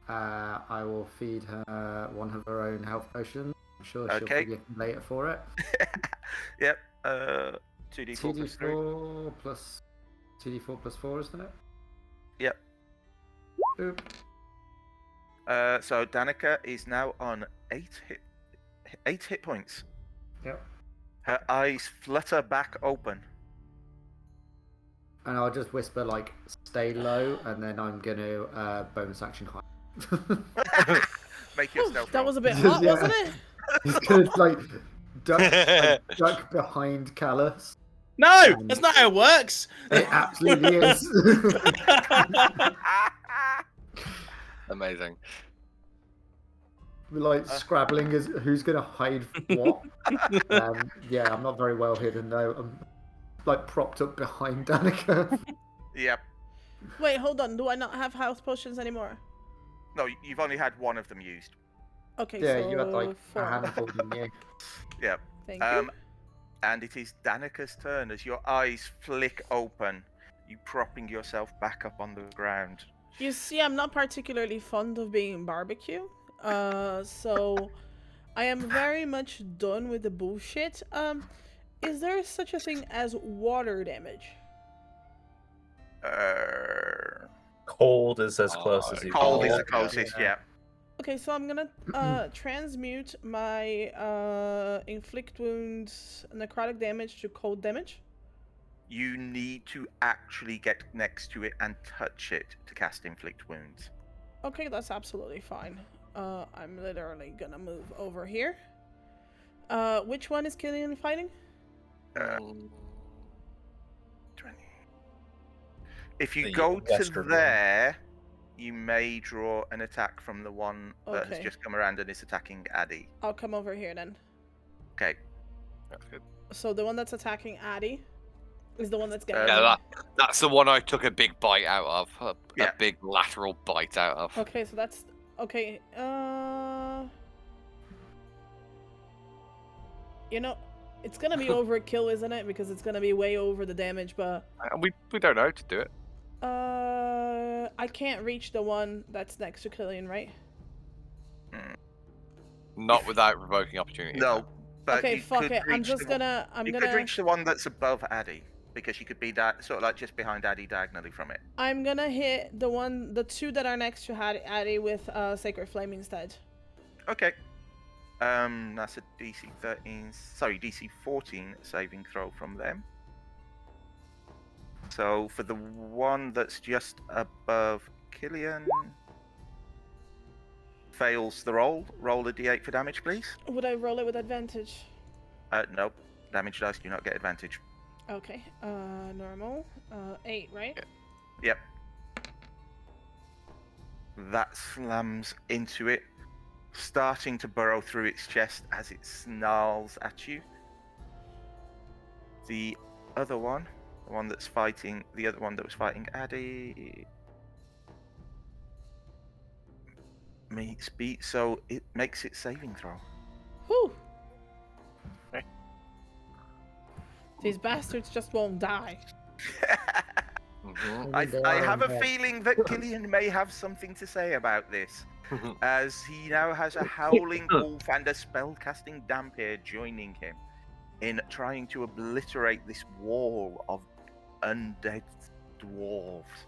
Speaker 3: I will feed her one of her own health potions. I'm sure she'll
Speaker 1: Okay.
Speaker 3: forgive me later for it.
Speaker 1: Yep. 2d4 plus 3.
Speaker 3: 2d4 plus 2d4 plus 4, isn't it?
Speaker 1: Yep.
Speaker 3: Oop.
Speaker 1: So Danika is now on 8 hit points.
Speaker 3: Yep.
Speaker 1: Her eyes flutter back open.
Speaker 3: And I'll just whisper like, "Stay low," and then I'm gonna bonus action high.
Speaker 1: Make yourself.
Speaker 6: That
Speaker 1: roll.
Speaker 6: was a bit hot,
Speaker 3: Yeah.
Speaker 6: wasn't it?
Speaker 3: He's gonna like duck behind Callus.
Speaker 4: No, that's not how it works.
Speaker 3: It absolutely is.
Speaker 5: Amazing.
Speaker 3: We're like scrabbling as who's gonna hide what. Yeah, I'm not very well hidden though. I'm like propped up behind Danika.
Speaker 1: Yep.
Speaker 6: Wait, hold on. Do I not have health potions anymore?
Speaker 1: No, you've only had one of them used.
Speaker 6: Okay,
Speaker 3: Yeah,
Speaker 6: so
Speaker 3: you had like
Speaker 6: 4.
Speaker 3: a handful, didn't you?
Speaker 1: Yep.
Speaker 6: Thank you.
Speaker 1: And it is Danika's turn as your eyes flick open, you propping yourself back up on the ground.
Speaker 6: You see, I'm not particularly fond of being barbecue. So I am very much done with the bullshit. Is there such a thing as water damage?
Speaker 2: Cold is as close as you
Speaker 1: Cold
Speaker 2: can
Speaker 1: is
Speaker 2: get.
Speaker 1: the closest, yeah.
Speaker 6: Okay, so I'm gonna transmute my inflict wounds necrotic damage to cold damage.
Speaker 1: You need to actually get next to it and touch it to cast inflict wounds.
Speaker 6: Okay, that's absolutely fine. I'm literally gonna move over here. Which one is Killian fighting?
Speaker 1: 20. If you
Speaker 2: The
Speaker 1: go to
Speaker 2: western one.
Speaker 1: there, you may draw an attack from the one that has
Speaker 6: Okay.
Speaker 1: just come around and is attacking Addie.
Speaker 6: I'll come over here then.
Speaker 1: Okay.
Speaker 5: That's good.
Speaker 6: So the one that's attacking Addie is the one that's getting.
Speaker 5: Yeah, that's the one I took a big bite out of. A
Speaker 1: Yeah.
Speaker 5: big lateral bite out of.
Speaker 6: Okay, so that's okay. You know, it's gonna be overkill, isn't it? Because it's gonna be way over the damage, but
Speaker 5: We don't know how to do it.
Speaker 6: I can't reach the one that's next to Killian, right?
Speaker 5: Not without revoking opportunity.
Speaker 1: No, but
Speaker 6: Okay,
Speaker 1: you
Speaker 6: fuck
Speaker 1: could
Speaker 6: it. I'm
Speaker 1: reach
Speaker 6: just
Speaker 1: the one-
Speaker 6: gonna. I'm
Speaker 1: you
Speaker 6: gonna.
Speaker 1: could reach the one that's above Addie, because you could be that sort of like just behind Addie diagonally from it.
Speaker 6: I'm gonna hit the 2 that are next to Addie with Sacred Flame instead.
Speaker 1: Okay. That's a DC 14 saving throw from them. So for the one that's just above Killian, fails the roll. Roll a d8 for damage, please.
Speaker 6: Would I roll it with advantage?
Speaker 1: Nope. Damage dice do not get advantage.
Speaker 6: Okay. Normal. 8, right?
Speaker 1: Yep. That slams into it, starting to burrow through its chest as it snarls at you. The other one, the one that was fighting Addie, meets beat, so it makes its saving throw.
Speaker 6: Whew.
Speaker 5: Okay.
Speaker 6: These bastards just won't die.
Speaker 5: Mhm.
Speaker 1: I have a feeling that Killian may have something to say about this, as he now has a howling wolf and a spellcasting Dampier joining him in trying to obliterate this wall of undead dwarves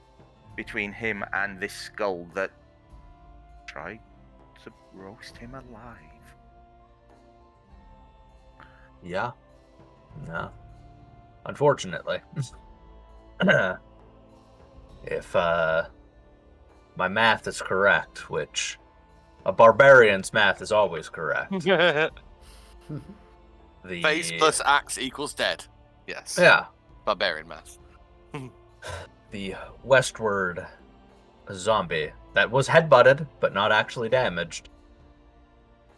Speaker 1: between him and this skull that tried to roast him alive.
Speaker 2: Yeah. No. Unfortunately. If my math is correct, which a barbarian's math is always correct.
Speaker 7: Face plus axe equals dead. Yes.
Speaker 2: Yeah.
Speaker 7: Barbarian math.
Speaker 2: The westward zombie that was headbutted but not actually damaged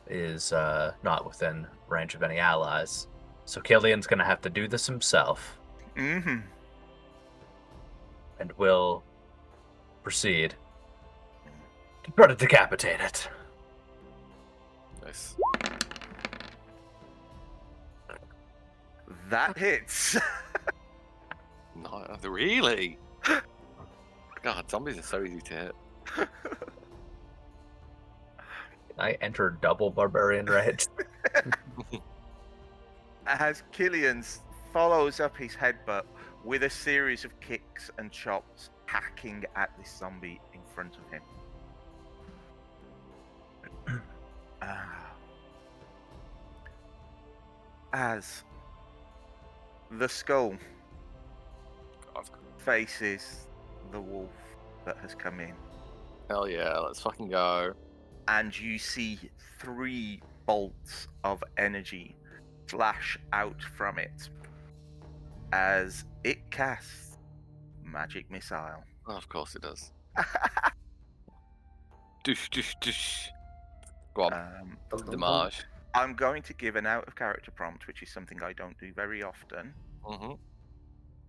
Speaker 2: is not within range of any allies. So Killian's gonna have to do this himself.
Speaker 1: Mm-hmm.
Speaker 2: And will proceed to try to decapitate it.
Speaker 7: Nice.
Speaker 1: That hits.
Speaker 7: Not really. God, zombies are so easy to hit.
Speaker 2: I enter double barbarian rage.
Speaker 1: As Killian follows up his headbutt with a series of kicks and chops, hacking at this zombie in front of him. As the skull faces the wolf that has come in,
Speaker 7: Hell yeah, let's fucking go.
Speaker 1: and you see 3 bolts of energy flash out from it as it casts magic missile.
Speaker 7: Oh, of course it does. Dush, dush, dush. Go on, Damage.
Speaker 1: I'm going to give an out of character prompt, which is something I don't do very often.
Speaker 7: Mm-hmm.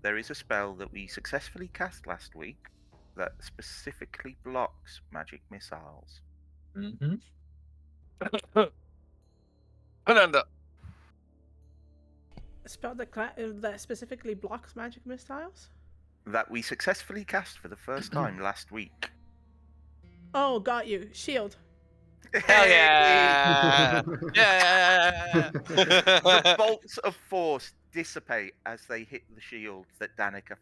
Speaker 1: There is a spell that we successfully cast last week that specifically blocks magic missiles.
Speaker 2: Mm-hmm.
Speaker 7: Ananda.
Speaker 6: A spell that specifically blocks magic missiles?
Speaker 1: That we successfully cast for the first time last week.
Speaker 6: Oh, got you. Shield.
Speaker 7: Hell yeah! Yeah!
Speaker 1: The bolts of force dissipate as they hit the shield that Danika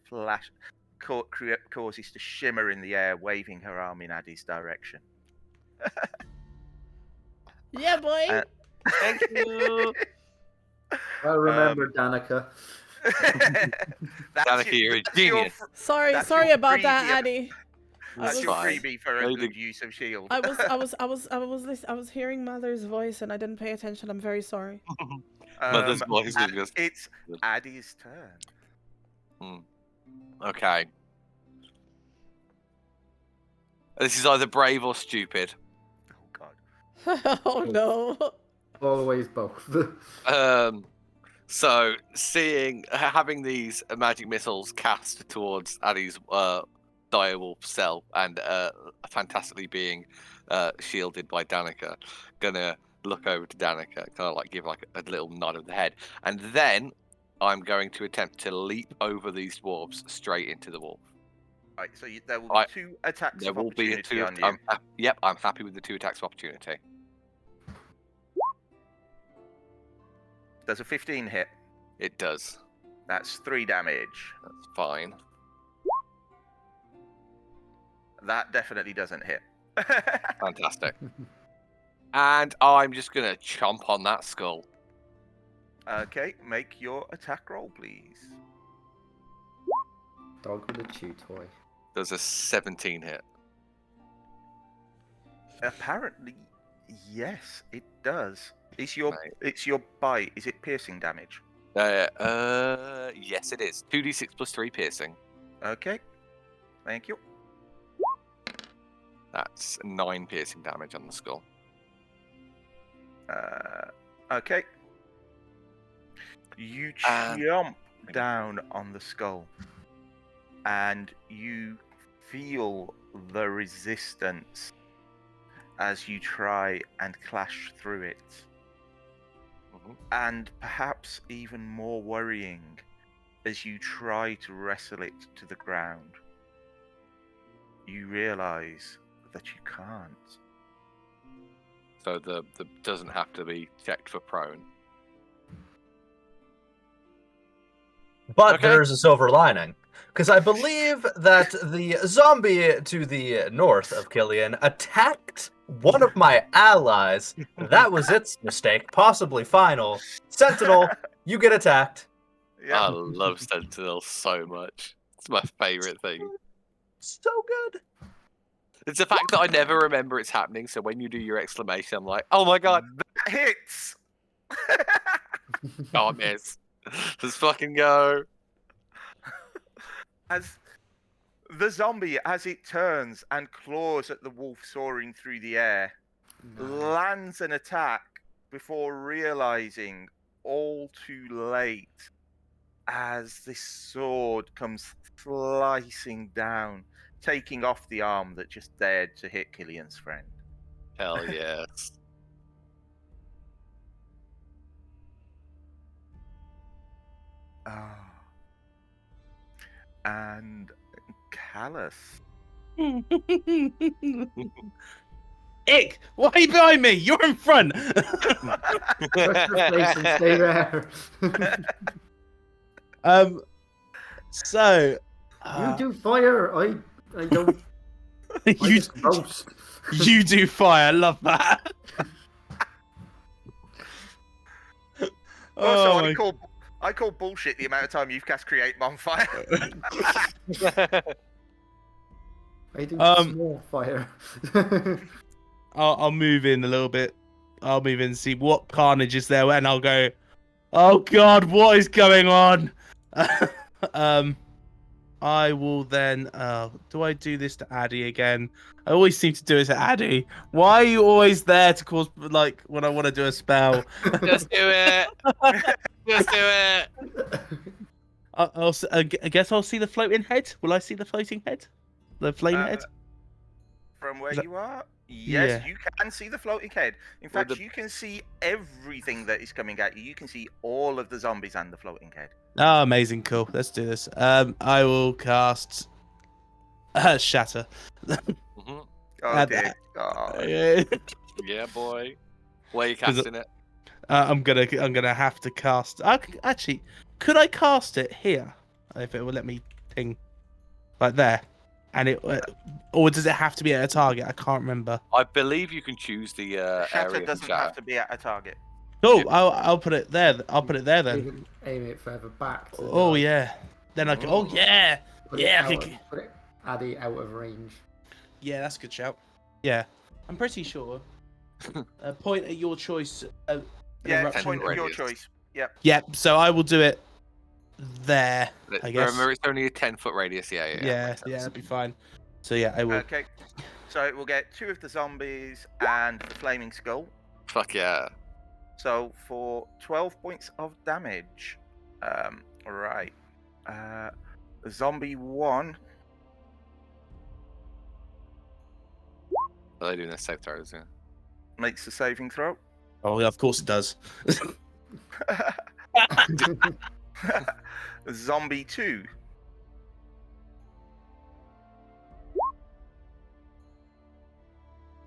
Speaker 1: causes to shimmer in the air, waving her arm in Addie's direction.
Speaker 6: Yeah, boy.
Speaker 7: Thank you.
Speaker 3: Well remembered, Danika.
Speaker 7: Danika, you're a genius.
Speaker 6: Sorry
Speaker 1: that's
Speaker 6: sorry
Speaker 1: your
Speaker 6: about that,
Speaker 1: freebie.
Speaker 6: Addie.
Speaker 1: That's
Speaker 7: was
Speaker 1: your
Speaker 7: fine.
Speaker 1: freebie for a
Speaker 7: Really
Speaker 1: good
Speaker 7: good.
Speaker 1: use of shield.
Speaker 6: I was hearing Mother's voice and I didn't pay attention. I'm very sorry.
Speaker 7: Mother's voice was just...
Speaker 1: It's Addie's turn.
Speaker 7: Okay. This is either brave or stupid.
Speaker 1: Oh god.
Speaker 6: Oh no.
Speaker 3: Always both.
Speaker 7: So having these magic missiles cast towards Addie's direwolf cell and fantastically being shielded by Danika, gonna look over to Danika, kind of like give like a little nod of the head, and then I'm going to attempt to leap over these dwarves straight into the wolf.
Speaker 1: Right, so there will be 2 attacks
Speaker 7: There
Speaker 1: of
Speaker 7: will be
Speaker 1: opportunity
Speaker 7: two.
Speaker 1: on you.
Speaker 7: Yep, I'm happy with the 2 attacks of opportunity.
Speaker 1: Does a 15 hit?
Speaker 7: It does.
Speaker 1: That's 3 damage.
Speaker 7: That's fine.
Speaker 1: That definitely doesn't hit.
Speaker 7: Fantastic. And I'm just gonna chomp on that skull.
Speaker 1: Okay, make your attack roll, please.
Speaker 3: Dog with a chew toy.
Speaker 7: There's a 17 hit.
Speaker 1: Apparently, yes, it does. It's your
Speaker 7: Right.
Speaker 1: bite. Is it piercing damage?
Speaker 7: Yes, it is. 2d6 plus 3 piercing.
Speaker 1: Okay. Thank you.
Speaker 7: That's 9 piercing damage on the skull.
Speaker 1: Okay. You jump down on the skull, and you feel the resistance as you try and clash through it.
Speaker 7: Mhm.
Speaker 1: And perhaps even more worrying as you try to wrestle it to the ground, you realize that you can't.
Speaker 7: So the doesn't have to be checked for prone.
Speaker 2: But
Speaker 7: Okay.
Speaker 2: there is a silver lining. Because I believe that the zombie to the north of Killian attacked one of my allies. That was its mistake, possibly final. Sentinel, you get attacked.
Speaker 7: I love Sentinel so much. It's my favorite thing.
Speaker 2: So good.
Speaker 7: It's the fact that I never remember it's happening, so when you do your exclamation, I'm like, oh my god,
Speaker 1: That hits!
Speaker 7: oh, I miss. Let's fucking go.
Speaker 1: As the zombie, as it turns and claws at the wolf soaring through the air, lands an attack before realizing all too late as this sword comes slicing down, taking off the arm that just dared to hit Killian's friend.
Speaker 7: Hell yes.
Speaker 1: Ah. And Callus.
Speaker 4: Ick, why are you behind me? You're in front.
Speaker 3: Trust your place and stay there.
Speaker 4: So
Speaker 3: You do fire. I don't. I
Speaker 4: you
Speaker 3: just roast.
Speaker 4: you do fire. I love that.
Speaker 1: Also,
Speaker 4: Oh,
Speaker 1: I call bullshit the amount of time you've cast Create Bonfire.
Speaker 3: I do
Speaker 4: Um,
Speaker 3: small fire.
Speaker 4: I'll move in a little bit. I'll move in and see what carnage is there, and I'll go. Oh God, what is going on? I will then. Do I do this to Addie again? I always seem to do it to Addie. Why are you always there to cause like when I want to do a spell?
Speaker 7: Just do it. Just do it.
Speaker 4: I guess I'll see the floating head. Will I see the floating head? The flame head?
Speaker 1: From where
Speaker 4: Is that-
Speaker 1: you are? Yes,
Speaker 4: Yeah.
Speaker 1: you can see the floating head. In
Speaker 7: Well,
Speaker 1: fact, you can see everything that is coming at you. You can see all of the zombies and the floating head.
Speaker 4: Oh, amazing, cool. Let's do this. I will cast Shatter.
Speaker 7: Mhm.
Speaker 1: Oh
Speaker 4: Add
Speaker 1: dear God.
Speaker 7: Yeah, boy. Where are you casting it?
Speaker 4: I'm gonna have to cast. Actually, could I cast it here? If it will let me ping, like there, and it, or does it have to be at a target? I can't remember.
Speaker 7: I believe you can choose the
Speaker 1: Shatter
Speaker 7: area.
Speaker 1: doesn't have to be at a target.
Speaker 4: Cool. I'll put it there. I'll put it there then.
Speaker 3: Aim it further back. To
Speaker 4: Oh
Speaker 3: the,
Speaker 4: yeah. Then I can. Oh yeah.
Speaker 3: Put it
Speaker 4: Yeah.
Speaker 3: out,
Speaker 4: Okay.
Speaker 3: put it Addie out of range.
Speaker 4: Yeah, that's a good shout. Yeah, I'm pretty sure. Point at your choice.
Speaker 1: Yeah,
Speaker 4: eruption.
Speaker 1: point of your
Speaker 7: radius.
Speaker 1: choice. Yep.
Speaker 4: Yep. So I will do it there. I guess.
Speaker 7: Remember, it's only a 10-foot radius. Yeah,
Speaker 4: Yeah, that'd be fine. So yeah, I will.
Speaker 1: Okay. So we'll get 2 of the zombies and the flaming skull.
Speaker 7: Fuck yeah.
Speaker 1: So for 12 points of damage. Right. Zombie 1.
Speaker 7: Are they doing this safe throws? Yeah.
Speaker 1: Makes the saving throw.
Speaker 4: Oh yeah, of course it does.
Speaker 1: Zombie 2.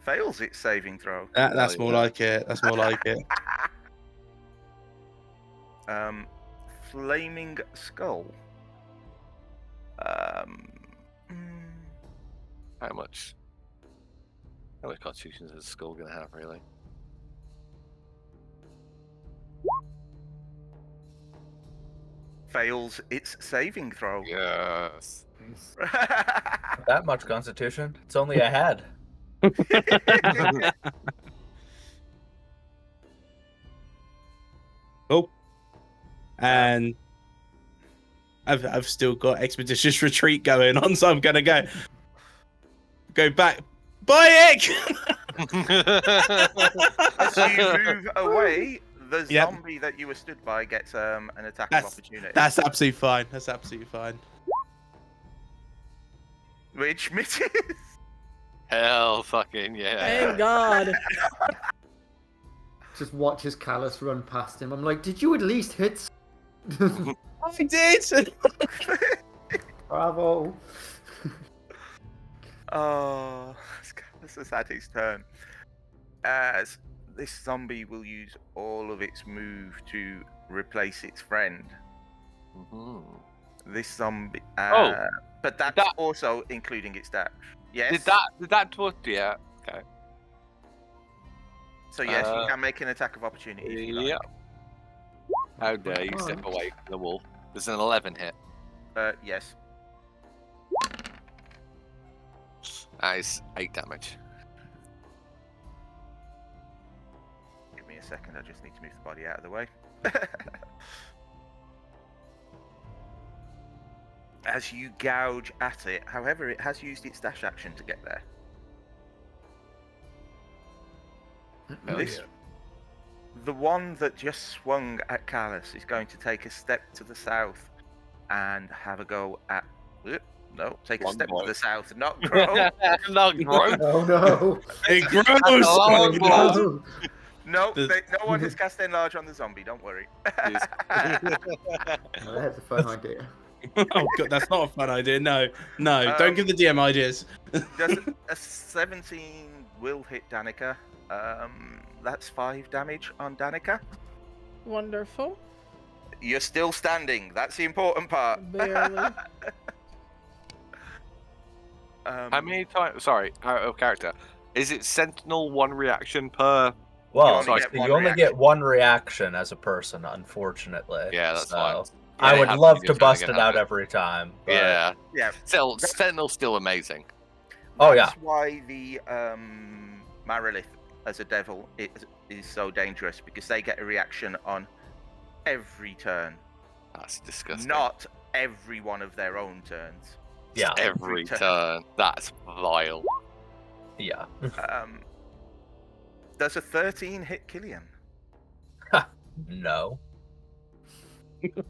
Speaker 1: Fails its saving throw.
Speaker 4: That's
Speaker 7: Oh,
Speaker 4: more
Speaker 7: yeah.
Speaker 4: like it. That's more like it.
Speaker 1: Flaming skull.
Speaker 7: How much constitution is the skull gonna have, really?
Speaker 1: Fails its saving throw.
Speaker 7: Yes.
Speaker 2: That much constitution. It's only a head.
Speaker 4: Cool. And I've still got expeditious retreat going on, so I'm gonna go back. Bye, Ick.
Speaker 1: As you move away, the
Speaker 4: Yep.
Speaker 1: zombie that you were stood by gets an attack of
Speaker 4: That's-
Speaker 1: opportunity.
Speaker 4: That's absolutely fine. That's absolutely fine.
Speaker 1: Which misses.
Speaker 7: Hell fucking yeah.
Speaker 6: Thank God.
Speaker 3: Just watches Callus run past him. I'm like, did you at least hit?
Speaker 4: I did.
Speaker 3: Bravo.
Speaker 1: Oh, this is Addie's turn. As this zombie will use all of its move to replace its friend.
Speaker 5: Mhm.
Speaker 1: This zombie.
Speaker 5: Oh,
Speaker 1: but that's
Speaker 5: that-
Speaker 1: also including its dash. Yes.
Speaker 5: Did that dwarf? Yeah. Okay.
Speaker 1: So yes, you can make an attack of opportunity if you like.
Speaker 5: Yeah. How dare you step away from the wolf? There's an 11 hit.
Speaker 1: Yes.
Speaker 5: That is 8 damage.
Speaker 1: Give me a second. I just need to move the body out of the way. As you gouge at it, however, it has used its dash action to get there.
Speaker 5: Oh,
Speaker 1: This, the one that just swung at Callus is going to take a step to the south and have a go at. No, take a step to the south, not grow.
Speaker 5: Not gross.
Speaker 3: Oh no.
Speaker 4: It grows.
Speaker 5: Oh,
Speaker 4: It
Speaker 5: boy.
Speaker 4: does.
Speaker 1: No,
Speaker 4: The-
Speaker 1: no one has cast enlarge on the zombie. Don't worry.
Speaker 3: That's a fun idea.
Speaker 4: Oh god, that's not a fun idea. No, don't
Speaker 1: Um,
Speaker 4: give the DM ideas.
Speaker 1: Does a 17 will hit Danika? That's 5 damage on Danika.
Speaker 6: Wonderful.
Speaker 1: You're still standing. That's the important part.
Speaker 6: Barely.
Speaker 5: How many times? Sorry, out of character. Is it Sentinel 1 reaction per?
Speaker 2: Well,
Speaker 1: only get one
Speaker 2: you only
Speaker 1: reaction.
Speaker 2: get one reaction as a person, unfortunately.
Speaker 5: Yeah, that's
Speaker 2: so
Speaker 5: fine.
Speaker 2: I
Speaker 5: Yeah,
Speaker 2: would
Speaker 5: they have
Speaker 2: love
Speaker 5: be
Speaker 2: to
Speaker 5: just trying
Speaker 2: bust
Speaker 5: get
Speaker 2: it out
Speaker 5: it.
Speaker 2: every time. But...
Speaker 5: Yeah.
Speaker 1: Yeah.
Speaker 5: Still, Sentinel's still amazing.
Speaker 2: Oh, yeah.
Speaker 1: That's why the Marilith as a devil is so dangerous, because they get a reaction on every turn,
Speaker 5: That's disgusting.
Speaker 1: not every one of their own turns.
Speaker 2: Yeah.
Speaker 5: every turn. That's vile.
Speaker 2: Yeah.
Speaker 1: Does a 13 hit Killian?
Speaker 2: No.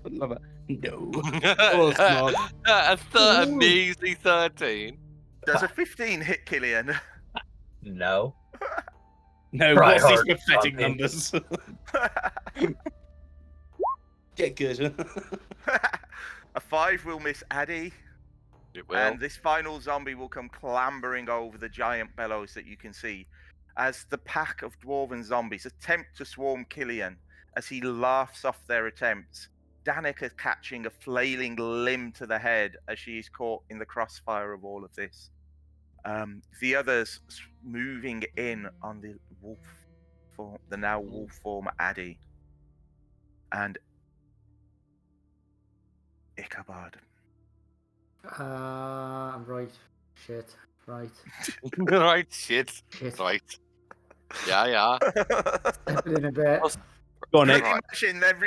Speaker 4: Love it. No. course not.
Speaker 5: A measly 13.
Speaker 1: Does a 15 hit Killian?
Speaker 2: No.
Speaker 4: No,
Speaker 2: Try
Speaker 4: what's these
Speaker 2: hard,
Speaker 4: pathetic
Speaker 2: zombie.
Speaker 4: numbers? Get good.
Speaker 1: A 5 will miss Addie.
Speaker 5: It will.
Speaker 1: And this final zombie will come clambering over the giant bellows that you can see as the pack of dwarven zombies attempt to swarm Killian as he laughs off their attempts. Danika catching a flailing limb to the head as she is caught in the crossfire of all of this. The others moving in on the wolf form, the now wolf form Addie. And Ichabod.
Speaker 3: Right. Shit. Right.
Speaker 5: Right, shit.
Speaker 3: Shit.
Speaker 5: Right. Yeah.
Speaker 3: Stepping in a bit.
Speaker 4: Go on, Nick.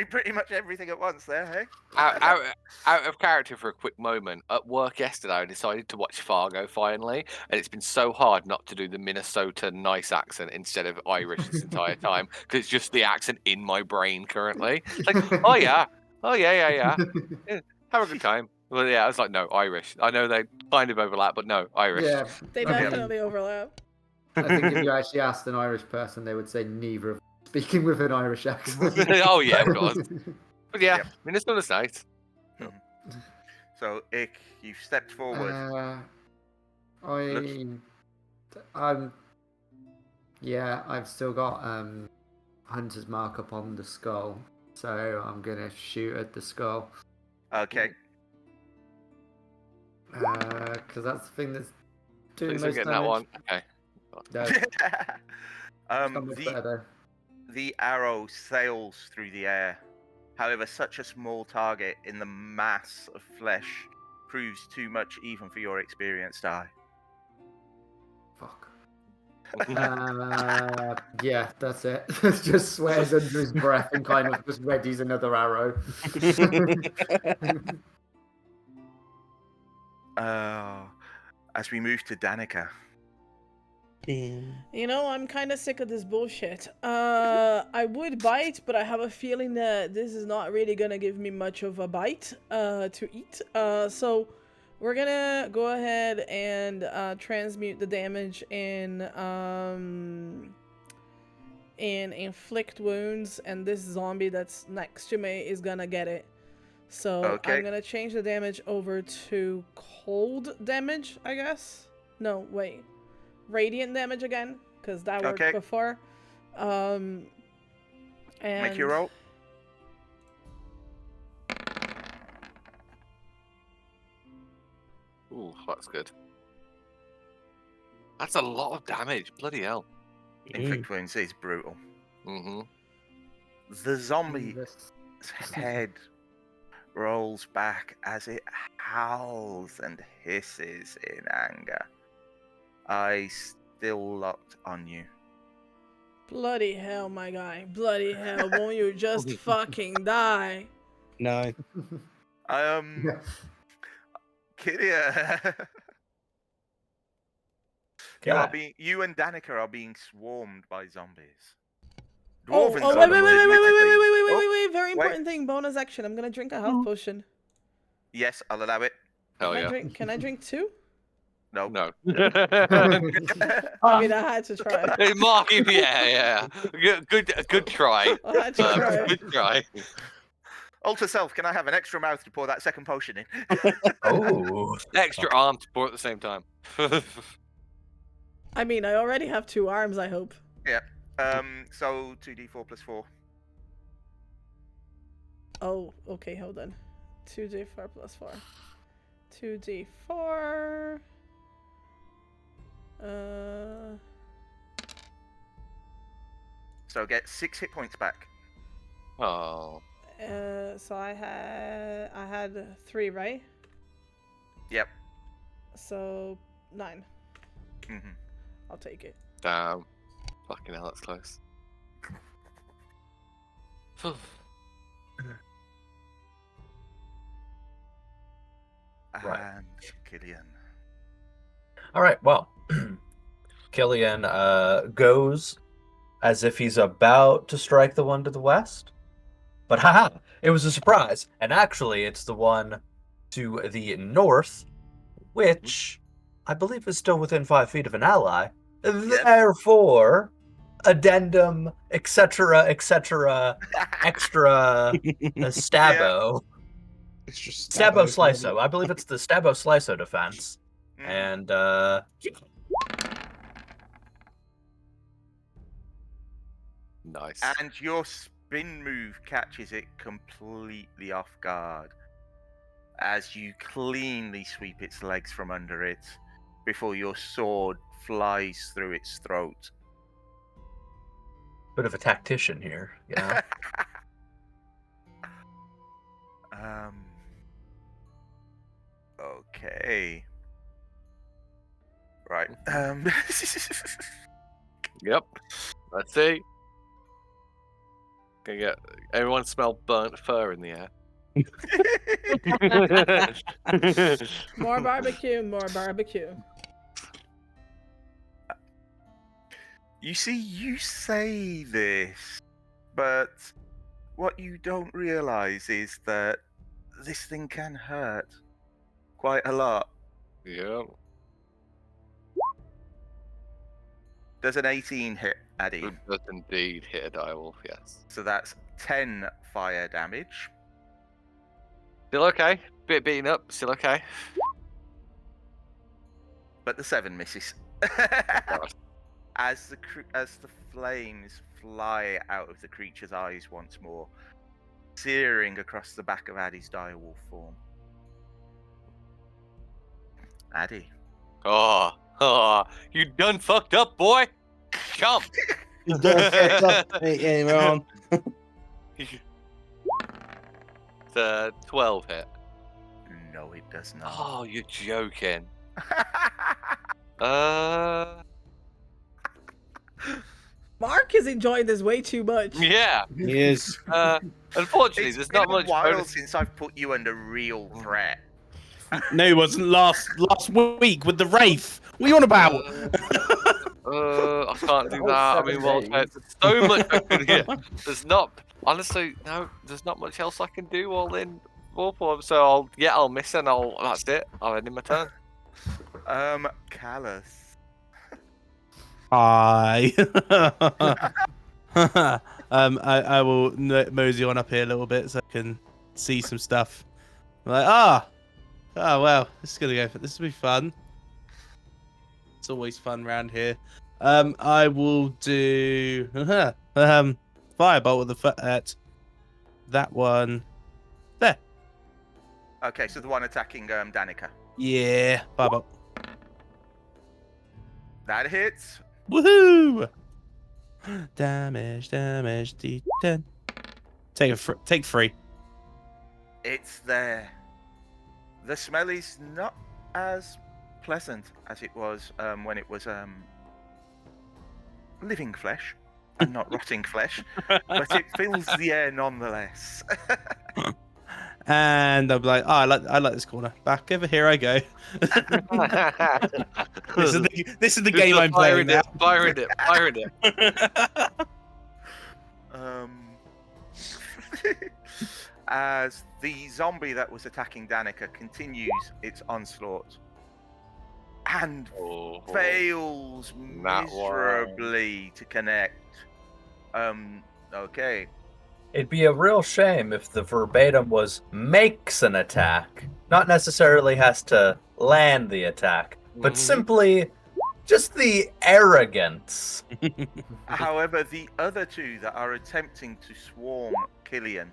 Speaker 1: Pretty much everything at once there, hey?
Speaker 5: Out of character for a quick moment. At work yesterday, I decided to watch Fargo finally, and it's been so hard not to do the Minnesota nice accent instead of Irish this entire time, because it's just the accent in my brain currently. It's like, oh yeah. Yeah, have a good time. Well, yeah, I was like, no, Irish. I know they kind of overlap, but no, Irish.
Speaker 3: Yeah.
Speaker 6: They
Speaker 3: Okay.
Speaker 6: definitely overlap.
Speaker 3: I think if you actually asked an Irish person, they would say neither of them speaking with an Irish accent.
Speaker 5: Oh yeah, of course. But yeah,
Speaker 1: Yep.
Speaker 5: Minnesota's nice.
Speaker 1: So, Ick, you've stepped forward.
Speaker 3: I've still got Hunter's mark up on the skull, so I'm gonna shoot at the skull.
Speaker 1: Okay.
Speaker 3: Because that's the thing that's doing
Speaker 5: Please
Speaker 3: the
Speaker 5: don't
Speaker 3: most
Speaker 5: get
Speaker 3: damage.
Speaker 5: that one. Okay.
Speaker 3: No, it's not much better
Speaker 1: the arrow sails through the air. However, such a small target in the mass of flesh proves too much even for your experienced eye.
Speaker 3: though. Fuck. Yeah, that's it. Just swears under his breath and kind of just readies another arrow.
Speaker 1: As we move to Danika.
Speaker 6: You know, I'm kind of sick of this bullshit. I would bite, but I have a feeling that this is not really gonna give me much of a bite to eat. So we're gonna go ahead and transmute the damage in inflict wounds, and this zombie that's next to me is gonna get it. So
Speaker 1: Okay.
Speaker 6: I'm gonna change the damage over to cold damage, I guess. No, wait. Radiant damage again, because that worked
Speaker 1: Okay.
Speaker 6: before. And
Speaker 1: Make your roll.
Speaker 7: Ooh, that's good. That's a lot of damage. Bloody hell.
Speaker 1: Inflict wounds is brutal.
Speaker 7: Mm-hmm.
Speaker 1: The zombie
Speaker 3: This-
Speaker 1: head rolls back as it howls and hisses in anger. Eyes still locked on you.
Speaker 6: bloody hell, my guy. Bloody hell, won't you just fucking die?
Speaker 4: No.
Speaker 1: Killian,
Speaker 2: Okay.
Speaker 1: you and Danika are being swarmed by zombies.
Speaker 6: Oh,
Speaker 1: Dwarven
Speaker 6: wait,
Speaker 1: zombies,
Speaker 6: wait, wait, wait, wait, wait, wait,
Speaker 1: admittedly.
Speaker 6: wait, wait, wait,
Speaker 1: Oh,
Speaker 6: wait, wait. Very
Speaker 1: wait.
Speaker 6: important thing. Bonus action. I'm gonna drink a health potion.
Speaker 1: Yes, I'll allow it.
Speaker 7: Hell yeah.
Speaker 6: Can I drink 2?
Speaker 1: No.
Speaker 7: No.
Speaker 6: I mean, I had to try.
Speaker 7: Hey, Mark, yeah. Good try.
Speaker 6: I had to try.
Speaker 7: Good try.
Speaker 1: Alter self, can I have an extra mouth to pour that second potion in?
Speaker 2: Oh.
Speaker 7: Extra arm to pour at the same time.
Speaker 6: I mean, I already have 2 arms, I hope.
Speaker 1: So 2d4 plus 4.
Speaker 6: Oh, okay, hold on. 2d4 plus 4. 2d4.
Speaker 1: So get 6 hit points back.
Speaker 7: Oh.
Speaker 6: So I had 3, right?
Speaker 1: Yep.
Speaker 6: So 9.
Speaker 1: Mm-hmm.
Speaker 6: I'll take it.
Speaker 7: Damn. Fucking hell, that's close.
Speaker 2: Right.
Speaker 1: And Killian.
Speaker 2: All right. Well, Killian goes as if he's about to strike the one to the west, but haha, it was a surprise, and actually, it's the one to the north, which I believe is still within 5 feet of an ally. Therefore, addendum, etc., extra stabbo.
Speaker 4: It's just
Speaker 2: Stabbo Sliso. I believe it's the Stabbo Sliso defense.
Speaker 1: Mhm.
Speaker 2: And
Speaker 7: Nice.
Speaker 1: And your spin move catches it completely off guard as you cleanly sweep its legs from under it before your sword flies through its throat.
Speaker 2: bit of a tactician here, you know.
Speaker 1: Okay. Right.
Speaker 7: Yep. Let's see. Can get everyone smell burnt fur in the air.
Speaker 6: More barbecue, more barbecue.
Speaker 1: You see, you say this, but what you don't realize is that this thing can hurt quite a lot.
Speaker 7: Yeah.
Speaker 1: Does an 18 hit, Addie?
Speaker 7: It does indeed hit a direwolf, yes.
Speaker 1: So that's 10 fire damage.
Speaker 7: Still okay. Bit beaten up, still okay.
Speaker 1: But the 7 misses.
Speaker 7: God.
Speaker 1: As the flames fly out of the creature's eyes once more, searing across the back of Addie's direwolf form. Addie.
Speaker 7: Oh, you done fucked up, boy. Come.
Speaker 4: You done fucked up. Hey, man.
Speaker 7: It's a 12 hit.
Speaker 1: No, it does not.
Speaker 7: Oh, you're joking.
Speaker 6: Mark is enjoying this way too much.
Speaker 7: Yeah.
Speaker 4: He is.
Speaker 7: Unfortunately,
Speaker 1: It's
Speaker 7: there's
Speaker 1: been
Speaker 7: not
Speaker 1: a
Speaker 7: much
Speaker 1: while
Speaker 7: bonus.
Speaker 1: since I've put you under real threat.
Speaker 4: No, he wasn't last week with the Wraith. What are you on about?
Speaker 7: I can't do
Speaker 3: Oh,
Speaker 7: that. I
Speaker 3: 7
Speaker 7: mean, well,
Speaker 3: days.
Speaker 7: there's so much I can do. There's not, honestly, no, there's not much else I can do all in Warform. So I'll miss and that's it. I'll end in my turn.
Speaker 1: Callus.
Speaker 4: Hi. I will mosey on up here a little bit so I can see some stuff. I'm like, oh well, this is gonna go. This will be fun. It's always fun around here. I will do firebolt with at that one there.
Speaker 1: Okay, so the one attacking Danika.
Speaker 4: Yeah, firebolt.
Speaker 1: That hits.
Speaker 4: Woohoo! Damage, D10. Take 3.
Speaker 1: It's there. The smell is not as pleasant as it was when it was living flesh and not rotting flesh, but it fills the air nonetheless.
Speaker 4: And I'm like, oh, I like this corner. Back over here I go. This is the game I'm playing now.
Speaker 7: Firing it.
Speaker 1: As the zombie that was attacking Danika continues its onslaught and fails miserably to connect. Okay.
Speaker 2: It'd be a real shame if the verbatim was makes an attack, not necessarily has to land the attack, but simply just the arrogance.
Speaker 1: However, the other two that are attempting to swarm Killian,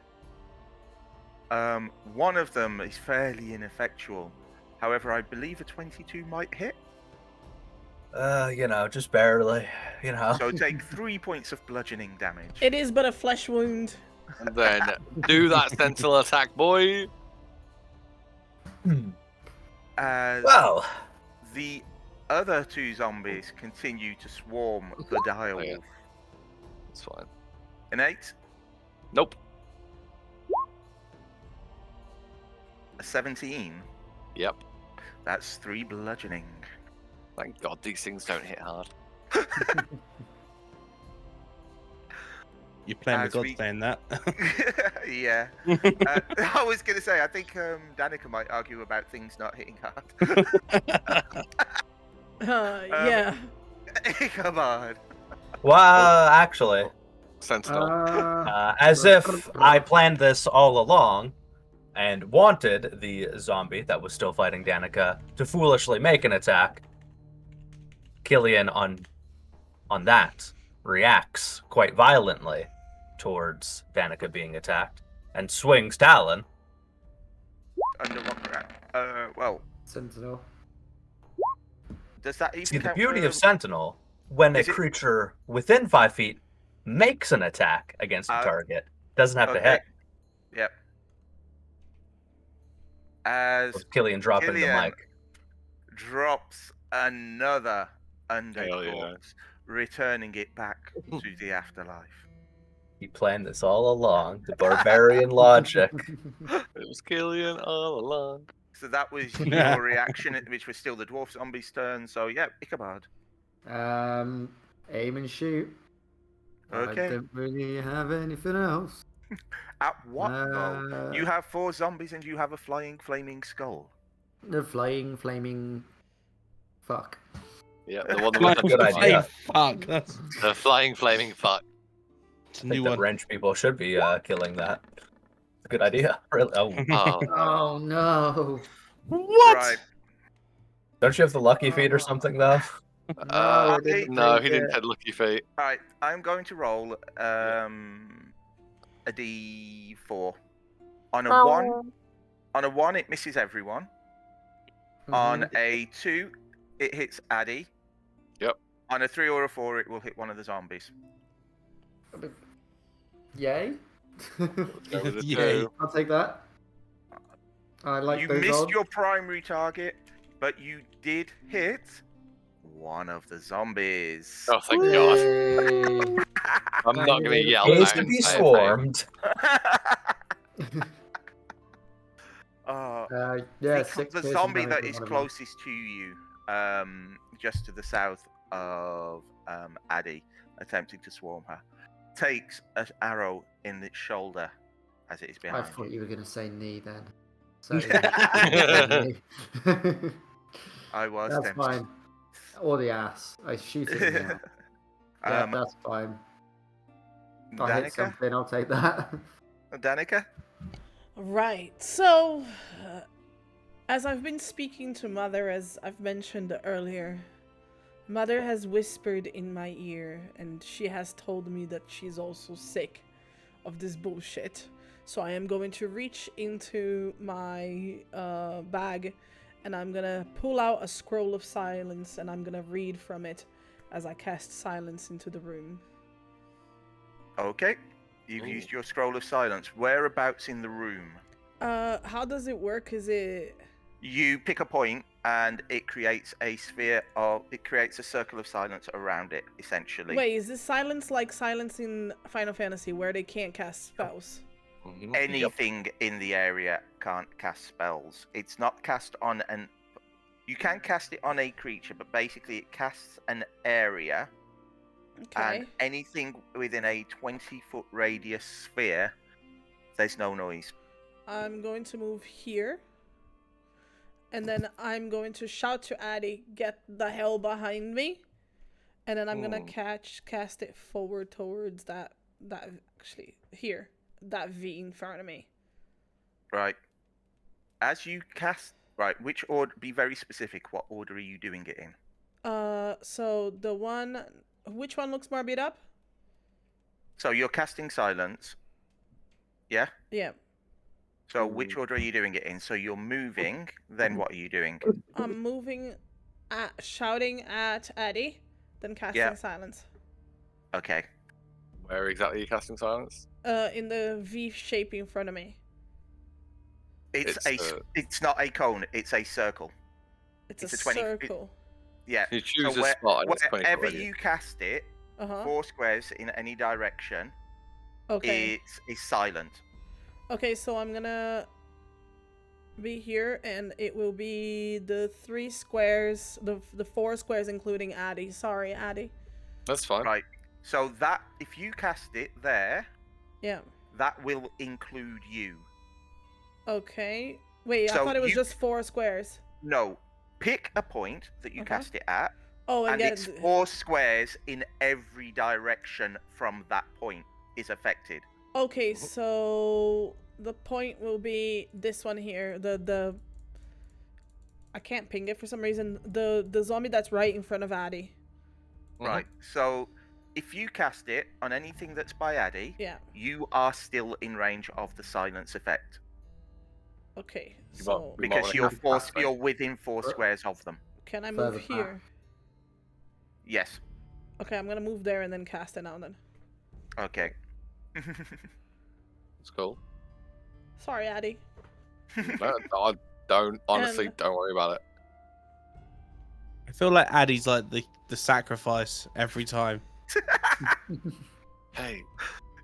Speaker 1: one of them is fairly ineffectual. However, I believe a 22 might hit.
Speaker 2: Just barely,
Speaker 1: So take 3 points of bludgeoning damage.
Speaker 6: It is but a flesh wound.
Speaker 7: And then do that sentinel attack, boy.
Speaker 1: As
Speaker 2: Well,
Speaker 1: the other two zombies continue to swarm the dial.
Speaker 7: Yeah. That's fine.
Speaker 1: An 8,
Speaker 7: Nope.
Speaker 1: a 17.
Speaker 7: Yep.
Speaker 1: That's 3 bludgeoning.
Speaker 7: Thank God these things don't hit hard.
Speaker 4: You're playing with
Speaker 1: As
Speaker 4: God
Speaker 1: we-
Speaker 4: saying that.
Speaker 1: Yeah. I was going to say, I think Danika might argue about things not hitting hard.
Speaker 6: Yeah.
Speaker 1: Come on.
Speaker 2: well, actually,
Speaker 7: Sentinel.
Speaker 2: as if I planned this all along and wanted the zombie that was still fighting Danika to foolishly make an attack, Killian on that reacts quite violently towards Danika being attacked and swings Talon.
Speaker 1: Under what? Well,
Speaker 3: Sentinel.
Speaker 1: does that even
Speaker 2: See, the
Speaker 1: count
Speaker 2: beauty
Speaker 1: for-
Speaker 2: of Sentinel, when a
Speaker 1: Is it-
Speaker 2: creature within 5 feet makes an attack against a target, doesn't have to
Speaker 1: Okay.
Speaker 2: hit.
Speaker 1: Yep. As
Speaker 2: With Killian dropping the
Speaker 1: Killian
Speaker 2: mic.
Speaker 1: drops another undead
Speaker 7: Hell yeah.
Speaker 1: corpse, returning it back to the afterlife.
Speaker 2: He planned this all along. The barbarian logic.
Speaker 7: It was Killian all along.
Speaker 1: So that was your reaction, which was still the dwarf zombie's turn. So yeah, Ichabod.
Speaker 3: Aim and shoot.
Speaker 1: Okay.
Speaker 3: I don't really have anything else.
Speaker 1: At what though? You have 4 zombies and you have a flying, flaming skull.
Speaker 3: The flaming. Fuck.
Speaker 7: Yeah, the one that
Speaker 4: Like,
Speaker 7: was
Speaker 2: good
Speaker 7: like,
Speaker 2: idea.
Speaker 4: Fuck, that's
Speaker 7: the flying flaming fuck.
Speaker 4: a
Speaker 2: I
Speaker 4: new
Speaker 2: think the
Speaker 4: one.
Speaker 2: wrench people should be killing that. It's a good idea. Really? Oh,
Speaker 7: Oh,
Speaker 3: Oh no.
Speaker 4: What?
Speaker 1: Right.
Speaker 2: don't you have the lucky feet or something though?
Speaker 3: I didn't
Speaker 7: no,
Speaker 3: take
Speaker 7: he didn't
Speaker 3: it.
Speaker 7: take lucky feet.
Speaker 1: Right. I'm going to roll a D4. On a 1, it misses everyone. On a 2, it hits Addie.
Speaker 7: Yep.
Speaker 1: On a 3 or a 4, it will hit one of the zombies.
Speaker 3: Yay.
Speaker 7: Go with the
Speaker 4: Yay.
Speaker 7: 2.
Speaker 3: I'll take that. I like
Speaker 1: You
Speaker 3: those
Speaker 1: missed
Speaker 3: odds.
Speaker 1: your primary target, but you did hit one of the zombies.
Speaker 7: Oh, thank God.
Speaker 3: Yay.
Speaker 7: I'm not going to yell
Speaker 2: Pays
Speaker 7: out
Speaker 2: to
Speaker 7: and
Speaker 2: be
Speaker 7: say a name.
Speaker 2: swarmed.
Speaker 3: Yeah,
Speaker 1: the zombie that is closest to you, just to the south of Addie, attempting to swarm her, takes an arrow in its shoulder as it is
Speaker 3: I
Speaker 1: behind
Speaker 3: thought
Speaker 1: you.
Speaker 3: you were going to say knee then. So, yeah.
Speaker 1: I was
Speaker 3: That's
Speaker 1: tempted.
Speaker 3: fine. Or the ass. I shoot it in the ass. Yeah, that's fine. If I hit
Speaker 1: Danika?
Speaker 3: something, I'll take that.
Speaker 1: Danika?
Speaker 6: Right. So, as I've been speaking to Mother, as I've mentioned earlier, Mother has whispered in my ear, and she has told me that she's also sick of this bullshit. So I am going to reach into my bag, and I'm gonna pull out a scroll of silence, and I'm gonna read from it as I cast silence into the room.
Speaker 1: Okay. You've used your scroll of silence. Whereabouts in the room?
Speaker 6: How does it work? Is it...
Speaker 1: You pick a point, and it creates a circle of silence around it, essentially.
Speaker 6: Wait, is this silence like silence in Final Fantasy, where they can't cast spells?
Speaker 1: Anything in the area can't cast spells. It's not cast on an... You can cast it on a creature, but basically it casts an area,
Speaker 6: Okay.
Speaker 1: and anything within a 20-foot radius sphere, there's no noise.
Speaker 6: I'm going to move here. And then I'm going to shout to Addie, get the hell behind me. And then I'm gonna cast it forward towards that actually here. That V in front of me.
Speaker 1: Right. As you cast... Right, which order... Be very specific. What order are you doing it in?
Speaker 6: So the one... Which one looks more beat up?
Speaker 1: So you're casting silence. Yeah?
Speaker 6: Yeah.
Speaker 1: So which order are you doing it in? So you're moving, then what are you doing?
Speaker 6: I'm moving at... Shouting at Addie, then casting silence.
Speaker 1: Okay.
Speaker 5: Where exactly are you casting silence?
Speaker 6: In the V shape in front of me.
Speaker 1: It's not a cone, it's a circle.
Speaker 6: It's
Speaker 1: It's
Speaker 6: a
Speaker 1: a 20
Speaker 6: circle.
Speaker 1: Yeah.
Speaker 5: You choose a spot and it's 20
Speaker 1: wherever
Speaker 5: radius.
Speaker 1: you cast it,
Speaker 6: Uh-huh.
Speaker 1: 4 squares in any direction,
Speaker 6: Okay.
Speaker 1: it's silent.
Speaker 6: Okay, so I'm gonna be here, and it will be the 3 squares, the 4 squares, including Addie. Sorry, Addie.
Speaker 5: That's fine.
Speaker 1: Right. So that, if you cast it there,
Speaker 6: Yeah.
Speaker 1: that will include you.
Speaker 6: Okay. Wait, I
Speaker 1: So
Speaker 6: thought it was
Speaker 1: you-
Speaker 6: just 4 squares.
Speaker 1: No. Pick a point that you cast it at,
Speaker 6: Oh,
Speaker 1: and
Speaker 6: get
Speaker 1: it's 4 squares in every direction from that point is affected.
Speaker 6: Okay, so the point will be this one here. The I can't ping it for some reason. The zombie that's right in front of Addie.
Speaker 1: Right. So if you cast it on anything that's by Addie,
Speaker 6: Yeah.
Speaker 1: you are still in range of the silence effect.
Speaker 6: Okay.
Speaker 5: You
Speaker 6: So
Speaker 5: want-
Speaker 1: Because
Speaker 5: wanna
Speaker 1: you're
Speaker 5: cast
Speaker 1: you're within 4 squares of them.
Speaker 6: can I
Speaker 3: Further
Speaker 6: move
Speaker 3: back.
Speaker 6: here?
Speaker 1: Yes.
Speaker 6: Okay, I'm gonna move there and then cast it now then.
Speaker 1: Okay.
Speaker 5: It's cool.
Speaker 6: Sorry, Addie.
Speaker 5: No, don't honestly,
Speaker 6: And-
Speaker 5: don't worry about it.
Speaker 4: I feel like Addie's like the sacrifice every time.
Speaker 5: Hey,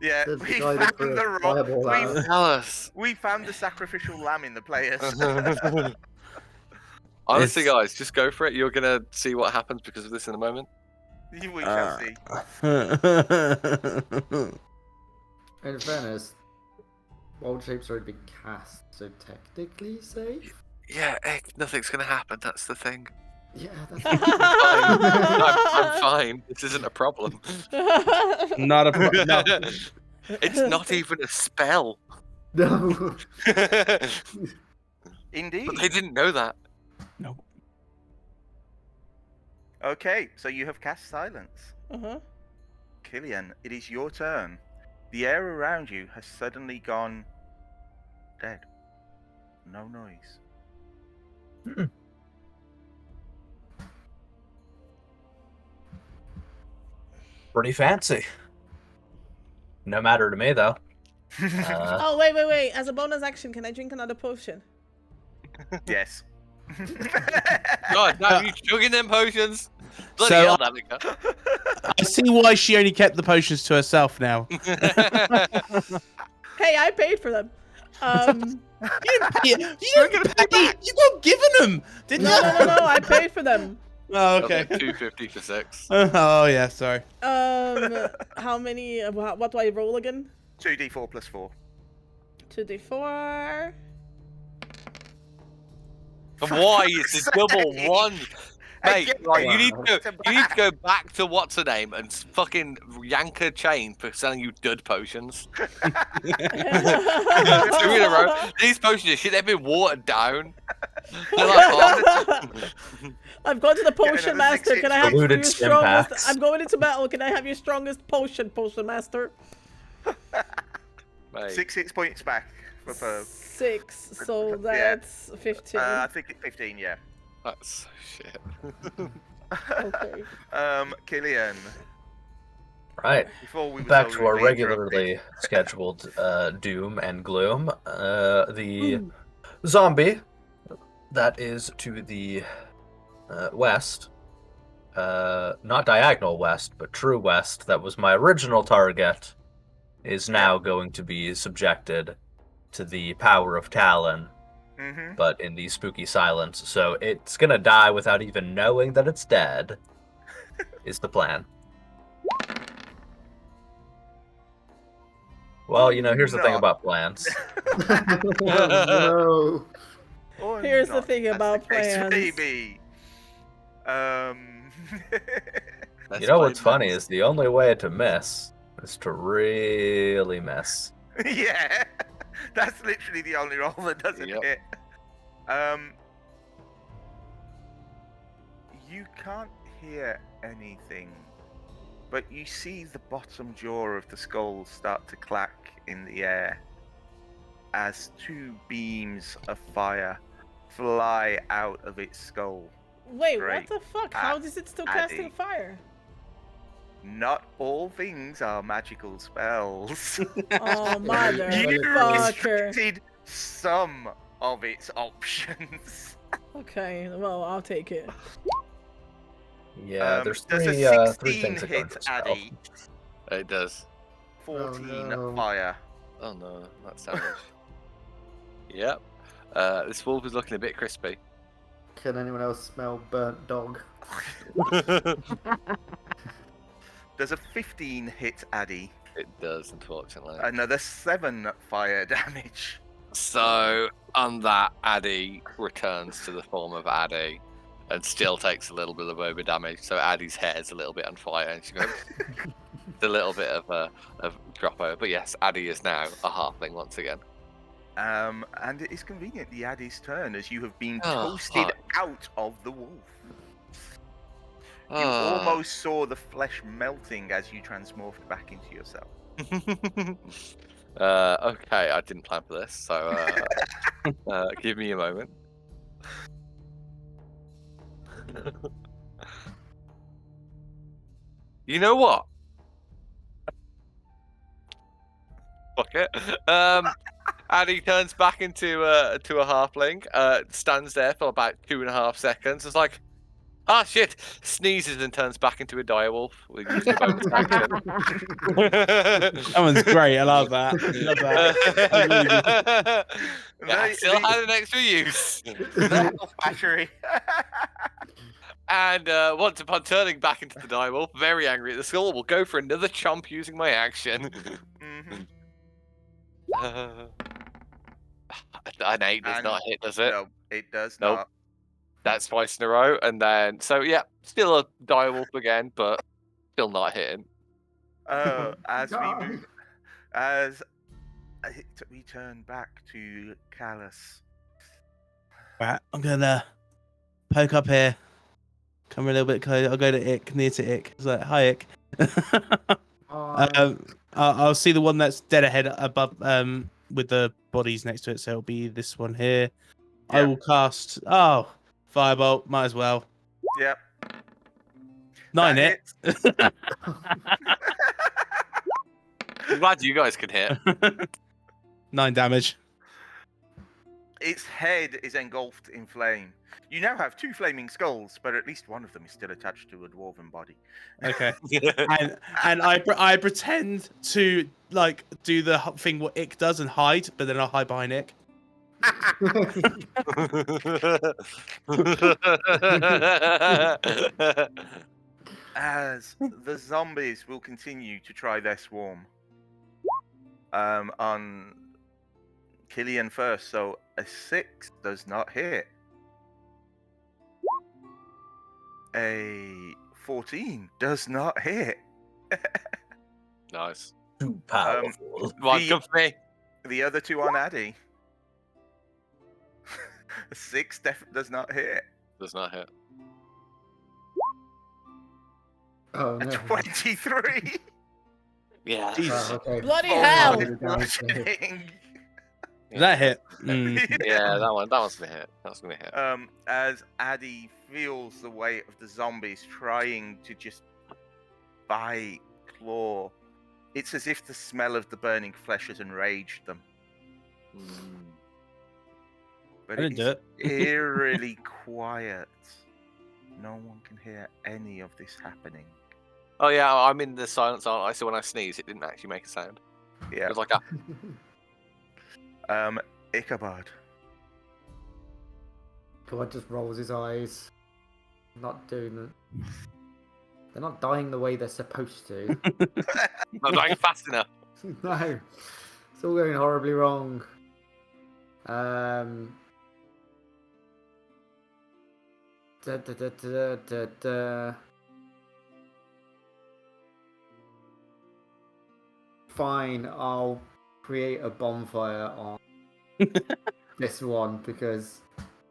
Speaker 1: Yeah,
Speaker 3: Says the
Speaker 1: we
Speaker 3: guy that
Speaker 1: found
Speaker 3: threw a
Speaker 1: the
Speaker 3: fireball at
Speaker 1: wrong.
Speaker 3: us.
Speaker 5: Callus.
Speaker 1: We found the sacrificial lamb in the players.
Speaker 5: Honestly,
Speaker 4: It's-
Speaker 5: guys, just go for it. You're gonna see what happens because of this in a moment.
Speaker 1: We shall see.
Speaker 3: In fairness, wild shape's already been cast, so technically safe?
Speaker 5: Yeah, nothing's gonna happen. That's the thing.
Speaker 3: Yeah, that's
Speaker 5: I'm fine. This isn't a problem.
Speaker 4: Not a pro- no.
Speaker 5: It's not even a spell.
Speaker 3: No.
Speaker 5: But
Speaker 1: Indeed.
Speaker 5: they didn't know that.
Speaker 4: No.
Speaker 1: Okay, so you have cast silence.
Speaker 6: Uh-huh.
Speaker 1: Killian, it is your turn. The air around you has suddenly gone dead. No noise.
Speaker 2: Pretty fancy. No matter to me, though.
Speaker 6: Oh, wait. As a bonus action, can I drink another potion?
Speaker 1: Yes.
Speaker 5: God, no, you chugging them potions. Bloody
Speaker 4: So-
Speaker 5: hell, Danika.
Speaker 4: I see why she only kept the potions to herself now.
Speaker 6: Hey, I paid for them.
Speaker 4: You didn't pay. You got given them, didn't you?
Speaker 6: No, I paid for them.
Speaker 4: Oh, okay.
Speaker 5: 250 for 6.
Speaker 4: Oh yeah, sorry.
Speaker 6: How many, what do I roll again?
Speaker 1: 2d4 plus 4.
Speaker 6: 2d4.
Speaker 5: Why is it double 1? Mate,
Speaker 1: Again.
Speaker 5: right, you need
Speaker 3: Wow.
Speaker 5: to go back to what's her name and fucking yank her chain for selling you dud potions. 2 in a row. These potions are shit. They've been watered down. They're like,
Speaker 6: I've gone to the
Speaker 1: Yeah,
Speaker 6: potion
Speaker 1: another
Speaker 6: master. Can I have
Speaker 2: Diluted
Speaker 6: your
Speaker 2: stim
Speaker 6: strongest?
Speaker 2: packs.
Speaker 6: I'm going into battle. Can I have your strongest potion master?
Speaker 5: mate.
Speaker 1: 6 points back for Perv.
Speaker 6: 6. So
Speaker 1: Yeah.
Speaker 6: that's 15.
Speaker 1: I think it's 15. Yeah.
Speaker 5: That's so shit.
Speaker 6: Okay.
Speaker 1: Killian.
Speaker 2: Right.
Speaker 1: Before we were
Speaker 2: Back
Speaker 1: so
Speaker 2: to our
Speaker 1: rudely interrupted.
Speaker 2: regularly scheduled doom and gloom. The zombie that is to the west, not diagonal west, but true west, that was my original target, is now going to be subjected to the power of Talon,
Speaker 1: Mm-hmm.
Speaker 2: but in the spooky silence. So it's gonna die without even knowing that it's dead, is the plan. Well, here's the thing
Speaker 1: No.
Speaker 2: about plans.
Speaker 3: Oh,
Speaker 1: Or
Speaker 6: Here's the
Speaker 1: not,
Speaker 6: thing
Speaker 1: as
Speaker 6: about
Speaker 1: case
Speaker 6: plans.
Speaker 1: may be.
Speaker 5: Let's
Speaker 2: You know
Speaker 5: play
Speaker 2: what's funny
Speaker 5: Mets.
Speaker 2: is the only way to miss is to really miss.
Speaker 1: Yeah, that's literally the only roll that doesn't
Speaker 5: Yep.
Speaker 1: hit. You can't hear anything, but you see the bottom jaw of the skull start to clack in the air as 2 beams of fire fly out of its skull.
Speaker 6: Wait,
Speaker 1: Great.
Speaker 6: what the fuck? How is it still casting
Speaker 1: Addie.
Speaker 6: fire?
Speaker 1: Not all things are magical spells.
Speaker 6: Oh,
Speaker 1: You
Speaker 6: motherfucker.
Speaker 1: restricted some of its options.
Speaker 6: Okay, well, I'll take it.
Speaker 2: Yeah, there's
Speaker 1: does
Speaker 2: three,
Speaker 1: a
Speaker 2: three
Speaker 1: 16
Speaker 2: things that go
Speaker 1: hit
Speaker 2: into the spell.
Speaker 1: Addie?
Speaker 5: It does.
Speaker 1: 14
Speaker 3: no.
Speaker 1: fire.
Speaker 5: Oh no, that's damage. Yep. This wolf is looking a bit crispy.
Speaker 3: can anyone else smell burnt dog?
Speaker 1: Does a 15 hit Addie?
Speaker 5: It does, unfortunately.
Speaker 1: Another 7 fire damage.
Speaker 5: So, on that, Addie returns to the form of Addie and still takes a little bit of over damage. So, Addie's hair is a little bit on fire and she goes, it's a little bit of a drop over. But yes, Addie is now a halfling once again.
Speaker 1: And it is conveniently Addie's turn as you have been
Speaker 5: Oh,
Speaker 1: toasted
Speaker 5: fuck.
Speaker 1: out of the wolf. You
Speaker 5: Ah.
Speaker 1: almost saw the flesh melting as you transmorphed back into yourself.
Speaker 5: Okay, I didn't plan for this, so give me a moment. You know what? Fuck it. Addie turns back into a halfling. Stands there for about 2.5 seconds. It's like, ah, shit! Sneezes and turns back into a direwolf. With using a bonus action.
Speaker 4: That one's great. I love that. Love that.
Speaker 5: Yeah, I still had an extra use.
Speaker 1: Battery.
Speaker 5: And once upon turning back into the direwolf, very angry at the skull, will go for another chomp using my action.
Speaker 1: Mhm.
Speaker 5: An 8 does
Speaker 1: And
Speaker 5: not hit, does it?
Speaker 1: No, it does
Speaker 5: Nope.
Speaker 1: not.
Speaker 5: That's twice in a row, and then yeah, still a direwolf again, but still not hitting.
Speaker 1: As
Speaker 3: Die.
Speaker 1: we turn back to Callus.
Speaker 4: Right, I'm gonna poke up here. Come a little bit closer. I'll go to Ick, near to Ick. It's like, hi Ick. I'll see the one that's dead ahead above, with the bodies next to it. So it'll be this one here. I
Speaker 1: Yeah.
Speaker 4: will cast. Oh, firebolt. Might as well.
Speaker 1: Yep.
Speaker 4: 9
Speaker 1: That
Speaker 4: hit.
Speaker 5: I'm glad you guys can hit.
Speaker 4: 9 damage.
Speaker 1: Its head is engulfed in flame. You now have 2 flaming skulls, but at least one of them is still attached to a dwarven body.
Speaker 4: Okay. and I pretend to like do the thing what Ick does and hide, but then I'll hide behind Ick.
Speaker 1: As the zombies will continue to try their swarm. On Killian first, so a 6 does not hit. A 14 does not hit.
Speaker 5: Nice.
Speaker 2: Too powerful.
Speaker 5: Come on,
Speaker 1: The-
Speaker 5: come for me.
Speaker 1: The other two on Addie. A 6 does not hit.
Speaker 5: Does not hit.
Speaker 3: Oh
Speaker 1: A
Speaker 3: no.
Speaker 1: 23.
Speaker 5: Yeah.
Speaker 4: Jesus.
Speaker 3: Oh, okay.
Speaker 6: Bloody
Speaker 1: Oh,
Speaker 6: hell!
Speaker 1: it's bludgeoning.
Speaker 4: That hit.
Speaker 5: Yeah, that one's gonna hit. That's gonna hit.
Speaker 1: As Addie feels the weight of the zombies trying to just bite, claw, it's as if the smell of the burning flesh has enraged them. But
Speaker 4: I didn't do it.
Speaker 1: eerily quiet. No one can hear any of this happening.
Speaker 5: Oh yeah, I'm in the silence, aren't I? So when I sneeze, it didn't actually make a sound.
Speaker 1: Yeah.
Speaker 5: It was like a.
Speaker 1: Ichabod.
Speaker 3: God just rolls his eyes. Not doing it. They're not dying the way they're supposed to.
Speaker 5: Not dying fast enough.
Speaker 3: No. It's all going horribly wrong. Fine, I'll create a bonfire on this one because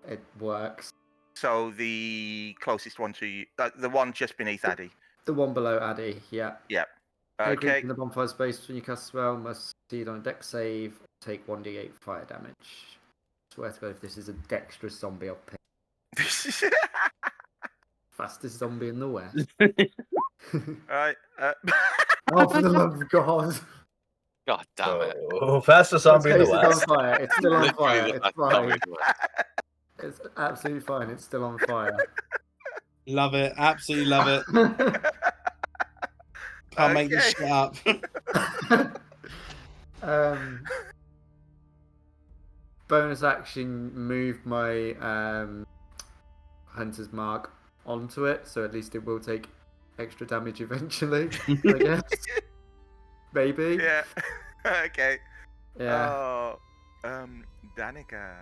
Speaker 3: it works.
Speaker 1: So the closest one to you, the one just beneath Addie.
Speaker 3: The one below Addie, yeah.
Speaker 1: Yeah.
Speaker 3: Any creature
Speaker 1: Okay.
Speaker 3: in the bonfire space when you cast a spell must succeed on a dex save, take 1d8 fire damage. Swear to God, if this is a dexterous zombie, I'll pick fastest zombie in the West.
Speaker 1: Right.
Speaker 3: Oh, for the love of God!
Speaker 5: God damn it.
Speaker 2: Oh, fastest zombie in the
Speaker 3: It's on
Speaker 2: West.
Speaker 3: fire. It's still on
Speaker 5: Literally
Speaker 3: fire.
Speaker 5: the
Speaker 3: It's
Speaker 5: fastest zombie
Speaker 3: fine.
Speaker 5: in the West.
Speaker 3: It's absolutely fine. It's still on fire.
Speaker 4: Love it. Absolutely love it. Can't make this shit up.
Speaker 3: Bonus action, move my hunter's mark onto it, so at least it will take extra damage eventually. I guess. Maybe.
Speaker 1: Yeah. Okay.
Speaker 3: Yeah.
Speaker 1: Oh, Danika.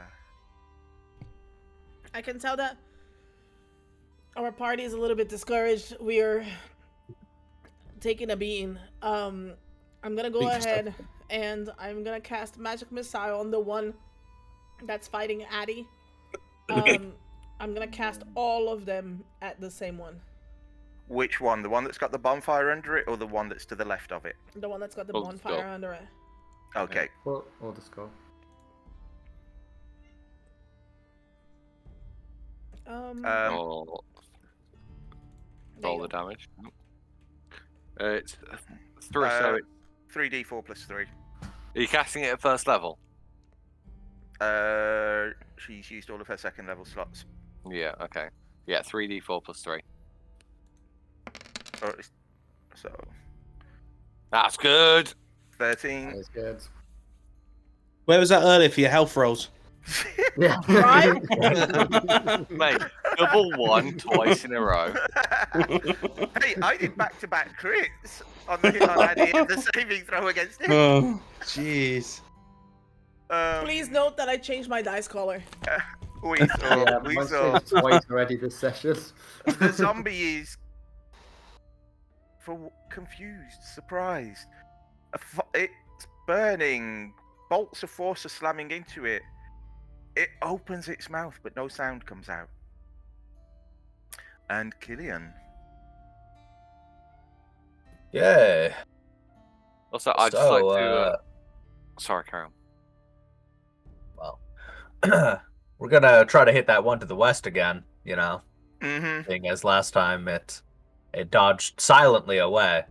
Speaker 6: I can tell that our party is a little bit discouraged. We are taking a beating. I'm gonna go
Speaker 4: Beat
Speaker 6: ahead and I'm gonna cast Magic Missile on the one that's fighting Addie. I'm gonna cast all of them at the same one.
Speaker 1: Which one? The one that's got the bonfire under it, or the one that's to the left of it?
Speaker 6: The one that's got the
Speaker 5: Oh,
Speaker 6: bonfire
Speaker 5: go.
Speaker 6: under it.
Speaker 1: Okay.
Speaker 3: Or the skull.
Speaker 5: Roll
Speaker 6: there you
Speaker 5: the
Speaker 6: go.
Speaker 5: damage. It's 3, so it,
Speaker 1: 3d4 plus 3.
Speaker 5: are you casting it at first level?
Speaker 1: She's used all of her second level slots.
Speaker 5: Yeah, okay. Yeah, 3d4 plus 3.
Speaker 1: Or it's- So
Speaker 5: That's good.
Speaker 1: 13.
Speaker 3: That is good.
Speaker 4: Where was that earlier for your health rolls?
Speaker 3: Yeah.
Speaker 6: Right?
Speaker 5: Mate, double 1 twice in a row.
Speaker 1: Hey, I did back-to-back crits on the hit on Addie and the saving throw against him.
Speaker 4: Oh, jeez.
Speaker 6: Please note that I changed my dice color.
Speaker 1: We
Speaker 3: Yeah,
Speaker 1: saw. We
Speaker 3: mine's
Speaker 1: saw.
Speaker 3: changed twice already this session.
Speaker 1: The zombie is confused, surprised. It's burning. Bolts of force are slamming into it. It opens its mouth, but no sound comes out. And Killian.
Speaker 2: Yay.
Speaker 5: Also, I'd just like to. Sorry, Carol.
Speaker 2: Well, we're gonna try to hit that one to the west again, you know,
Speaker 1: Mm-hmm.
Speaker 2: being as last time it dodged silently away,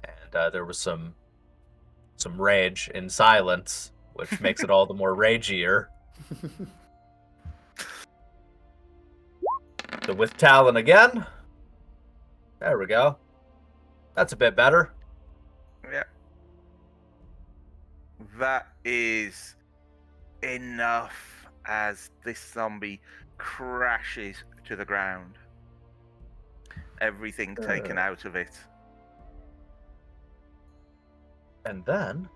Speaker 2: and there was some rage in silence, which makes it all the more ragier. So with Talon again. There we go. That's a bit better.
Speaker 1: Yeah. That is enough as this zombie crashes to the ground. Everything taken out of it.
Speaker 2: And then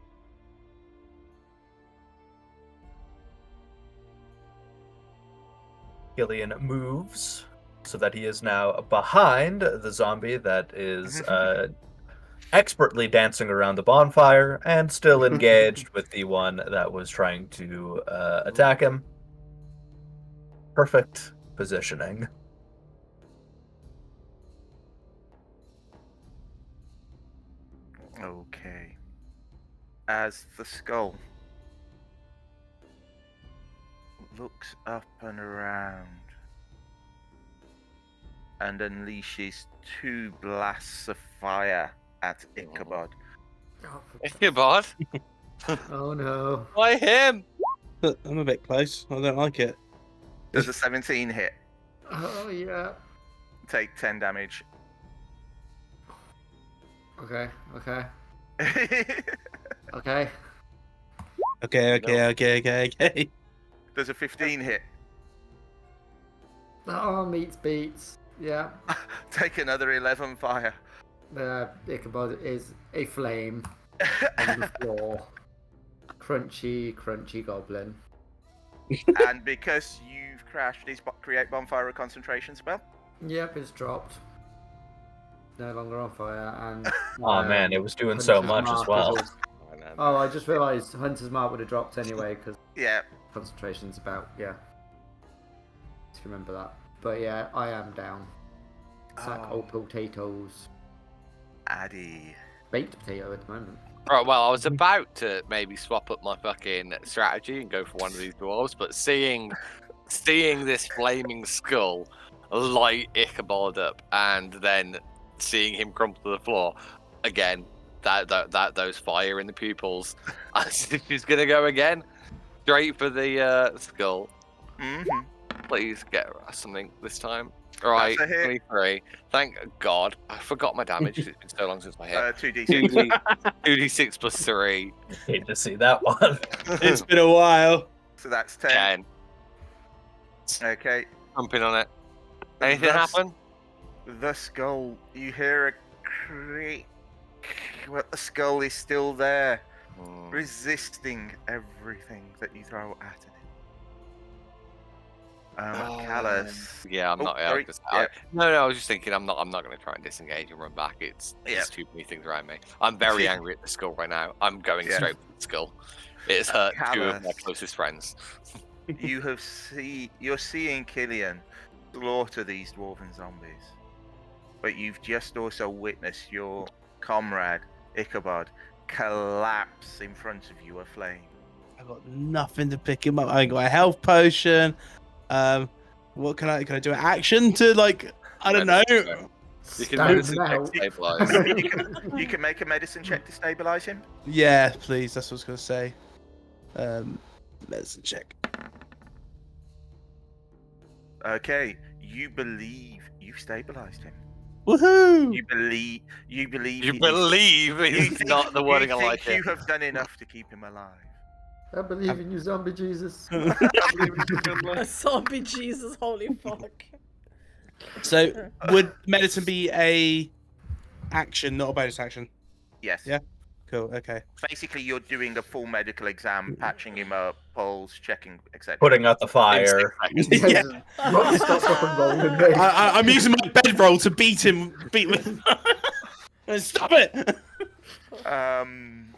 Speaker 2: Killian moves so that he is now behind the zombie that is expertly dancing around the bonfire and still engaged with the one that was trying to attack him. Perfect positioning.
Speaker 1: Okay. As the skull looks up and around and unleashes 2 blasts of fire at Ichabod.
Speaker 5: Ichabod?
Speaker 3: Oh no.
Speaker 5: Why him?
Speaker 4: I'm a bit close. I don't like it.
Speaker 1: Does a 17 hit?
Speaker 3: Oh yeah.
Speaker 1: Take 10 damage.
Speaker 3: Okay. Okay.
Speaker 4: Okay.
Speaker 1: Does a 15 hit?
Speaker 3: Oh, meets beats. Yeah.
Speaker 1: Take another 11 fire.
Speaker 3: Ichabod is a flame on the floor. Crunchy, crunchy goblin.
Speaker 1: And because you've crashed his create bonfire of concentration spell.
Speaker 3: Yep, it's dropped. No longer on fire, and
Speaker 2: Oh man, it was doing so
Speaker 3: Hunter's
Speaker 2: much as
Speaker 3: Mark
Speaker 2: well.
Speaker 3: is Oh, I just realised Hunter's Mark would have dropped anyway because
Speaker 1: Yeah.
Speaker 3: concentration's about Just remember that. But yeah, I am down. Sack old potatoes.
Speaker 1: Addie.
Speaker 3: Baked potato at the moment.
Speaker 5: Right, well, I was about to maybe swap up my fucking strategy and go for one of these dwarves, but seeing this flaming skull light Ichabod up and then seeing him crumple to the floor again, those fire in the pupils, I think she's gonna go again, straight for the skull.
Speaker 1: Mm-hmm.
Speaker 5: Please get something this time. All right,
Speaker 1: That's a hit.
Speaker 5: 23. Thank God. I forgot my damage. It's been so long since I hit.
Speaker 1: 2d6.
Speaker 5: 2d6 plus 3.
Speaker 2: Hate to see that one.
Speaker 4: It's been a while.
Speaker 1: So that's 10.
Speaker 5: 10.
Speaker 1: Okay.
Speaker 5: Jumping on it. Anything
Speaker 1: Thus-
Speaker 5: happen?
Speaker 1: The skull. You hear a creak. Well, the skull is still there, resisting everything that you throw at it. Callus.
Speaker 5: Yeah, I'm
Speaker 1: Oh,
Speaker 5: not.
Speaker 1: sorry.
Speaker 5: No, I was just thinking. I'm not going to try and disengage and run back. There's too many things around me. I'm very angry at the skull right now. I'm going straight for the skull. It's hurt two of my
Speaker 1: Callus.
Speaker 5: closest friends.
Speaker 1: You're seeing Killian slaughter these dwarven zombies, but you've just also witnessed your comrade Ichabod collapse in front of you, aflame.
Speaker 4: I got nothing to pick him up. I got a health potion. What can I do? An action to I don't know.
Speaker 5: You can medicine check stabilize.
Speaker 1: You can make a medicine check to stabilize him.
Speaker 4: Yeah, please. That's what I was gonna say. Medicine check.
Speaker 1: Okay, you believe you've stabilized him.
Speaker 4: Woohoo!
Speaker 1: You believe
Speaker 5: You
Speaker 1: he-
Speaker 5: believe
Speaker 1: you
Speaker 5: is
Speaker 1: think-
Speaker 5: not the wording I
Speaker 1: you think
Speaker 5: like
Speaker 1: you
Speaker 5: it.
Speaker 1: have done enough to keep him alive.
Speaker 3: I believe in you, zombie Jesus.
Speaker 6: A zombie Jesus, holy fuck.
Speaker 4: So would medicine be a action, not a bonus action?
Speaker 1: Yes.
Speaker 4: Yeah. Cool. Okay.
Speaker 1: Basically, you're doing a full medical exam, patching him up, pulse, checking, etc.
Speaker 2: Putting out the fire.
Speaker 4: Yeah.
Speaker 3: Stop fucking rolling, mate.
Speaker 4: I'm using my bedroll to beat him. Stop it!
Speaker 6: Damn.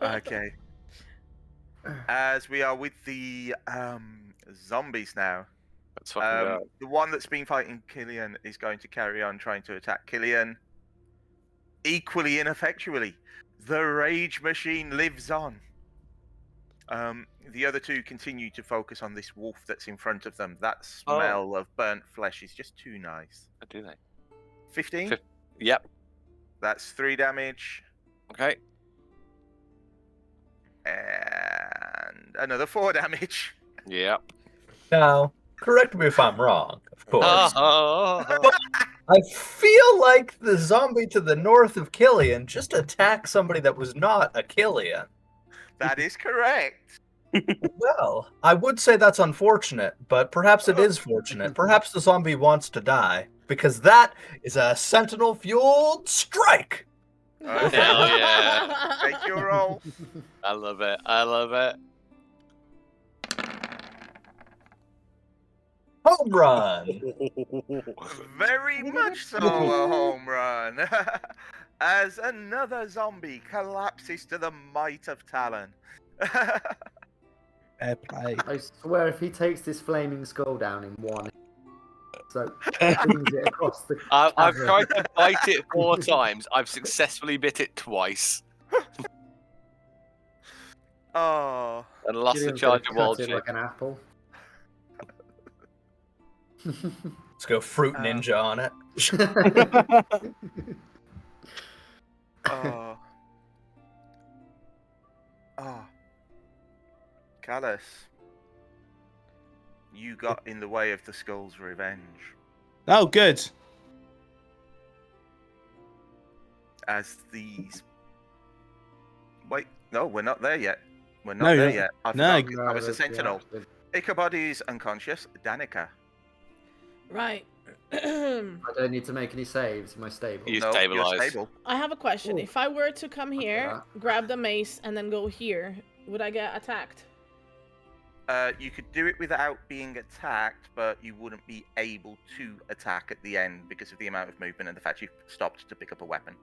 Speaker 1: Okay. As we are with the zombies now,
Speaker 5: Let's fucking go.
Speaker 1: the one that's been fighting Killian is going to carry on trying to attack Killian. Equally ineffectually, the rage machine lives on. The other two continue to focus on this wolf that's in front of them. That smell of burnt flesh is just too nice.
Speaker 5: What do they?
Speaker 1: 15?
Speaker 5: Yep.
Speaker 1: That's 3 damage.
Speaker 5: Okay.
Speaker 1: And another 4 damage.
Speaker 5: Yep.
Speaker 2: Now, correct me if I'm wrong, of course.
Speaker 5: Oh.
Speaker 2: I feel like the zombie to the north of Killian just attacked somebody that was not a Killian.
Speaker 1: That is correct.
Speaker 2: Well, I would say that's unfortunate, but perhaps it is fortunate. Perhaps the zombie wants to die, because that is a sentinel-fueled strike!
Speaker 5: Hell yeah.
Speaker 1: Take your roll.
Speaker 5: I love it. I love it.
Speaker 2: home run.
Speaker 1: Very much so a home run. As another zombie collapses to the might of Talon.
Speaker 4: Fair play.
Speaker 3: I swear, if he takes this flaming skull down in one, so flings it across the.
Speaker 5: I've
Speaker 3: cavern.
Speaker 5: tried to bite it 4 times. I've successfully bit it twice
Speaker 1: Oh,
Speaker 5: and lost the
Speaker 3: Killian's gonna
Speaker 5: charge of
Speaker 3: cut
Speaker 5: wild
Speaker 3: it
Speaker 5: shape.
Speaker 3: like an apple.
Speaker 2: Let's go Fruit Ninja on it.
Speaker 1: oh, oh. Callus, you got in the way of the skull's revenge.
Speaker 4: Oh, good.
Speaker 1: As these. Wait, no, we're not there yet. We're not
Speaker 4: No,
Speaker 1: there
Speaker 4: you're
Speaker 1: yet. I
Speaker 4: no,
Speaker 1: forgot I was a sentinel. Ichabod is unconscious. Danika.
Speaker 6: Right.
Speaker 3: I don't need to make any saves. Am I stable?
Speaker 5: You
Speaker 1: No, you're
Speaker 5: stabilize.
Speaker 1: stable.
Speaker 6: I have a question.
Speaker 3: Ooh.
Speaker 6: If I were to come here,
Speaker 3: that.
Speaker 6: grab the mace, and then go here, would I get attacked?
Speaker 1: You could do it without being attacked, but you wouldn't be able to attack at the end because of the amount of movement and the fact you stopped to pick up a weapon.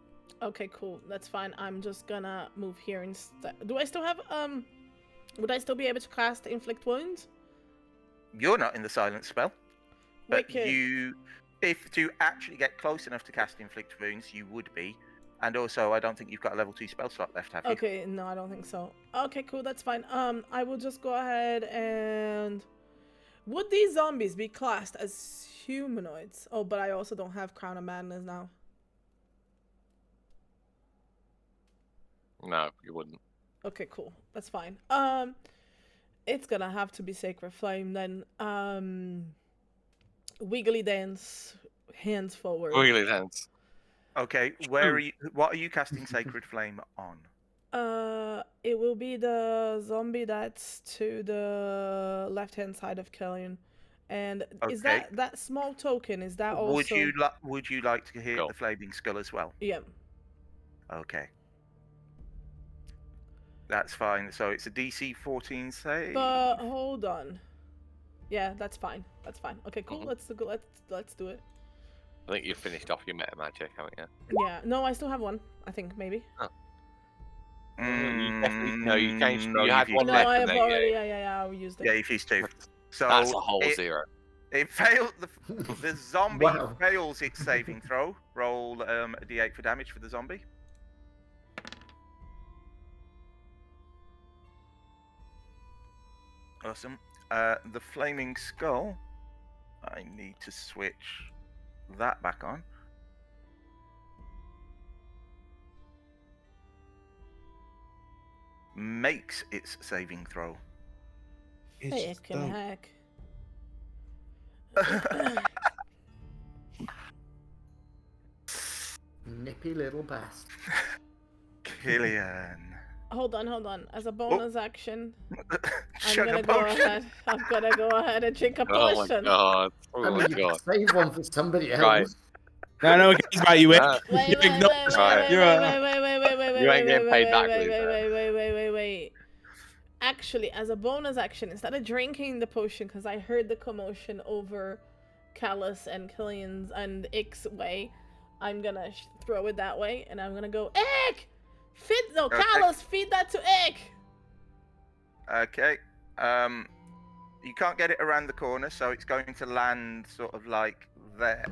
Speaker 6: Okay, cool. That's fine. I'm just gonna move here instead. Do I still have would I still be able to cast inflict wounds?
Speaker 1: You're not in the silent spell, but
Speaker 6: Wicked.
Speaker 1: if to actually get close enough to cast inflict wounds, you would be. And also, I don't think you've got a level 2 spell slot left, have you?
Speaker 6: Okay, no, I don't think so. Okay, cool, that's fine. I will just go ahead and... Would these zombies be classed as humanoids? Oh, but I also don't have Crown of Madness now.
Speaker 5: No, you wouldn't.
Speaker 6: Okay, cool. That's fine. It's gonna have to be Sacred Flame then. Wiggly dance, hands forward.
Speaker 5: Wiggly hands.
Speaker 1: Okay, where are you? What are you casting Sacred Flame on?
Speaker 6: It will be the zombie that's to the left-hand side of Killian. And is
Speaker 1: Okay.
Speaker 6: that small token? Is that also?
Speaker 1: Would you like to hit
Speaker 5: Go.
Speaker 1: the flaming skull as well?
Speaker 6: Yeah.
Speaker 1: Okay. That's fine. So it's a DC 14 save.
Speaker 6: But hold on. Yeah, that's fine. That's fine. Okay, cool.
Speaker 5: Mhm.
Speaker 6: Let's do it.
Speaker 5: I think you've finished off your meta magic, haven't you?
Speaker 6: Yeah. No, I still have one. I think maybe.
Speaker 5: You definitely no. You changed.
Speaker 1: No,
Speaker 5: you had
Speaker 1: you've
Speaker 5: one
Speaker 6: No,
Speaker 1: used
Speaker 5: left.
Speaker 6: I
Speaker 5: and
Speaker 6: have
Speaker 5: then
Speaker 6: already.
Speaker 5: you-
Speaker 6: Yeah. I used it.
Speaker 1: Yeah, you've used 2. So
Speaker 5: That's a whole
Speaker 1: it,
Speaker 5: 0.
Speaker 1: It failed. The zombie
Speaker 3: Wow.
Speaker 1: fails its saving throw. Roll a d8 for damage for the zombie. Awesome. The flaming skull. I need to switch that back on. Makes its saving throw.
Speaker 4: It's
Speaker 6: Fucking heck.
Speaker 3: Nippy little bastard.
Speaker 1: Killian.
Speaker 6: Hold on. As a bonus action, I'm
Speaker 1: Chug
Speaker 6: gonna
Speaker 1: a
Speaker 6: go
Speaker 1: potion.
Speaker 6: ahead. I'm gonna go ahead and drink a
Speaker 5: Oh my
Speaker 6: potion.
Speaker 5: god!
Speaker 3: I
Speaker 5: Oh
Speaker 3: mean,
Speaker 5: my
Speaker 3: you
Speaker 5: god!
Speaker 3: can save one for somebody else.
Speaker 5: Right.
Speaker 4: No, it cares about you, Wick.
Speaker 5: Ah,
Speaker 6: Wait,
Speaker 4: You
Speaker 6: wait,
Speaker 4: ignore-
Speaker 6: wait,
Speaker 5: Right.
Speaker 6: wait,
Speaker 5: You ain't getting paid back for this,
Speaker 6: wait. Actually, as a bonus action, instead of drinking the potion, because I heard the commotion over Callus and Killian's and Ick's way, I'm gonna throw it that way, and I'm gonna go, Ick!
Speaker 1: Okay.
Speaker 6: Callus, feed that to Ick!
Speaker 1: Okay. You can't get it around the corner, so it's going to land sort of like there,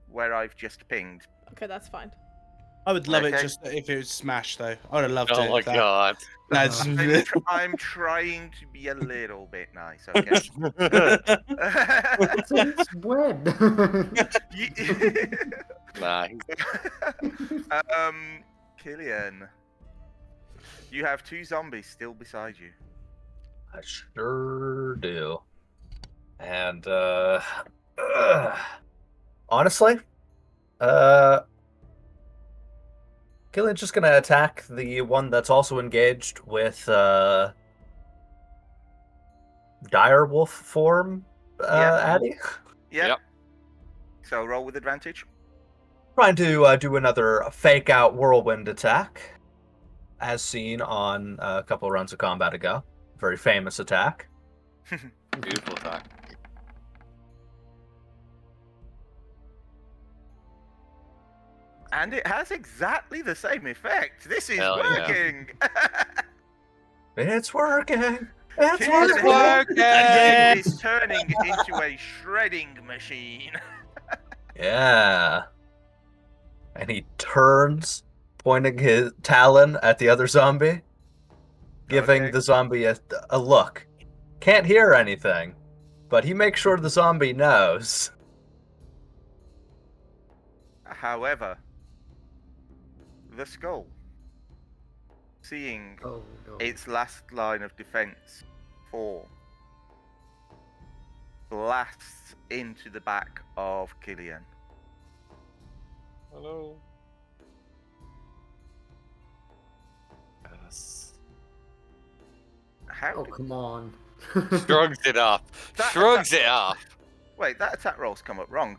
Speaker 1: where I've just pinged.
Speaker 6: Okay, that's fine.
Speaker 4: I would love it
Speaker 1: Okay.
Speaker 4: just if it was Smash, though. I would have loved it.
Speaker 5: Oh my
Speaker 4: if that-
Speaker 5: god!
Speaker 4: That's
Speaker 1: I'm trying to be a little bit nice, okay?
Speaker 3: Since when?
Speaker 5: Nah,
Speaker 1: Killian, you have 2 zombies still beside you.
Speaker 2: I sure do. And honestly, Killian's just gonna attack the one that's also engaged with dire wolf form,
Speaker 1: Yeah.
Speaker 2: Addie.
Speaker 1: Yep. So roll with advantage.
Speaker 2: Trying to do another fake out whirlwind attack, as seen on a couple of runs of combat ago. Very famous attack.
Speaker 5: beautiful attack.
Speaker 1: And it has exactly the same effect. This is
Speaker 5: Hell yeah.
Speaker 1: working.
Speaker 2: It's working. It's
Speaker 1: Killian
Speaker 2: working.
Speaker 1: is turning into a shredding machine.
Speaker 2: Yeah. And he turns, pointing his talon at the other zombie, giving
Speaker 1: Okay.
Speaker 2: the zombie a look. Can't hear anything, but he makes sure the zombie knows.
Speaker 1: However, the skull, seeing
Speaker 3: Oh no.
Speaker 1: its last line of defense fall, blasts into the back of Killian.
Speaker 5: Hello. Yes.
Speaker 1: How?
Speaker 3: Oh come on.
Speaker 5: Shrugs it off.
Speaker 1: That-
Speaker 5: Shrugs
Speaker 1: that-
Speaker 5: it off.
Speaker 1: Wait, that attack roll's come up wrong.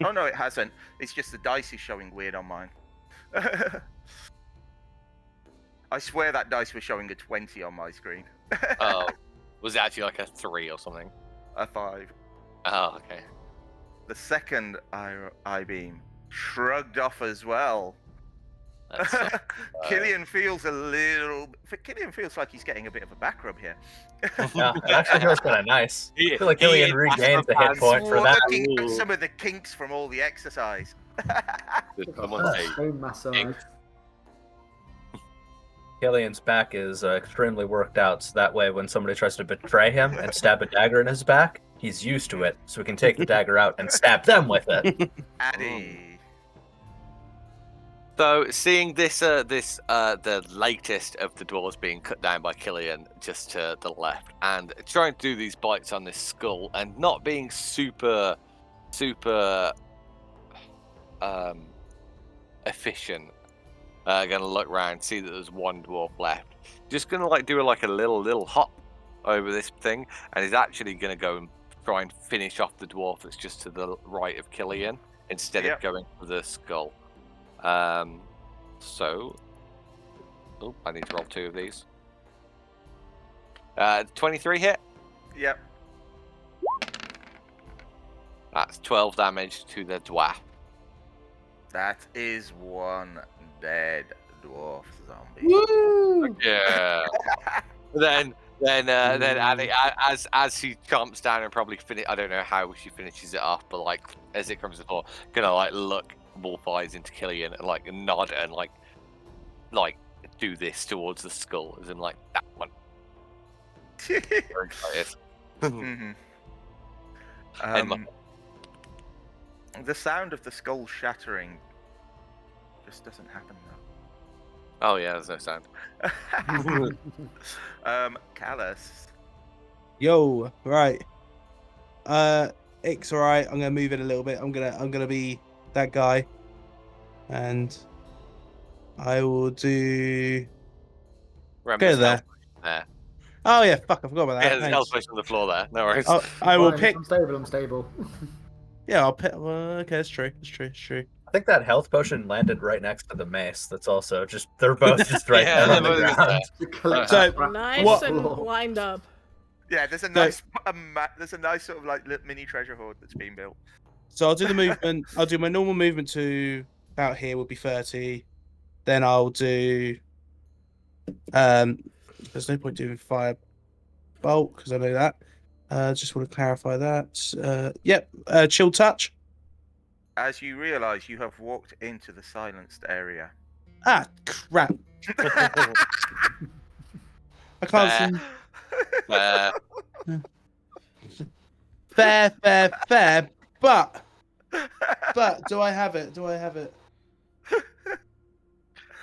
Speaker 1: Oh no, it hasn't. It's just the dice is showing weird on mine. I swear that dice was showing a 20 on my screen.
Speaker 5: Oh, was it actually like a 3 or something?
Speaker 1: A 5.
Speaker 5: Oh, okay.
Speaker 1: The second I-beam shrugged off as well.
Speaker 5: That's not,
Speaker 1: Killian feels a little. Killian feels like he's getting a bit of a back rub here.
Speaker 2: Yeah, it actually feels kind of nice.
Speaker 5: He-
Speaker 2: I feel like
Speaker 5: he
Speaker 2: Killian
Speaker 5: is
Speaker 2: regains the hit
Speaker 5: Astropan's
Speaker 2: point for that.
Speaker 1: Working out
Speaker 5: Ooh.
Speaker 1: some of the kinks from all the exercise.
Speaker 5: Did someone say
Speaker 3: Bone massage.
Speaker 2: Killian's back is extremely worked out, so that way when somebody tries to betray him and stab a dagger in his back, he's used to it, so he can take the dagger out and stab them with it.
Speaker 1: Addie.
Speaker 5: So, seeing this, the latest of the dwarves being cut down by Killian just to the left, and trying to do these bites on this skull, and not being super efficient. Gonna look around, see that there's one dwarf left. Just gonna like do like a little hop over this thing, and he's actually gonna go and try and finish off the dwarf that's just to the right of Killian instead
Speaker 1: Yep.
Speaker 5: of going for the skull. So, oh, I need to roll 2 of these. 23 hit.
Speaker 1: Yep.
Speaker 5: That's 12 damage to the dwarf.
Speaker 1: That is one dead dwarf zombie.
Speaker 4: Woo!
Speaker 5: Yeah. then Addie, as she chomps down and probably finish. I don't know how she finishes it off, but like as it comes to the floor, gonna like look wolf eyes into Killian and like nod and like do this towards the skull, as in like that one. Very excited.
Speaker 1: Mhm.
Speaker 5: And
Speaker 1: The sound of the skull shattering just doesn't happen
Speaker 5: Oh yeah, there's no sound.
Speaker 1: though. Callus.
Speaker 4: Yo, right. It's alright. I'm gonna move it a little bit. I'm gonna be that guy, and I will do.
Speaker 5: Remember,
Speaker 4: there.
Speaker 5: There.
Speaker 4: Oh yeah, fuck! I forgot about
Speaker 5: Yeah,
Speaker 4: that.
Speaker 5: there's health potion on the floor there. No worries.
Speaker 4: I will
Speaker 3: Fine,
Speaker 4: pick.
Speaker 3: I'm stable. I'm stable.
Speaker 4: Yeah, I'll pick. Well, okay, that's true. That's true.
Speaker 2: I think that health potion landed right next to the mace. That's also just, they're both just right
Speaker 5: Yeah,
Speaker 2: there on
Speaker 5: they're
Speaker 2: the
Speaker 5: both just
Speaker 2: ground.
Speaker 4: So,
Speaker 6: Nice
Speaker 4: What-
Speaker 6: and lined up.
Speaker 1: Yeah, there's a
Speaker 4: So-
Speaker 1: nice, there's a nice sort of like mini treasure hoard that's been built.
Speaker 4: So I'll do the movement. I'll do my normal movement to about here would be 30. Then I'll do. There's no point doing fire bolt because I know that. Just want to clarify that. Yep. Chill touch.
Speaker 1: As you realise, you have walked into the silenced area.
Speaker 4: Ah, crap. I can't see. Fair. But do I have it?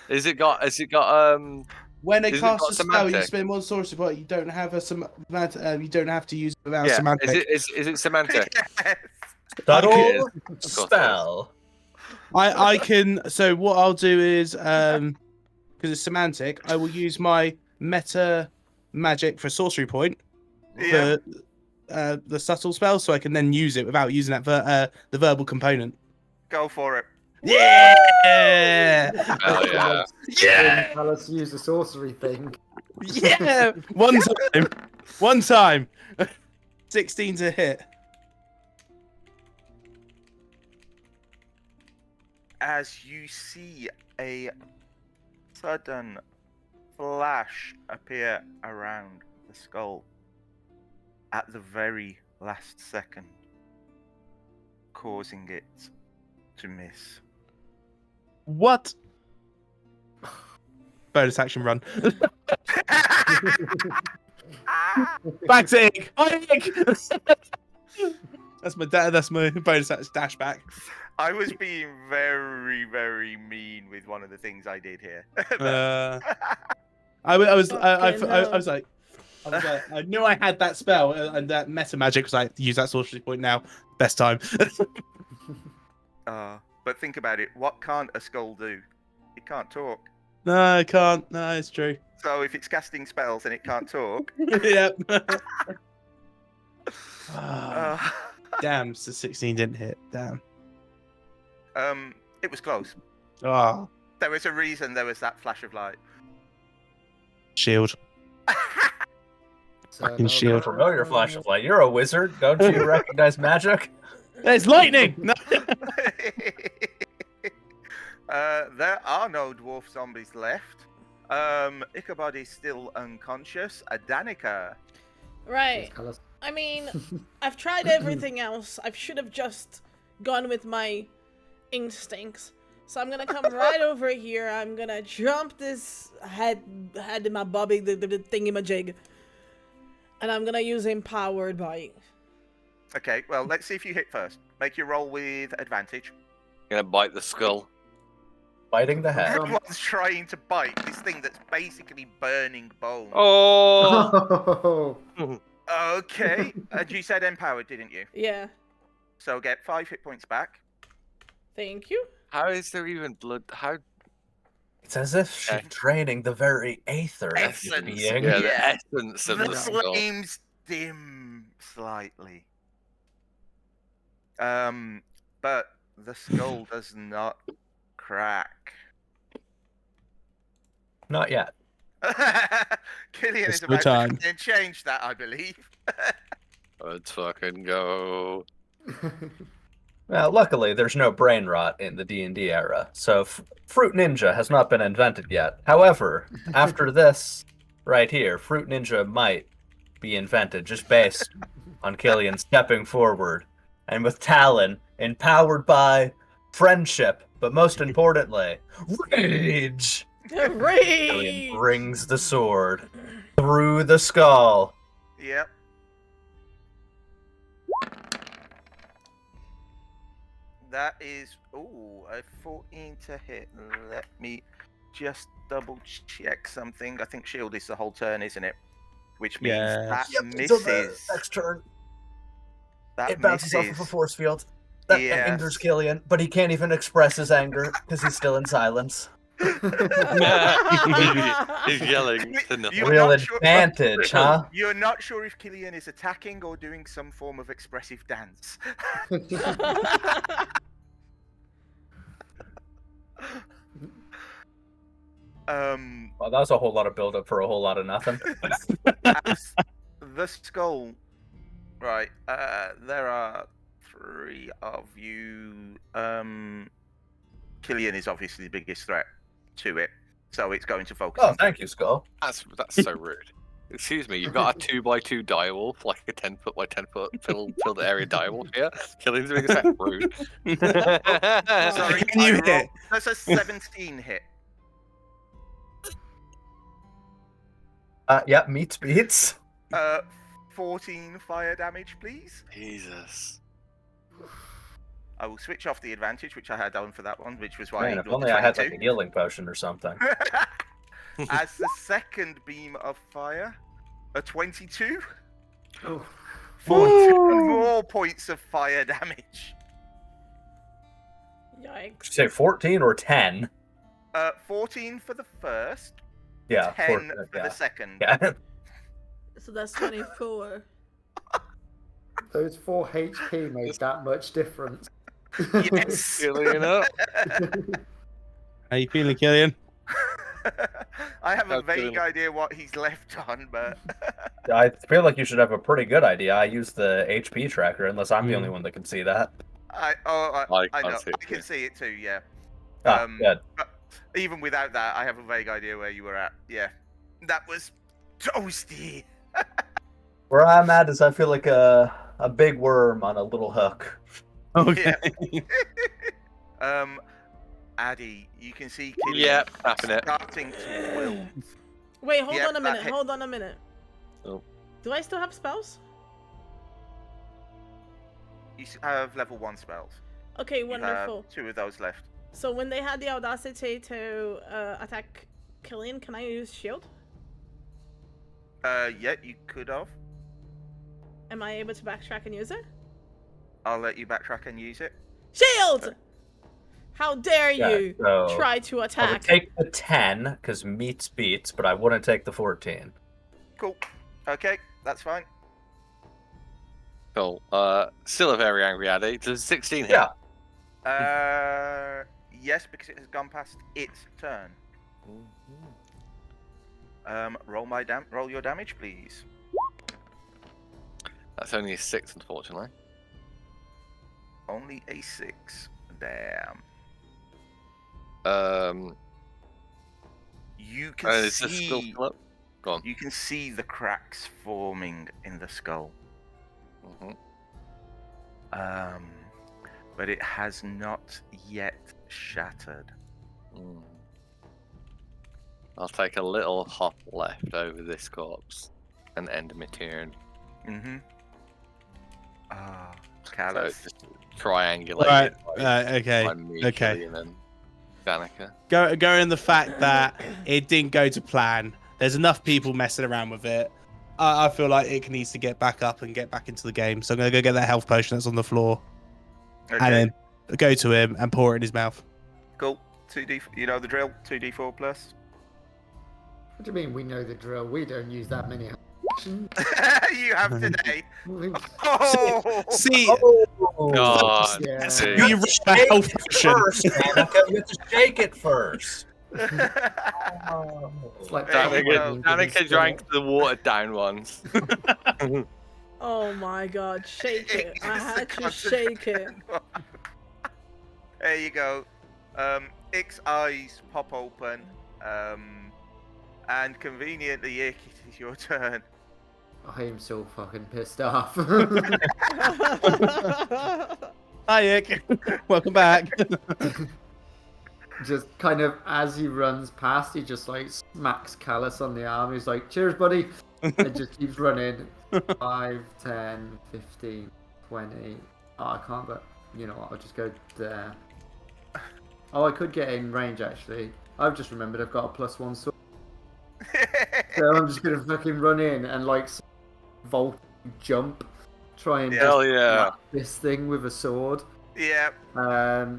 Speaker 5: Is it got?
Speaker 4: When
Speaker 5: Is
Speaker 4: it
Speaker 5: it
Speaker 4: casts
Speaker 5: got
Speaker 4: a spell, you
Speaker 5: semantic?
Speaker 4: spend one sorcery point. You don't have a you don't have to use it without
Speaker 5: Yeah.
Speaker 4: semantic.
Speaker 5: Is it semantic?
Speaker 1: Yes.
Speaker 2: Subtle
Speaker 5: it is.
Speaker 2: spell.
Speaker 4: I can. So what I'll do is because it's semantic, I will use my meta magic for a sorcery point
Speaker 1: Yeah.
Speaker 4: for the subtle spell, so I can then use it without using that the verbal component.
Speaker 1: Go for it.
Speaker 4: Yeah.
Speaker 5: Oh yeah.
Speaker 4: Yeah.
Speaker 3: Callus use the sorcery thing.
Speaker 4: Yeah. One time. 16 to hit.
Speaker 1: as you see a sudden flash appear around the skull at the very last second, causing it to miss.
Speaker 4: What? Bonus action run. Back to Ig. Ig! That's my bonus dash back.
Speaker 1: I was being very, very mean with one of the things I did here.
Speaker 4: I was like, I knew I had that spell and that meta magic because I use that sorcery point now. Best time.
Speaker 1: But think about it. What can't a skull do? It can't talk.
Speaker 4: No, I can't. No, it's true.
Speaker 1: So if it's casting spells and it can't talk,
Speaker 4: Yep. Damn, so 16 didn't hit. Damn.
Speaker 1: it was close.
Speaker 4: Oh,
Speaker 1: There was a reason there was that flash of light.
Speaker 4: shield. Fucking shield.
Speaker 2: Familiar flash of light. You're a wizard. Don't you recognize magic?
Speaker 4: There's lightning. No.
Speaker 1: There are no dwarf zombies left. Ichabod is still unconscious. Danika.
Speaker 6: Right. I mean, I've tried everything else. I should have just gone with my instincts. So I'm gonna come right over here. I'm gonna jump this head in my bobby, the thingy-majig. And I'm gonna use Empowered Bite.
Speaker 1: Okay, well, let's see if you hit first. Make your roll with advantage.
Speaker 5: Gonna bite the skull.
Speaker 2: Biting the head.
Speaker 1: Everyone's trying to bite this thing that's basically burning bone.
Speaker 5: Oh!
Speaker 1: Okay, and you said empowered, didn't you?
Speaker 6: Yeah.
Speaker 1: So get 5 hit points back.
Speaker 6: Thank you.
Speaker 5: How is there even blood? How?
Speaker 2: It's as if she's draining the very aether of his
Speaker 1: Essence.
Speaker 2: being.
Speaker 5: Yeah, the
Speaker 1: Yeah.
Speaker 5: essence of
Speaker 1: The
Speaker 5: the skull.
Speaker 1: flames dim slightly. But the skull does not crack.
Speaker 2: Not yet.
Speaker 1: Killian
Speaker 4: It's
Speaker 1: is
Speaker 4: your
Speaker 1: about
Speaker 4: time.
Speaker 1: to change that, I believe.
Speaker 5: Let's fucking go.
Speaker 2: Well, luckily, there's no brain rot in the D&D era, so Fruit Ninja has not been invented yet. However, after this, right here, Fruit Ninja might be invented just based on Killian stepping forward, and with Talon, empowered by friendship, but most importantly, rage! Killian
Speaker 6: Rage!
Speaker 2: brings the sword through the skull.
Speaker 1: Yep. That is, a 14 to hit. Let me just double check something. I think shield is the whole turn, isn't it? Which means that
Speaker 2: Until the
Speaker 1: misses.
Speaker 2: next turn,
Speaker 1: That
Speaker 2: it bounces off of a
Speaker 1: misses.
Speaker 2: force field. That
Speaker 1: Yes.
Speaker 2: angers Killian, but he can't even express his anger because he's still in silence.
Speaker 5: He's yelling. To no-
Speaker 1: You're
Speaker 2: Real
Speaker 1: not sure-
Speaker 2: advantage, huh?
Speaker 1: You're not sure if Killian is attacking or doing some form of expressive dance.
Speaker 2: Well, that was a whole lot of build-up for a whole lot of nothing.
Speaker 1: As the skull. Right. There are 3 of you. Killian is obviously the biggest threat to it, so it's going to focus.
Speaker 2: Oh,
Speaker 1: on
Speaker 2: thank you, Skull.
Speaker 5: That's so rude. Excuse me, you've got a 2x2 direwolf, like a 10-foot by 10-foot filled area direwolf here. Killian's being a rude.
Speaker 1: Sorry,
Speaker 4: Can you
Speaker 1: I rolled-
Speaker 4: hit?
Speaker 1: That's a 17 hit.
Speaker 2: Yeah, meets beats.
Speaker 1: 14 fire damage, please.
Speaker 5: Jesus.
Speaker 1: I will switch off the advantage, which I had on for that one, which was why
Speaker 2: Man,
Speaker 1: I
Speaker 2: if
Speaker 1: ignored
Speaker 2: only
Speaker 1: the
Speaker 2: I had like
Speaker 1: 22.
Speaker 2: a healing potion or something.
Speaker 1: As the second beam of fire, a 22 for 10 more points of fire damage.
Speaker 2: Did you
Speaker 6: Yikes.
Speaker 2: say 14 or 10?
Speaker 1: 14 for the first,
Speaker 2: Yeah,
Speaker 1: 10 for
Speaker 2: yeah.
Speaker 1: the second.
Speaker 2: Yeah.
Speaker 6: So that's 24.
Speaker 3: Those 4 HP made that much difference.
Speaker 1: Yes.
Speaker 5: Killian up.
Speaker 4: How you feeling, Killian?
Speaker 1: I have a
Speaker 5: How
Speaker 1: vague
Speaker 5: cool.
Speaker 1: idea what he's left on, but
Speaker 2: I feel like you should have a pretty good idea. I use the HP tracker, unless I'm the
Speaker 4: Mm.
Speaker 2: only one that can see that.
Speaker 1: I
Speaker 5: I
Speaker 1: know
Speaker 5: can't see it,
Speaker 1: I can
Speaker 5: yeah.
Speaker 1: see it too. Yeah.
Speaker 2: Good.
Speaker 1: But even without that, I have a vague idea where you were at. Yeah, that was toasty.
Speaker 2: Where I'm at is I feel like a big worm on a little hook.
Speaker 4: Okay.
Speaker 1: Addie, you can see Killian
Speaker 7: Yep, tapping it.
Speaker 1: starting to wilt.
Speaker 6: Wait, hold
Speaker 1: Yep,
Speaker 6: on a
Speaker 1: that
Speaker 6: minute.
Speaker 1: hit.
Speaker 6: Hold on a minute.
Speaker 7: Oh.
Speaker 6: Do I still have spells?
Speaker 1: You have level 1 spells.
Speaker 6: Okay,
Speaker 1: You have
Speaker 6: wonderful.
Speaker 1: 2 of those left.
Speaker 6: So when they had the audacity to attack Killian, can I use shield?
Speaker 1: Yeah, you could have.
Speaker 6: Am I able to backtrack and use it?
Speaker 1: I'll let you backtrack and use it.
Speaker 6: Shield! How dare
Speaker 2: Yeah,
Speaker 6: you
Speaker 2: so
Speaker 6: try to
Speaker 2: I would
Speaker 6: attack?
Speaker 2: take the 10 because meets beats, but I wouldn't take the 14.
Speaker 1: Cool. Okay, that's fine.
Speaker 7: Cool. Still a very angry Addie. Does 16 hit?
Speaker 2: Yeah.
Speaker 1: Yes, because it has gone past its turn. Roll your damage, please.
Speaker 7: That's only a 6, unfortunately.
Speaker 1: Only a 6. Damn. You can
Speaker 7: Is this still
Speaker 1: see.
Speaker 7: up? Go on.
Speaker 1: You can see the cracks forming in the skull.
Speaker 7: Mhm.
Speaker 1: But it has not yet shattered.
Speaker 7: Mm. I'll take a little hop left over this corpse and end my turn.
Speaker 1: Mm-hmm.
Speaker 7: So
Speaker 1: Callus.
Speaker 7: just triangulate
Speaker 4: Right.
Speaker 7: it
Speaker 4: Okay.
Speaker 7: by me,
Speaker 4: Okay.
Speaker 7: Killian, and Danika.
Speaker 4: Going the fact that it didn't go to plan. There's enough people messing around with it. I feel like it needs to get back up and get back into the game. So I'm gonna go get that health potion that's on the floor,
Speaker 1: Okay.
Speaker 4: and then go to him and pour it in his mouth.
Speaker 1: Cool. 2d. You know the drill. 2d4 plus.
Speaker 3: What do you mean we know the drill? We don't use that many actions.
Speaker 1: You have today. Oh.
Speaker 4: See,
Speaker 7: God.
Speaker 3: Yeah.
Speaker 7: see.
Speaker 4: you reached my health potion.
Speaker 2: First, Danika, you have to shake it first.
Speaker 3: It's like
Speaker 1: There you
Speaker 3: Danika
Speaker 1: go.
Speaker 7: Danika drank the watered down ones.
Speaker 6: Oh my god, shake it.
Speaker 1: It's
Speaker 6: I
Speaker 1: a
Speaker 6: had to shake it.
Speaker 1: There you go. Ick's eyes pop open. And conveniently, Ick, it is your turn.
Speaker 3: I am so fucking pissed off.
Speaker 4: Hi, Ick. Welcome back.
Speaker 3: Just kind of as he runs past, he just like smacks Callus on the arm. He's like, "Cheers, buddy," and just keeps running. 5, 10, 15, 20. Oh, I can't, but you know what? I'll just go there. Oh, I could get in range actually. I've just remembered I've got a +1 sword. So I'm just gonna fucking run in and like vault, jump, try and
Speaker 7: Hell
Speaker 3: just
Speaker 7: yeah.
Speaker 3: whack this thing with a sword.
Speaker 1: Yep.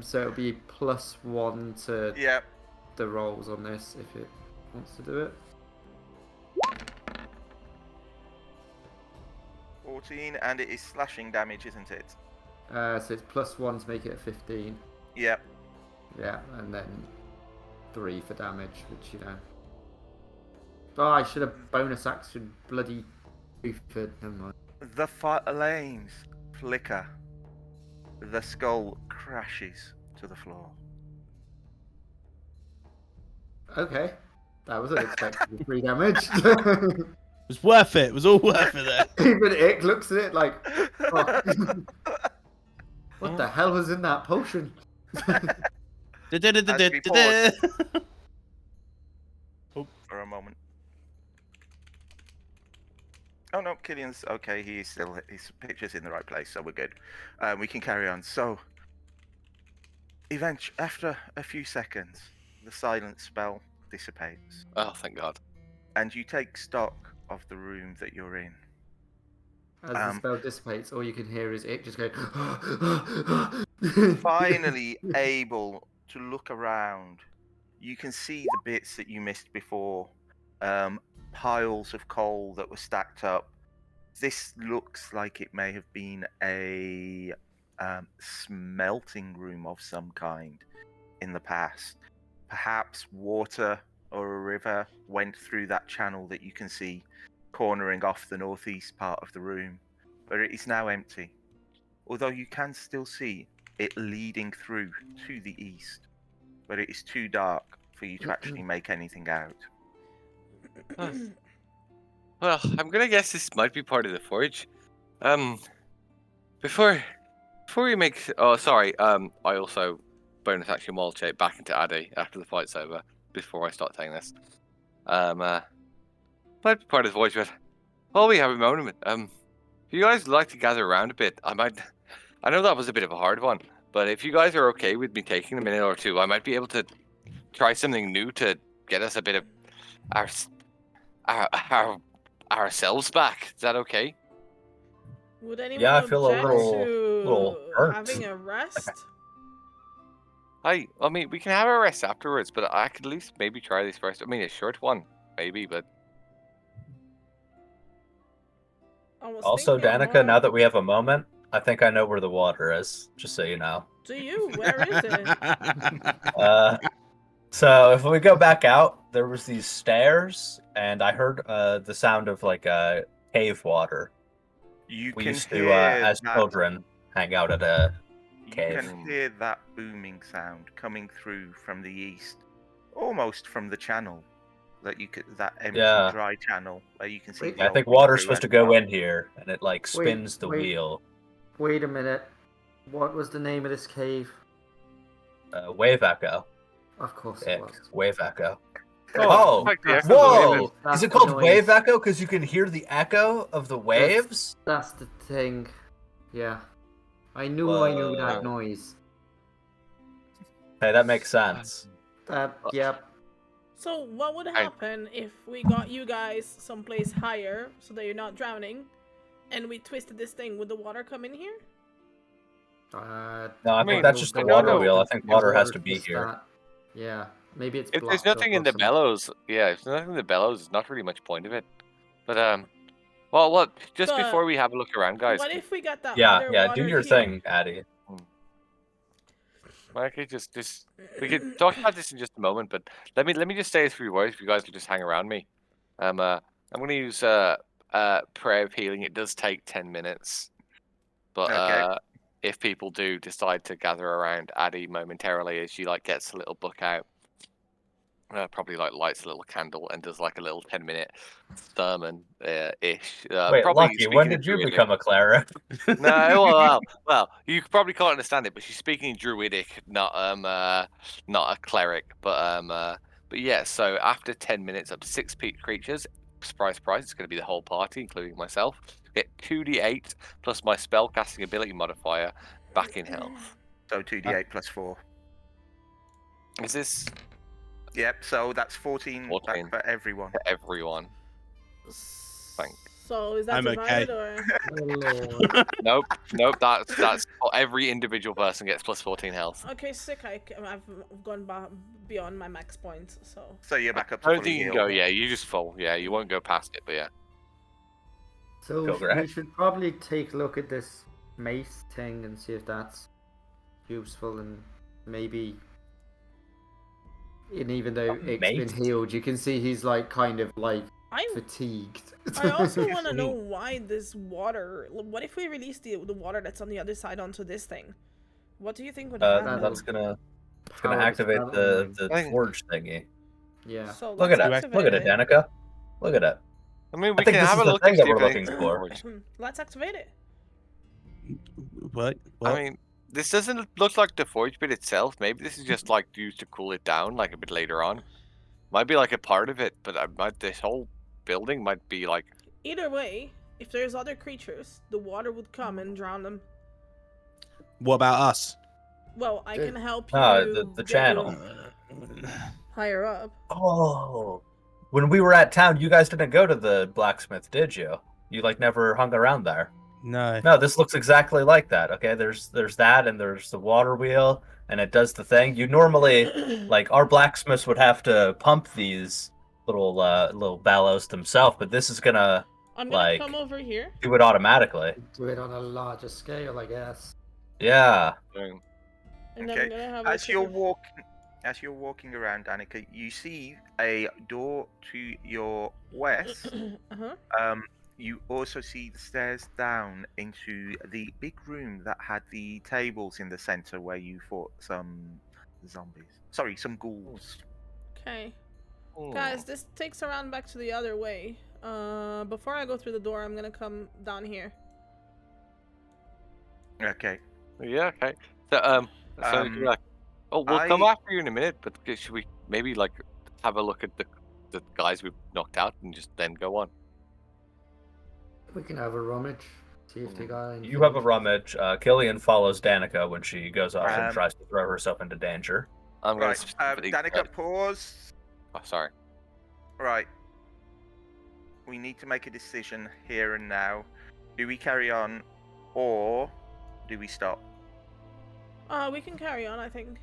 Speaker 3: So it'll be +1 to
Speaker 1: Yep.
Speaker 3: the rolls on this if it wants to do it.
Speaker 1: 14, and it is slashing damage, isn't it?
Speaker 3: So it's +1 to make it a 15.
Speaker 1: Yep.
Speaker 3: Yeah, and then 3 for damage, which you know. Oh, I should have bonus action bloody Buford. Never mind.
Speaker 1: The flames flicker. The skull crashes to the floor.
Speaker 3: Okay, that was unexpected. 3 damage.
Speaker 4: It was worth it. It was all worth it there.
Speaker 3: Even Ick looks at it like, oh. What the hell was in that potion?
Speaker 1: For a moment. Oh no, Killian's okay. He's still, his picture's in the right place, so we're good. We can carry on. So, after a few seconds, the silent spell dissipates,
Speaker 7: Oh, thank God.
Speaker 1: and you take stock of the room that you're in.
Speaker 3: As the spell dissipates, all you can hear is Ick just going.
Speaker 1: Finally able to look around, you can see the bits that you missed before. Piles of coal that were stacked up. This looks like it may have been a smelting room of some kind in the past. Perhaps water or a river went through that channel that you can see cornering off the northeast part of the room, but it is now empty. Although you can still see it leading through to the east. but it is too dark for you to actually make anything out.
Speaker 5: Well, I'm gonna guess this might be part of the forge. Before we make, oh sorry, I also bonus action mulch back into Addie after the fight's over. Before I start saying this, might be part of the forge, but while we have a moment, if you guys would like to gather around a bit, I know that was a bit of a hard one, but if you guys are okay with me taking a minute or two, I might be able to try something new to get us a bit of ourselves back. Is that okay?
Speaker 6: Would anyone
Speaker 2: Yeah, I feel a
Speaker 6: object
Speaker 2: little
Speaker 6: to
Speaker 2: hurt.
Speaker 6: having a rest?
Speaker 5: I mean, we can have a rest afterwards, but I could at least maybe try this first. I mean, a short one, maybe, but
Speaker 6: I was
Speaker 2: Also,
Speaker 6: thinking
Speaker 2: Danika,
Speaker 6: more-
Speaker 2: now that we have a moment, I think I know where the water is, just so you know.
Speaker 6: Do you? Where is it?
Speaker 2: So if we go back out, there was these stairs, and I heard the sound of like cave water.
Speaker 1: You
Speaker 2: We
Speaker 1: can
Speaker 2: used to,
Speaker 1: hear
Speaker 2: as
Speaker 1: that.
Speaker 2: children, hang out at a
Speaker 1: You
Speaker 2: cave.
Speaker 1: can hear that booming sound coming through from the east, almost from the channel that empty
Speaker 2: Yeah.
Speaker 1: dry channel where you can see.
Speaker 3: Wait,
Speaker 1: the
Speaker 2: Yeah, I
Speaker 1: old
Speaker 2: think
Speaker 1: thing
Speaker 2: water's
Speaker 1: through
Speaker 2: supposed to
Speaker 1: and
Speaker 2: go
Speaker 1: out.
Speaker 2: in here, and it like spins the
Speaker 3: wait.
Speaker 2: wheel.
Speaker 3: Wait a minute. What was the name of this cave?
Speaker 2: Wave echo.
Speaker 3: Of course
Speaker 2: Yeah,
Speaker 3: it was.
Speaker 2: wave echo.
Speaker 5: Oh,
Speaker 2: Oh,
Speaker 5: like the
Speaker 3: that's
Speaker 5: echo of the
Speaker 2: whoa!
Speaker 5: wave.
Speaker 3: That's
Speaker 2: Is it
Speaker 3: the
Speaker 2: called
Speaker 3: noise.
Speaker 2: wave echo because you can hear the echo of the waves?
Speaker 3: That's the thing. Yeah. I knew that
Speaker 2: Whoa.
Speaker 3: noise.
Speaker 2: Hey, that makes sense.
Speaker 3: Yep.
Speaker 6: So what would happen if we got you guys someplace higher so that you're not drowning, and we twisted this thing? Would the water come in here?
Speaker 2: No, I
Speaker 5: I
Speaker 2: think
Speaker 5: mean,
Speaker 2: that's just the
Speaker 5: I don't
Speaker 2: water
Speaker 5: know.
Speaker 2: wheel. I think
Speaker 3: The
Speaker 2: water has to
Speaker 3: water
Speaker 2: be
Speaker 3: just
Speaker 2: here.
Speaker 3: that- Yeah. Maybe it's
Speaker 5: If there's
Speaker 3: blocked
Speaker 5: nothing
Speaker 3: up
Speaker 5: in
Speaker 3: or
Speaker 5: the
Speaker 3: something.
Speaker 5: bellows, yeah, if there's nothing in the bellows, there's not really much point of it. But well, what? Just
Speaker 6: But
Speaker 5: before we have a look around, guys.
Speaker 6: What if we got that
Speaker 2: Yeah,
Speaker 6: other
Speaker 2: yeah,
Speaker 6: water
Speaker 2: do your
Speaker 6: here?
Speaker 2: thing, Addie.
Speaker 5: Okay, just we could talk about this in just a moment, but let me just say a few words. If you guys could just hang around me, I'm gonna use prayer of healing. It does take 10 minutes, but
Speaker 1: Okay.
Speaker 5: if people do decide to gather around Addie momentarily, as she like gets a little book out, probably like lights a little candle and does like a little 10-minute sermon ish.
Speaker 2: Wait,
Speaker 5: Probably
Speaker 2: Lucky, when
Speaker 5: speaking in
Speaker 2: did you
Speaker 5: Druidic.
Speaker 2: become a cleric?
Speaker 5: No, well, you probably can't understand it, but she's speaking Druidic, not a cleric, but yeah. So after 10 minutes, up to 6 creatures, surprise, surprise, it's going to be the whole party, including myself. Get 2d8 plus my spellcasting ability modifier back in health.
Speaker 1: So 2d8 plus 4.
Speaker 5: Is this
Speaker 1: Yep. So that's 14 back
Speaker 5: 14.
Speaker 1: for everyone.
Speaker 5: for everyone? Thank-
Speaker 6: So is that
Speaker 4: I'm okay.
Speaker 6: divided or?
Speaker 3: Oh, Lord.
Speaker 5: Nope. That's every individual person gets plus 14 health.
Speaker 6: Okay, sick. I've gone beyond my max points, so.
Speaker 1: So you're back up
Speaker 5: I
Speaker 1: to
Speaker 5: don't
Speaker 1: fully
Speaker 5: think you can
Speaker 1: healed.
Speaker 5: go. Yeah, you just fall. Yeah, you won't go past it, but yeah.
Speaker 3: So
Speaker 2: Go
Speaker 3: we
Speaker 2: grab.
Speaker 3: should probably take a look at this mace thing and see if that's useful, and maybe. And even though it's been
Speaker 2: Mace?
Speaker 3: healed, you can see he's like kind of like
Speaker 6: I
Speaker 3: fatigued.
Speaker 6: also want to know why this water. What if we release the water that's on the other side onto this thing? What do you think would happen?
Speaker 2: That's gonna
Speaker 3: Power
Speaker 2: activate
Speaker 3: spell.
Speaker 2: the
Speaker 5: I think-
Speaker 2: forge thingy.
Speaker 3: Yeah.
Speaker 6: So
Speaker 2: Look at
Speaker 6: let's
Speaker 2: it. Look at it,
Speaker 6: activate
Speaker 2: Danika. Look at it.
Speaker 5: I mean,
Speaker 2: I
Speaker 5: we
Speaker 2: think
Speaker 5: can
Speaker 2: this
Speaker 5: have
Speaker 2: is
Speaker 5: a
Speaker 2: the
Speaker 5: look
Speaker 2: thing
Speaker 5: and
Speaker 2: that
Speaker 5: see
Speaker 2: we're
Speaker 5: if
Speaker 2: looking
Speaker 5: anything's
Speaker 2: for.
Speaker 5: forged.
Speaker 6: Let's activate it.
Speaker 4: What?
Speaker 5: I mean, this doesn't look like the forge bit itself. Maybe this is just like used to cool it down, like a bit later on. Might be like a part of it, but this whole building might be like.
Speaker 6: Either way, if there's other creatures, the water would come and drown them.
Speaker 4: What about us?
Speaker 6: Well, I can help you.
Speaker 2: The
Speaker 6: get
Speaker 2: channel.
Speaker 6: you higher up.
Speaker 2: Oh, when we were at town, you guys didn't go to the blacksmith, did you? You like never hung around there.
Speaker 4: No.
Speaker 2: No, this looks exactly like that. Okay, there's that, and there's the water wheel, and it does the thing. You normally, like, our blacksmiths would have to pump these little bellows themselves, but this is gonna
Speaker 6: I'm gonna
Speaker 2: like
Speaker 6: come over here.
Speaker 2: do it automatically.
Speaker 3: Do it on a larger scale, I guess.
Speaker 2: Yeah.
Speaker 5: Doing...
Speaker 6: And then
Speaker 1: Okay,
Speaker 6: I'm gonna have
Speaker 1: As you're walking around, Danika, you see a door to your west.
Speaker 6: uh-huh.
Speaker 1: You also see the stairs down into the big room that had the tables in the center where you fought some zombies. Sorry, some ghouls.
Speaker 6: Okay.
Speaker 5: Hmm.
Speaker 6: Guys, this takes around back to the other way. Before I go through the door, I'm gonna come down here.
Speaker 1: Okay.
Speaker 5: Yeah, okay. So, so
Speaker 1: Um,
Speaker 5: like, oh, we'll come
Speaker 1: I-
Speaker 5: after you in a minute, but should we maybe like have a look at the guys we've knocked out and just then go on?
Speaker 3: We can have a rummage. See if they got anything.
Speaker 2: You have a rummage. Killian follows Danika when she goes off and
Speaker 1: Um,
Speaker 2: tries to throw herself into danger.
Speaker 5: I'm going
Speaker 1: Right.
Speaker 5: to specifically.
Speaker 1: Danika, pause.
Speaker 5: Oh, sorry.
Speaker 1: Right. We need to make a decision here and now. Do we carry on, or do we stop?
Speaker 6: We can carry on, I think.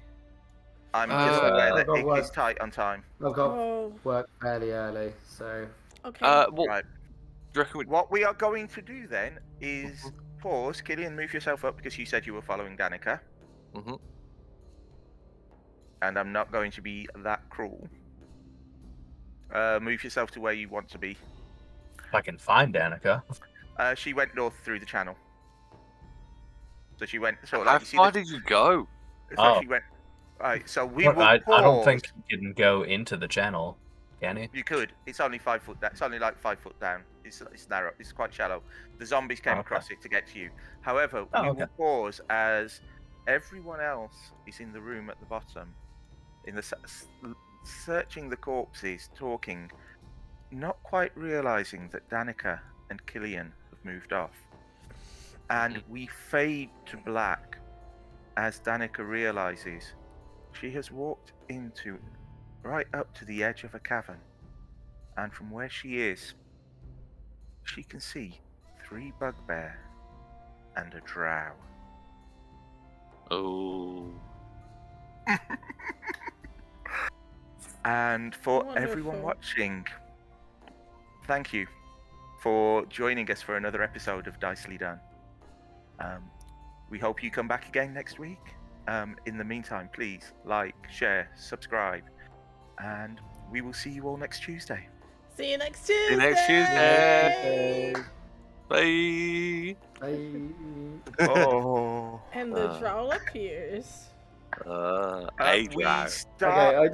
Speaker 1: I'm just aware that
Speaker 3: I've got
Speaker 1: Ig is
Speaker 3: work.
Speaker 1: tight on time.
Speaker 3: I've got
Speaker 6: Oh,
Speaker 3: work fairly early, so
Speaker 6: okay.
Speaker 5: Well,
Speaker 1: Right.
Speaker 5: do you reckon we?
Speaker 1: What we are going to do then is pause. Killian, move yourself up because you said you were following Danika.
Speaker 5: Mhm.
Speaker 1: And I'm not going to be that cruel. Move yourself to where you want to be.
Speaker 2: If I can find Danika.
Speaker 1: She went north through the channel. So she went sort of
Speaker 5: How
Speaker 1: like you see
Speaker 5: far
Speaker 1: the,
Speaker 5: did you go?
Speaker 1: so
Speaker 2: Oh.
Speaker 1: she went. Right, so we
Speaker 2: Look,
Speaker 1: will
Speaker 2: I
Speaker 1: pause.
Speaker 2: don't think he can go into the channel, can he?
Speaker 1: You could. It's only 5 foot down. It's only like 5 foot down. It's narrow. It's quite shallow. The zombies came
Speaker 2: Oh, okay.
Speaker 1: across it to get to you. However,
Speaker 2: Oh,
Speaker 1: we
Speaker 2: okay.
Speaker 1: will pause as everyone else is in the room at the bottom, in the searching the corpses, talking, not quite realizing that Danika and Killian have moved off, and we fade to black as Danika realizes she has walked into right up to the edge of a cavern, and from where she is, she can see 3 bugbear and a drow.
Speaker 5: Oh.
Speaker 1: And for everyone
Speaker 6: Wonderful.
Speaker 1: watching, thank you for joining us for another episode of Dicely Done. We hope you come back again next week. In the meantime, please like, share, subscribe, and we will see you all next Tuesday.
Speaker 6: See you next Tuesday.
Speaker 5: See you next Tuesday. Bye.
Speaker 1: Oh.
Speaker 6: And the drow appears.
Speaker 5: Hey,
Speaker 1: we
Speaker 5: drow.
Speaker 1: start.
Speaker 3: okay.